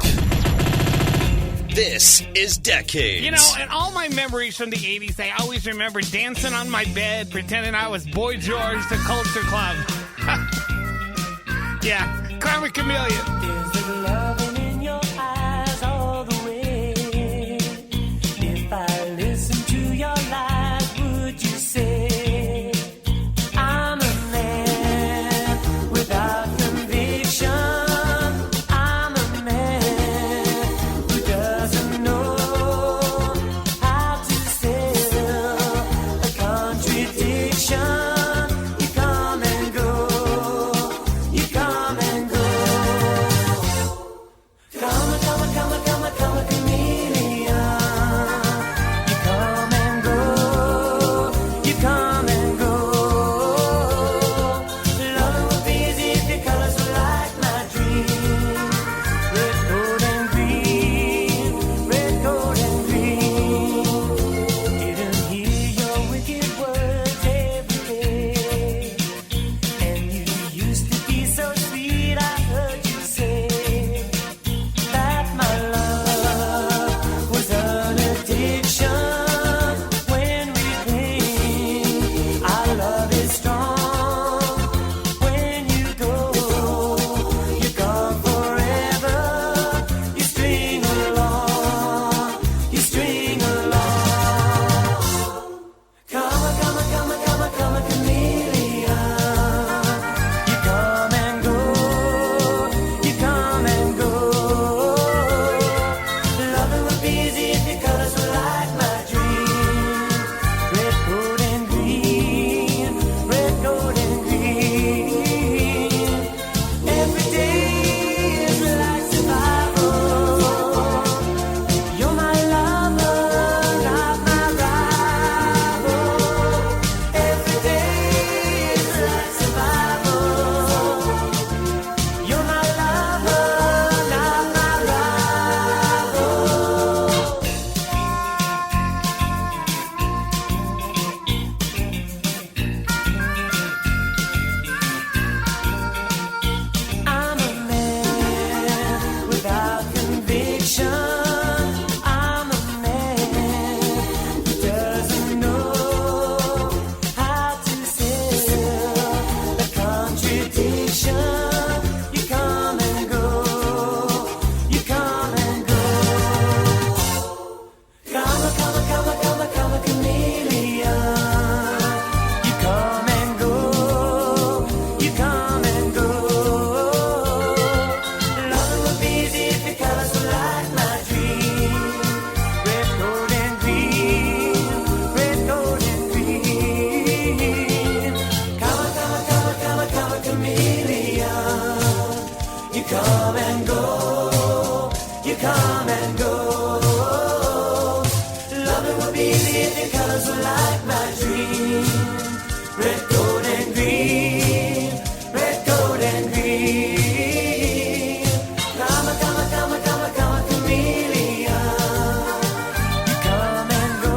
This is Decades. You know, in all my memories from the 80s, I always remember dancing on my bed, pretending I was Boy George, the Culture Club. Yeah, Karma Chameleon. Is it loving in your eyes all the way? If I listen to your lies, would you say I'm a man without conviction? I'm a man who doesn't know how to sell a contradiction. You come and go. You come and go. Come, chameleon. You come and go. You come and go. Loving would be easy if your colors were like my dream. Red, gold, and green. Red, gold, and green. Didn't hear your wicked words every day. And you used to be so sweet, I heard you say that my love was an addiction. When we cling, our love is strong. When you go, you're gone forever. You string along, you string along. Come, chameleon. You come and go. You come and go. Loving would be easy if your colors were like my dream. Red, gold, and green. Red, gold, and green. Every day is like survival. You're my lover, not my rival. Every day is like survival. You're my lover, not my rival. I'm a man without conviction. I'm a man who doesn't know how to sell a contradiction. You come and go. You come and go. Come, chameleon. You come and go. You come and go. Loving would be easy if your colors were like my dream. Red, gold, and green. Red, gold, and green. Come, chameleon. You come and go. You come and go. Loving would be easy if your colors were like my dream. Red, gold, and green. Red, gold, and green. Come, chameleon. You come and go.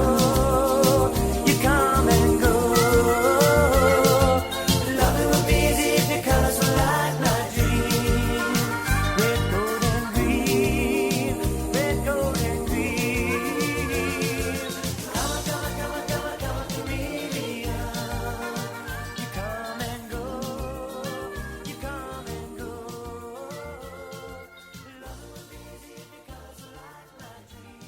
You come and go. Loving would be easy if your colors were like my dream. Red, gold, and green. Red, gold, and green. Come, chameleon. You come and go. You come and go. Loving would be easy if your colors were like my dream.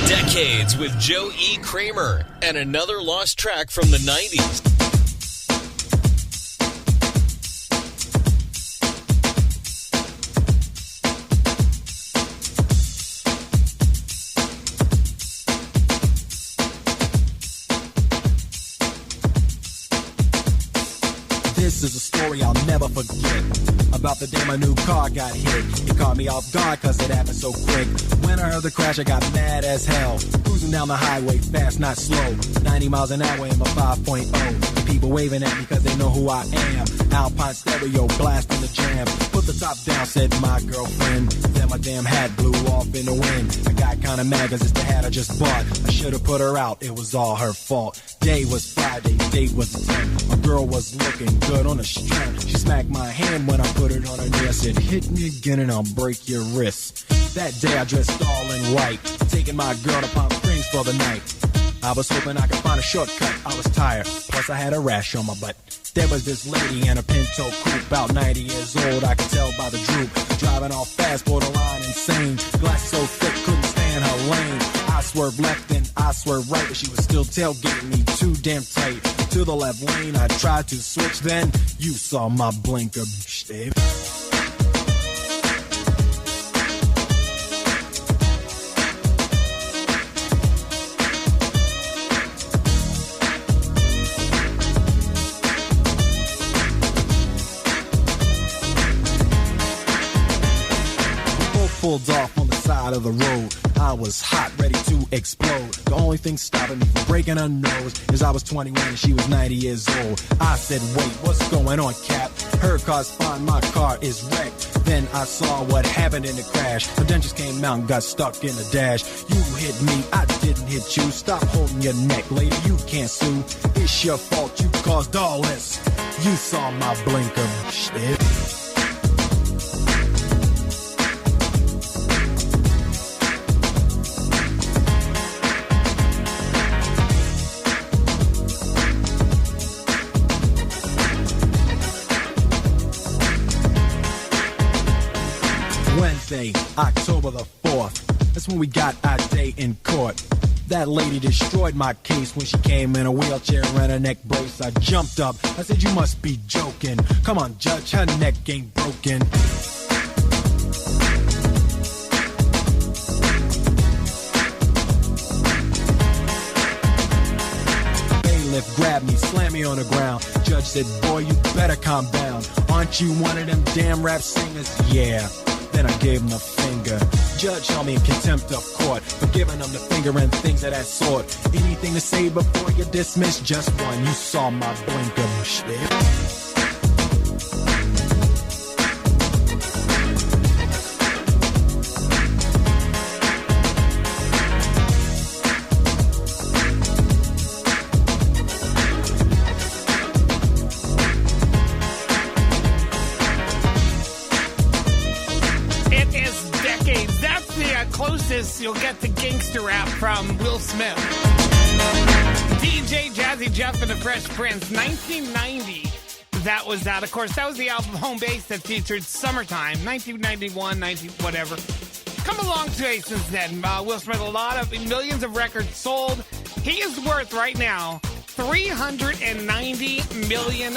Decades with Joe E. Kramer and another lost track from the 90s. This is a story I'll never forget. about the day my new car got hit. It caught me off guard cause it happened so quick. When I heard the crash, I got mad as hell. Cruising down the highway, fast, not slow. 90 miles an hour in my 5.0. People waving at me cause they know who I am. Alpine stereo, blasting the jam. Put the top down, said my girlfriend. Then my damn hat blew off in the wind. I got kinda mad cause it's the hat I just bought. I should've put her out, it was all her fault. Day was Friday, date was the 10th. My girl was looking good on the strength. She smacked my hand when I put it on her knee. I said, hit me again and I'll break your wrist. That day I dressed all in white, taking my girl to Palm Springs for the night. I was hoping I could find a shortcut, I was tired, plus I had a rash on my butt. There was this lady in a Pinto coupe, about 90 years old, I could tell by the droop. Driving all fast, borderline insane, glass so thick, couldn't stand her lane. I swerved left and I swerved right, but she was still tailgating me too damn tight. To the left lane, I tried to switch, then you saw my blinker, Dave. Pulled off on the side of the road. I was hot, ready to explode. The only thing stopping me from breaking her nose is I was 21 and she was 90 years old. I said, wait, what's going on, Cap? Her car's fine, my car is wrecked. Then I saw what happened in the crash. The dentures came out and got stuck in the dash. You hit me, I didn't hit you. Stop holding your neck, lady, you can't sue. It's your fault, you caused all this. You saw my blinker, shit. Wednesday, October the 4th. That's when we got our day in court. That lady destroyed my case when she came in a wheelchair and a neck brace. I jumped up. I said, you must be joking. Come on, judge, her neck ain't broken. Bailiff grabbed me, slammed me on the ground. Judge said, boy, you better calm down. Aren't you one of them damn rap singers? Yeah. Then I gave him the finger. Judge held me in contempt of court for giving him the finger and things of that sort. Anything to say before you dismiss? Just one. You saw my blinker, shit. You'll get the gangster rap from Will Smith. DJ Jazzy Jeff and the Fresh Prince, 1990. That was that. Of course, that was the album Home Base that featured Summertime, 1991, whatever. Come a long way since then. Will Smith, a lot of millions of records sold. He is worth right now $390 million.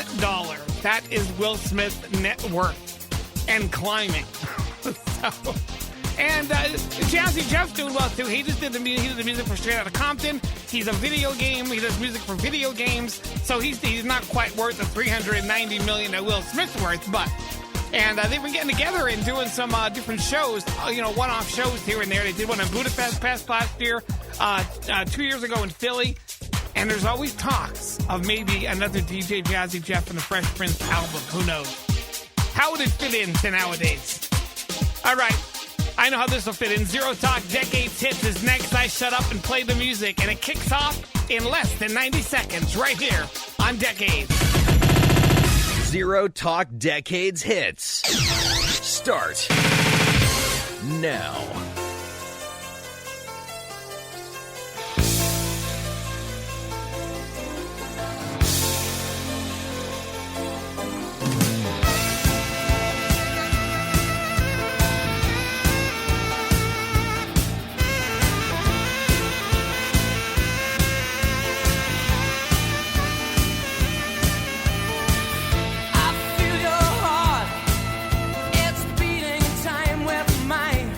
That is Will Smith's net worth and climbing. So. And Jazzy Jeff's doing well, too. He just did the music for Straight Outta Compton. He's a video game. He does music for video games. So he's not quite worth the $390 million that Will Smith's worth. And they've been getting together and doing some different shows, one-off shows here and there. They did one in Budapest last year, 2 years ago in Philly. And there's always talks of maybe another DJ Jazzy Jeff and the Fresh Prince album. Who knows? How would it fit into nowadays? All right. I know how this will fit in. Zero Talk Decades Hits is next. I shut up and play the music, and it kicks off in less than 90 seconds right here on Decades. Zero Talk Decades Hits. Start now. Feel your heart, it's beating time with mine.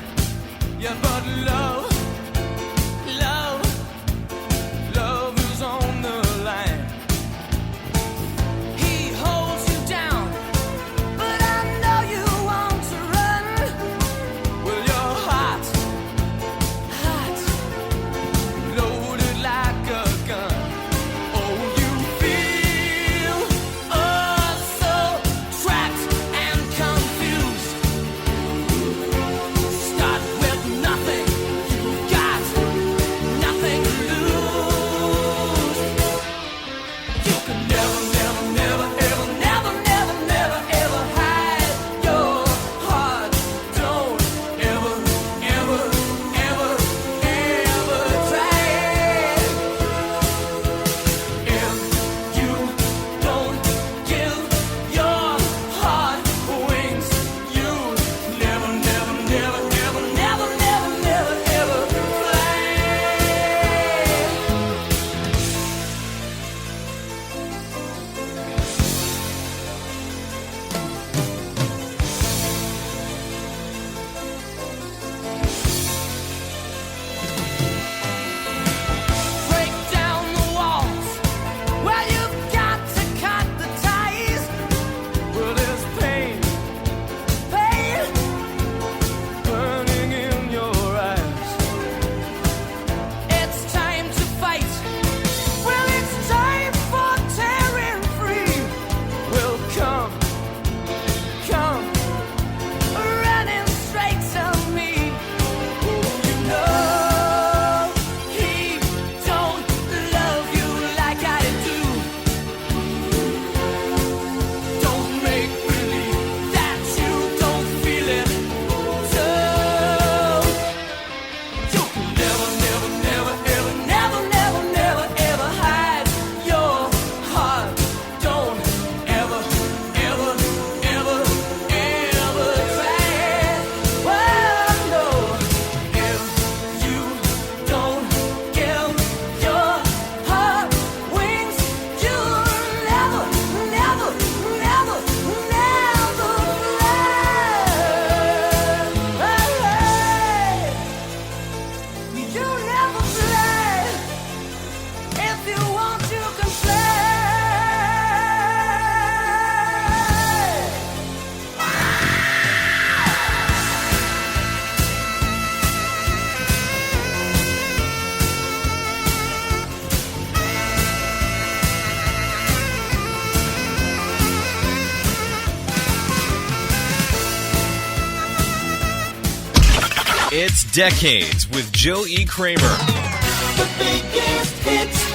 It's Decades with Joe E. Kramer. The biggest hits.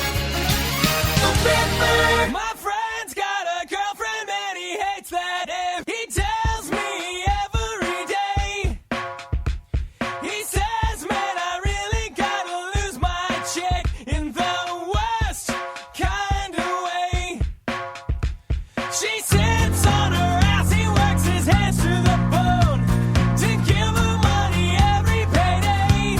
Forever. My friend's got a girlfriend and he hates that if he tells me every day. He says, man, I really gotta lose my chick in the worst kind of way. She sits on her ass, he works his hands to the bone to give her money every payday.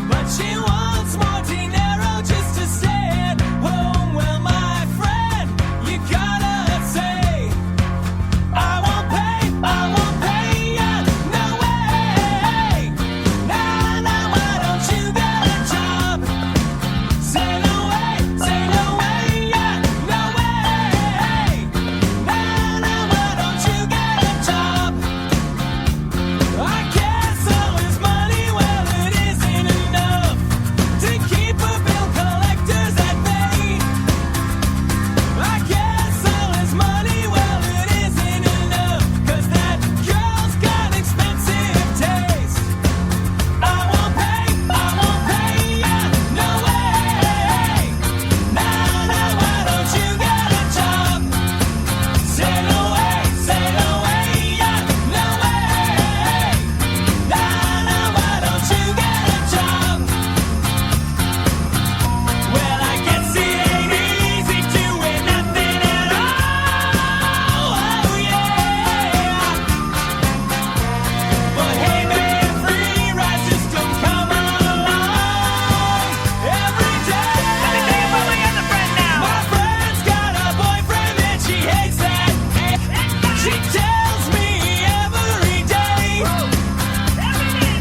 But she wants more dinero just to stay at home. Well, my friend, you gotta say, I won't pay ya, no way. Nah, nah, why don't you get a job? Say no way, yeah, no way. Nah, nah, why don't you get a job? I guess all his money, well, it isn't enough to keep a bill collectors at bay. I guess all his money, well, it isn't enough, 'cause that girl's got expensive taste. I won't pay ya, no way. Nah, nah, why don't you get a job? Say no way, yeah, no way. Nah, nah, why don't you get a job? Well, I guess it ain't easy doing nothing at all, oh yeah. But hey man, free rides just don't come along every day. Let me tell you about my other friend now. My friend's got a boyfriend and she hates that. She tells me every day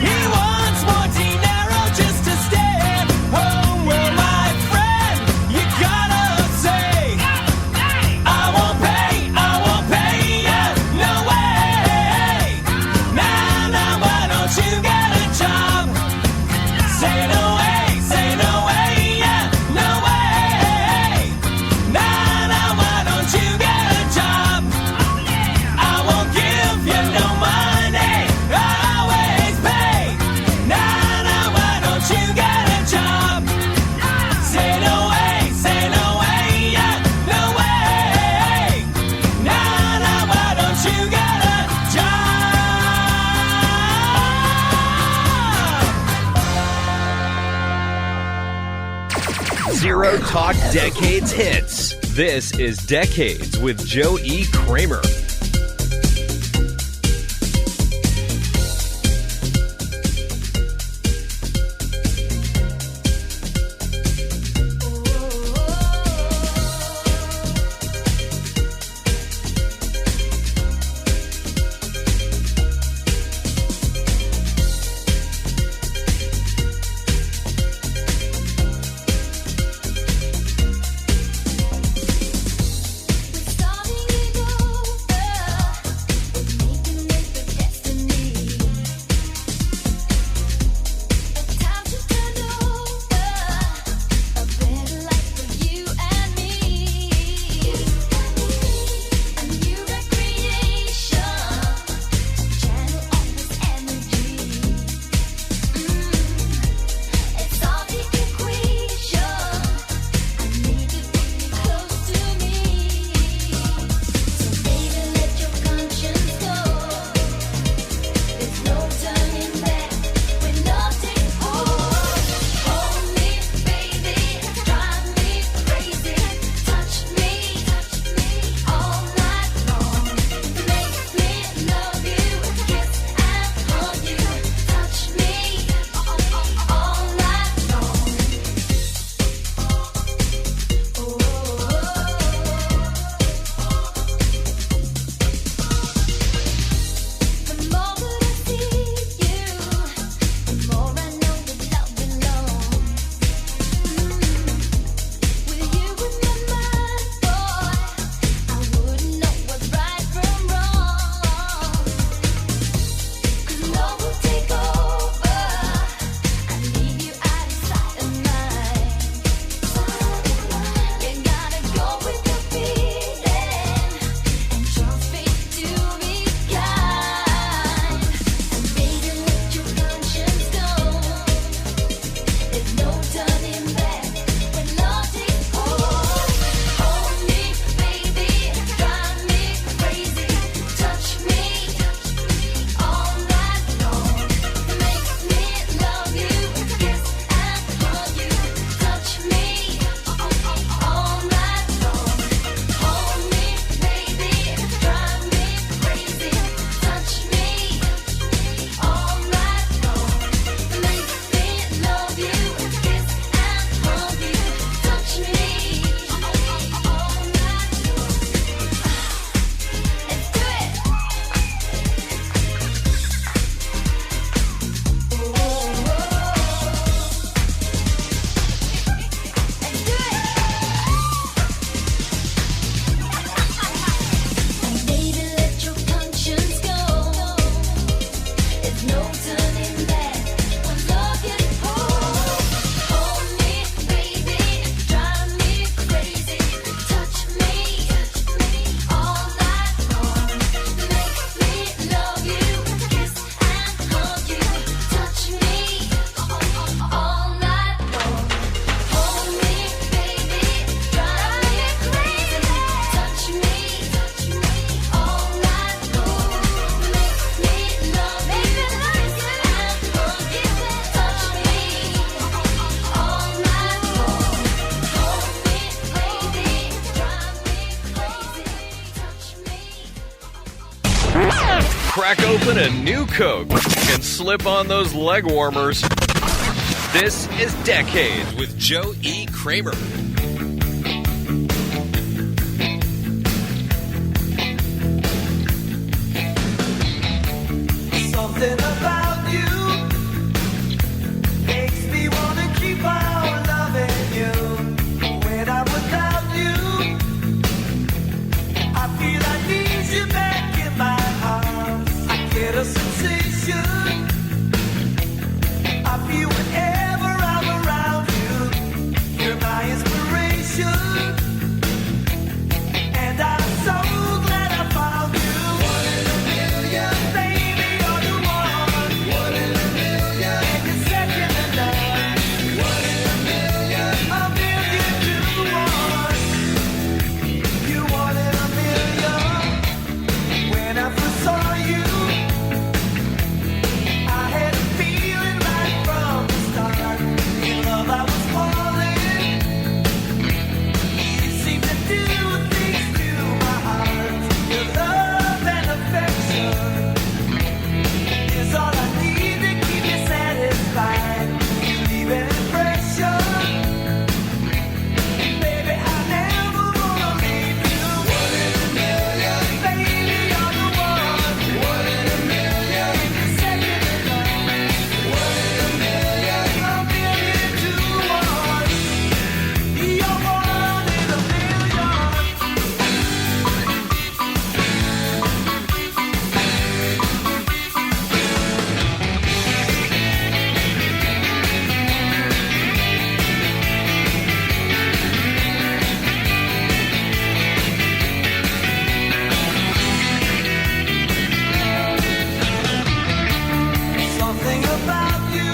he wants more dinero just to stay at home. Well, my friend, you gotta say, I won't pay ya, no way. Nah, nah, why don't you get a job? Say no way, yeah, no way. Nah, nah, why don't you get a job? I won't give you no money, I always pay. Nah, nah, why don't you get a job? Say no way, yeah, no way. Nah, nah, why don't you get a job? Zero Talk Decades hits. This is Decades with Joe E. Kramer. Starting to go crack open a new Coke and slip on those leg warmers. This is Decades with Joe E. Kramer. Something about you makes me want to keep on loving you. When I'm without you, I feel I need you back in my arms. I get a sensation I feel whenever I'm around you. You're my inspiration, and I'm so glad I found you. One in a million, baby, you're the one. One in a million, and you're second to none. One in a million to one. You one in a million. When I first saw you, I had a feeling right from the start. In love I was falling. You seem to do things to my heart. Your love and affection is all I need to keep me satisfied. You leave an impression. Baby, I never wanna leave you. One in a million, baby, you're the one. One in a million, you're second to none. One in a million to one. You're one in a Something about you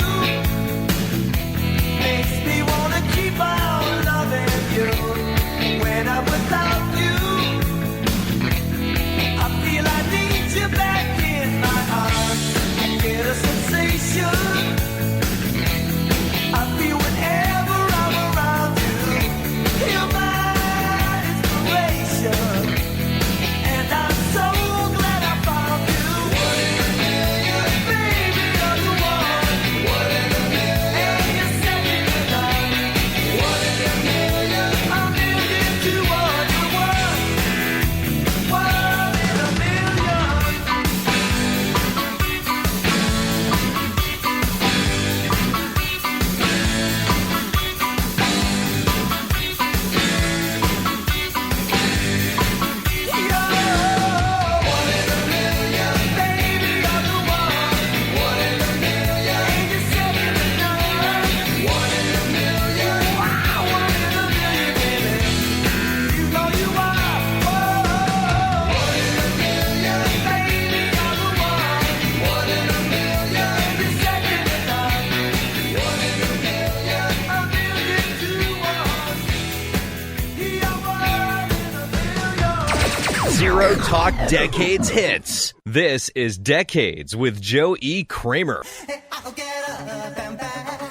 makes me wanna keep on loving you. When I'm without you, I feel I need you back in my arms. I get a sensation I feel whenever I'm around you. You're my inspiration, and I'm so glad I found you. One in a million, baby, you're the one. One in a million, and you're second to none. One in a million to one. You're one in a million. Zero Talk Decades hits. This is Decades with Joe E. Kramer. I'll get up and back,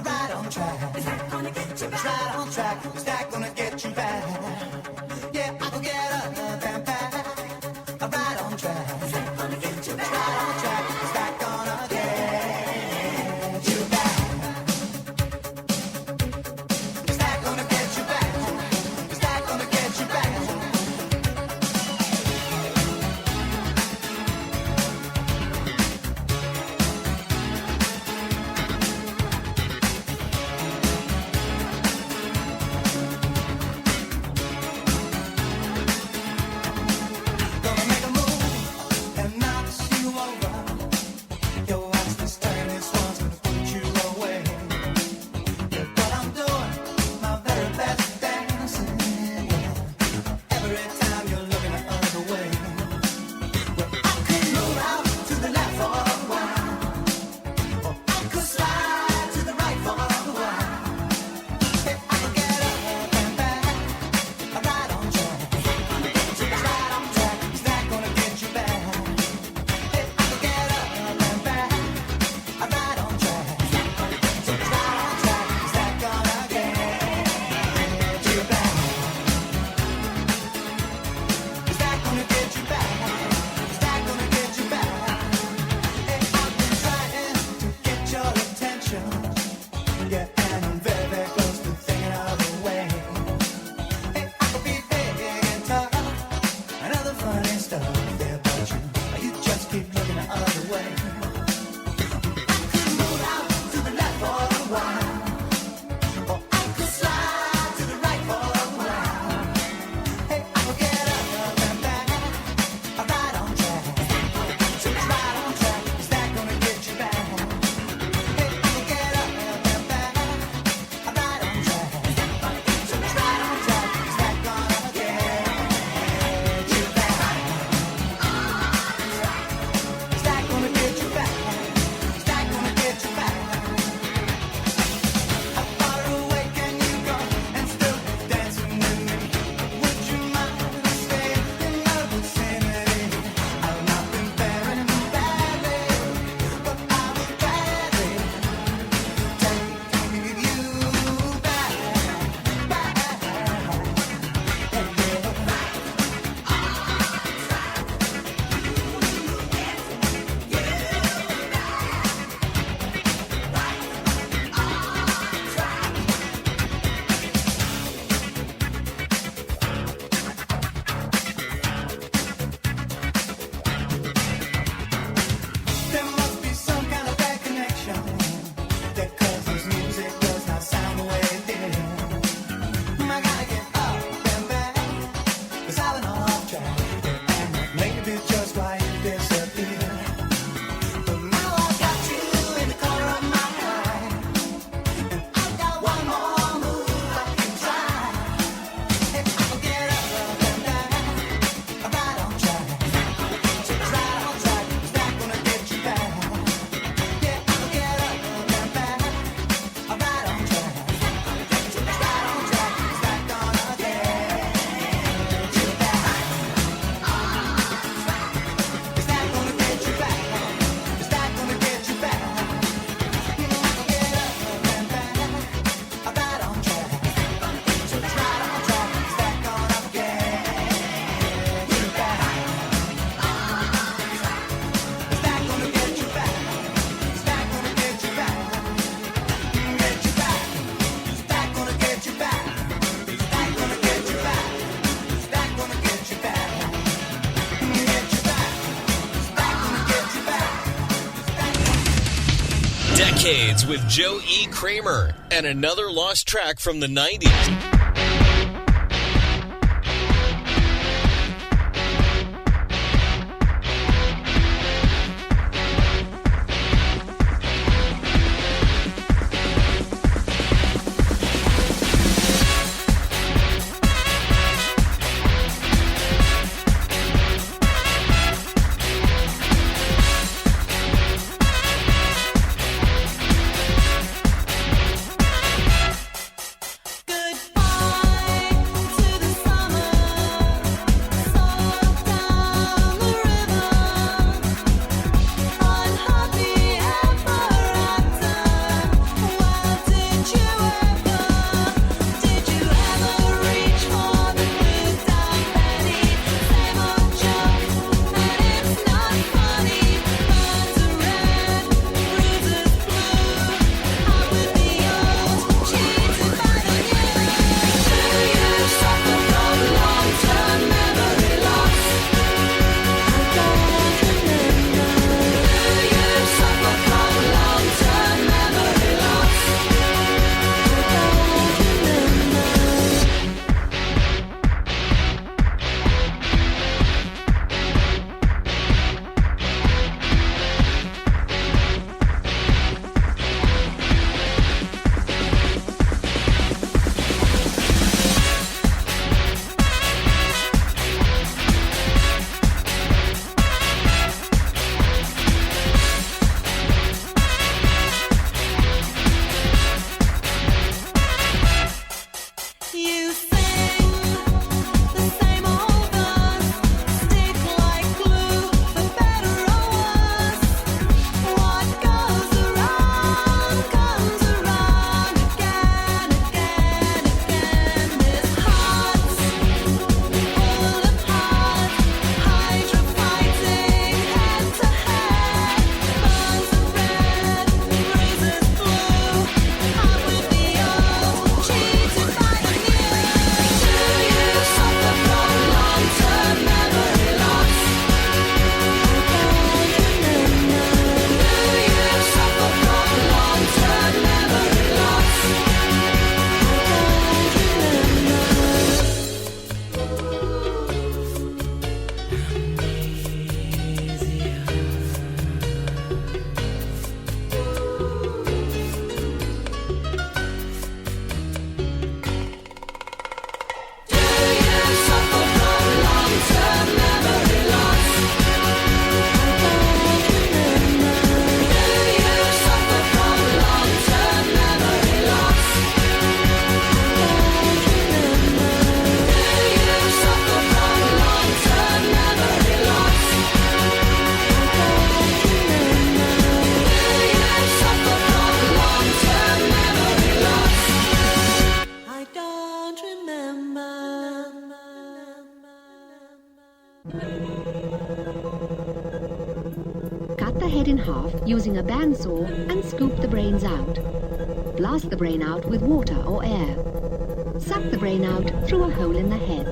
right on track. Is that gonna get you back? Right on track. Is that gonna get you back? Yeah, I'll get up and back, right on track. Is that gonna get you back? Right on track. Is that gonna get you back? Is that gonna get you back? Is that gonna get you back? Decades with Joe E. Kramer and another lost track from the 90s. Cut the head in half using a bandsaw and scoop the brains out. Blast the brain out with water or air. Suck the brain out through a hole in the head.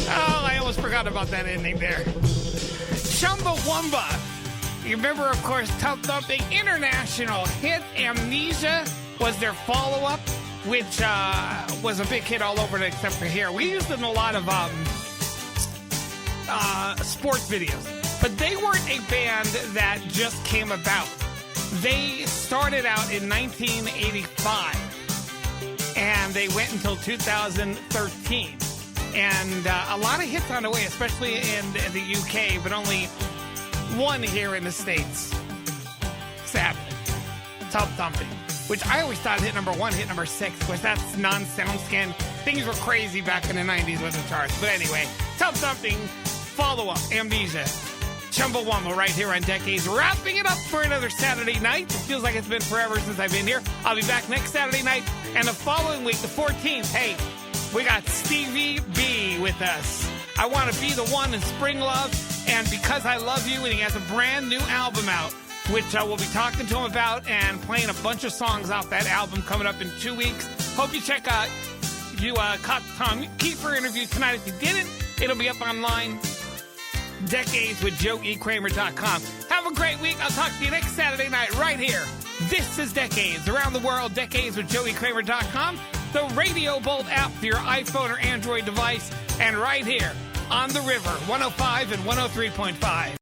Oh, I almost forgot about that ending there. Chumbawamba. You remember, of course, Tough Thumping international hit Amnesia was their follow-up, which was a big hit all over except for here. We used it in a lot of sports videos. But they weren't a band that just came about. They started out in 1985, and they went until 2013. And a lot of hits on the way, especially in the UK, but only one here in the States. Sadly. Tough Thumping, which I always thought hit number 1, hit number 6, because that's non-SoundScan. Things were crazy back in the 90s with the charts. But anyway, Tough Thumping, follow-up, Amnesia. Chumbawamba right here on Decades. Wrapping it up for another Saturday night. It feels like it's been forever since I've been here. I'll be back next Saturday night. And the following week, the 14th, hey, we got Stevie B with us. I Want to Be the One in Spring Love and Because I Love You. And he has a brand new album out, which we'll be talking to him about and playing a bunch of songs off that album coming up in 2 weeks. Hope you check out, you caught the Tom Kiefer interview tonight. If you didn't, it'll be up online. Decades with JoeEKramer.com. Have a a great week. I'll talk to you next Saturday night right here. This is Decades. Around the World, Decades with JoeyKramer.com, the Radio Bolt app for your iPhone or Android device, and right here on the river, 105 and 103.5.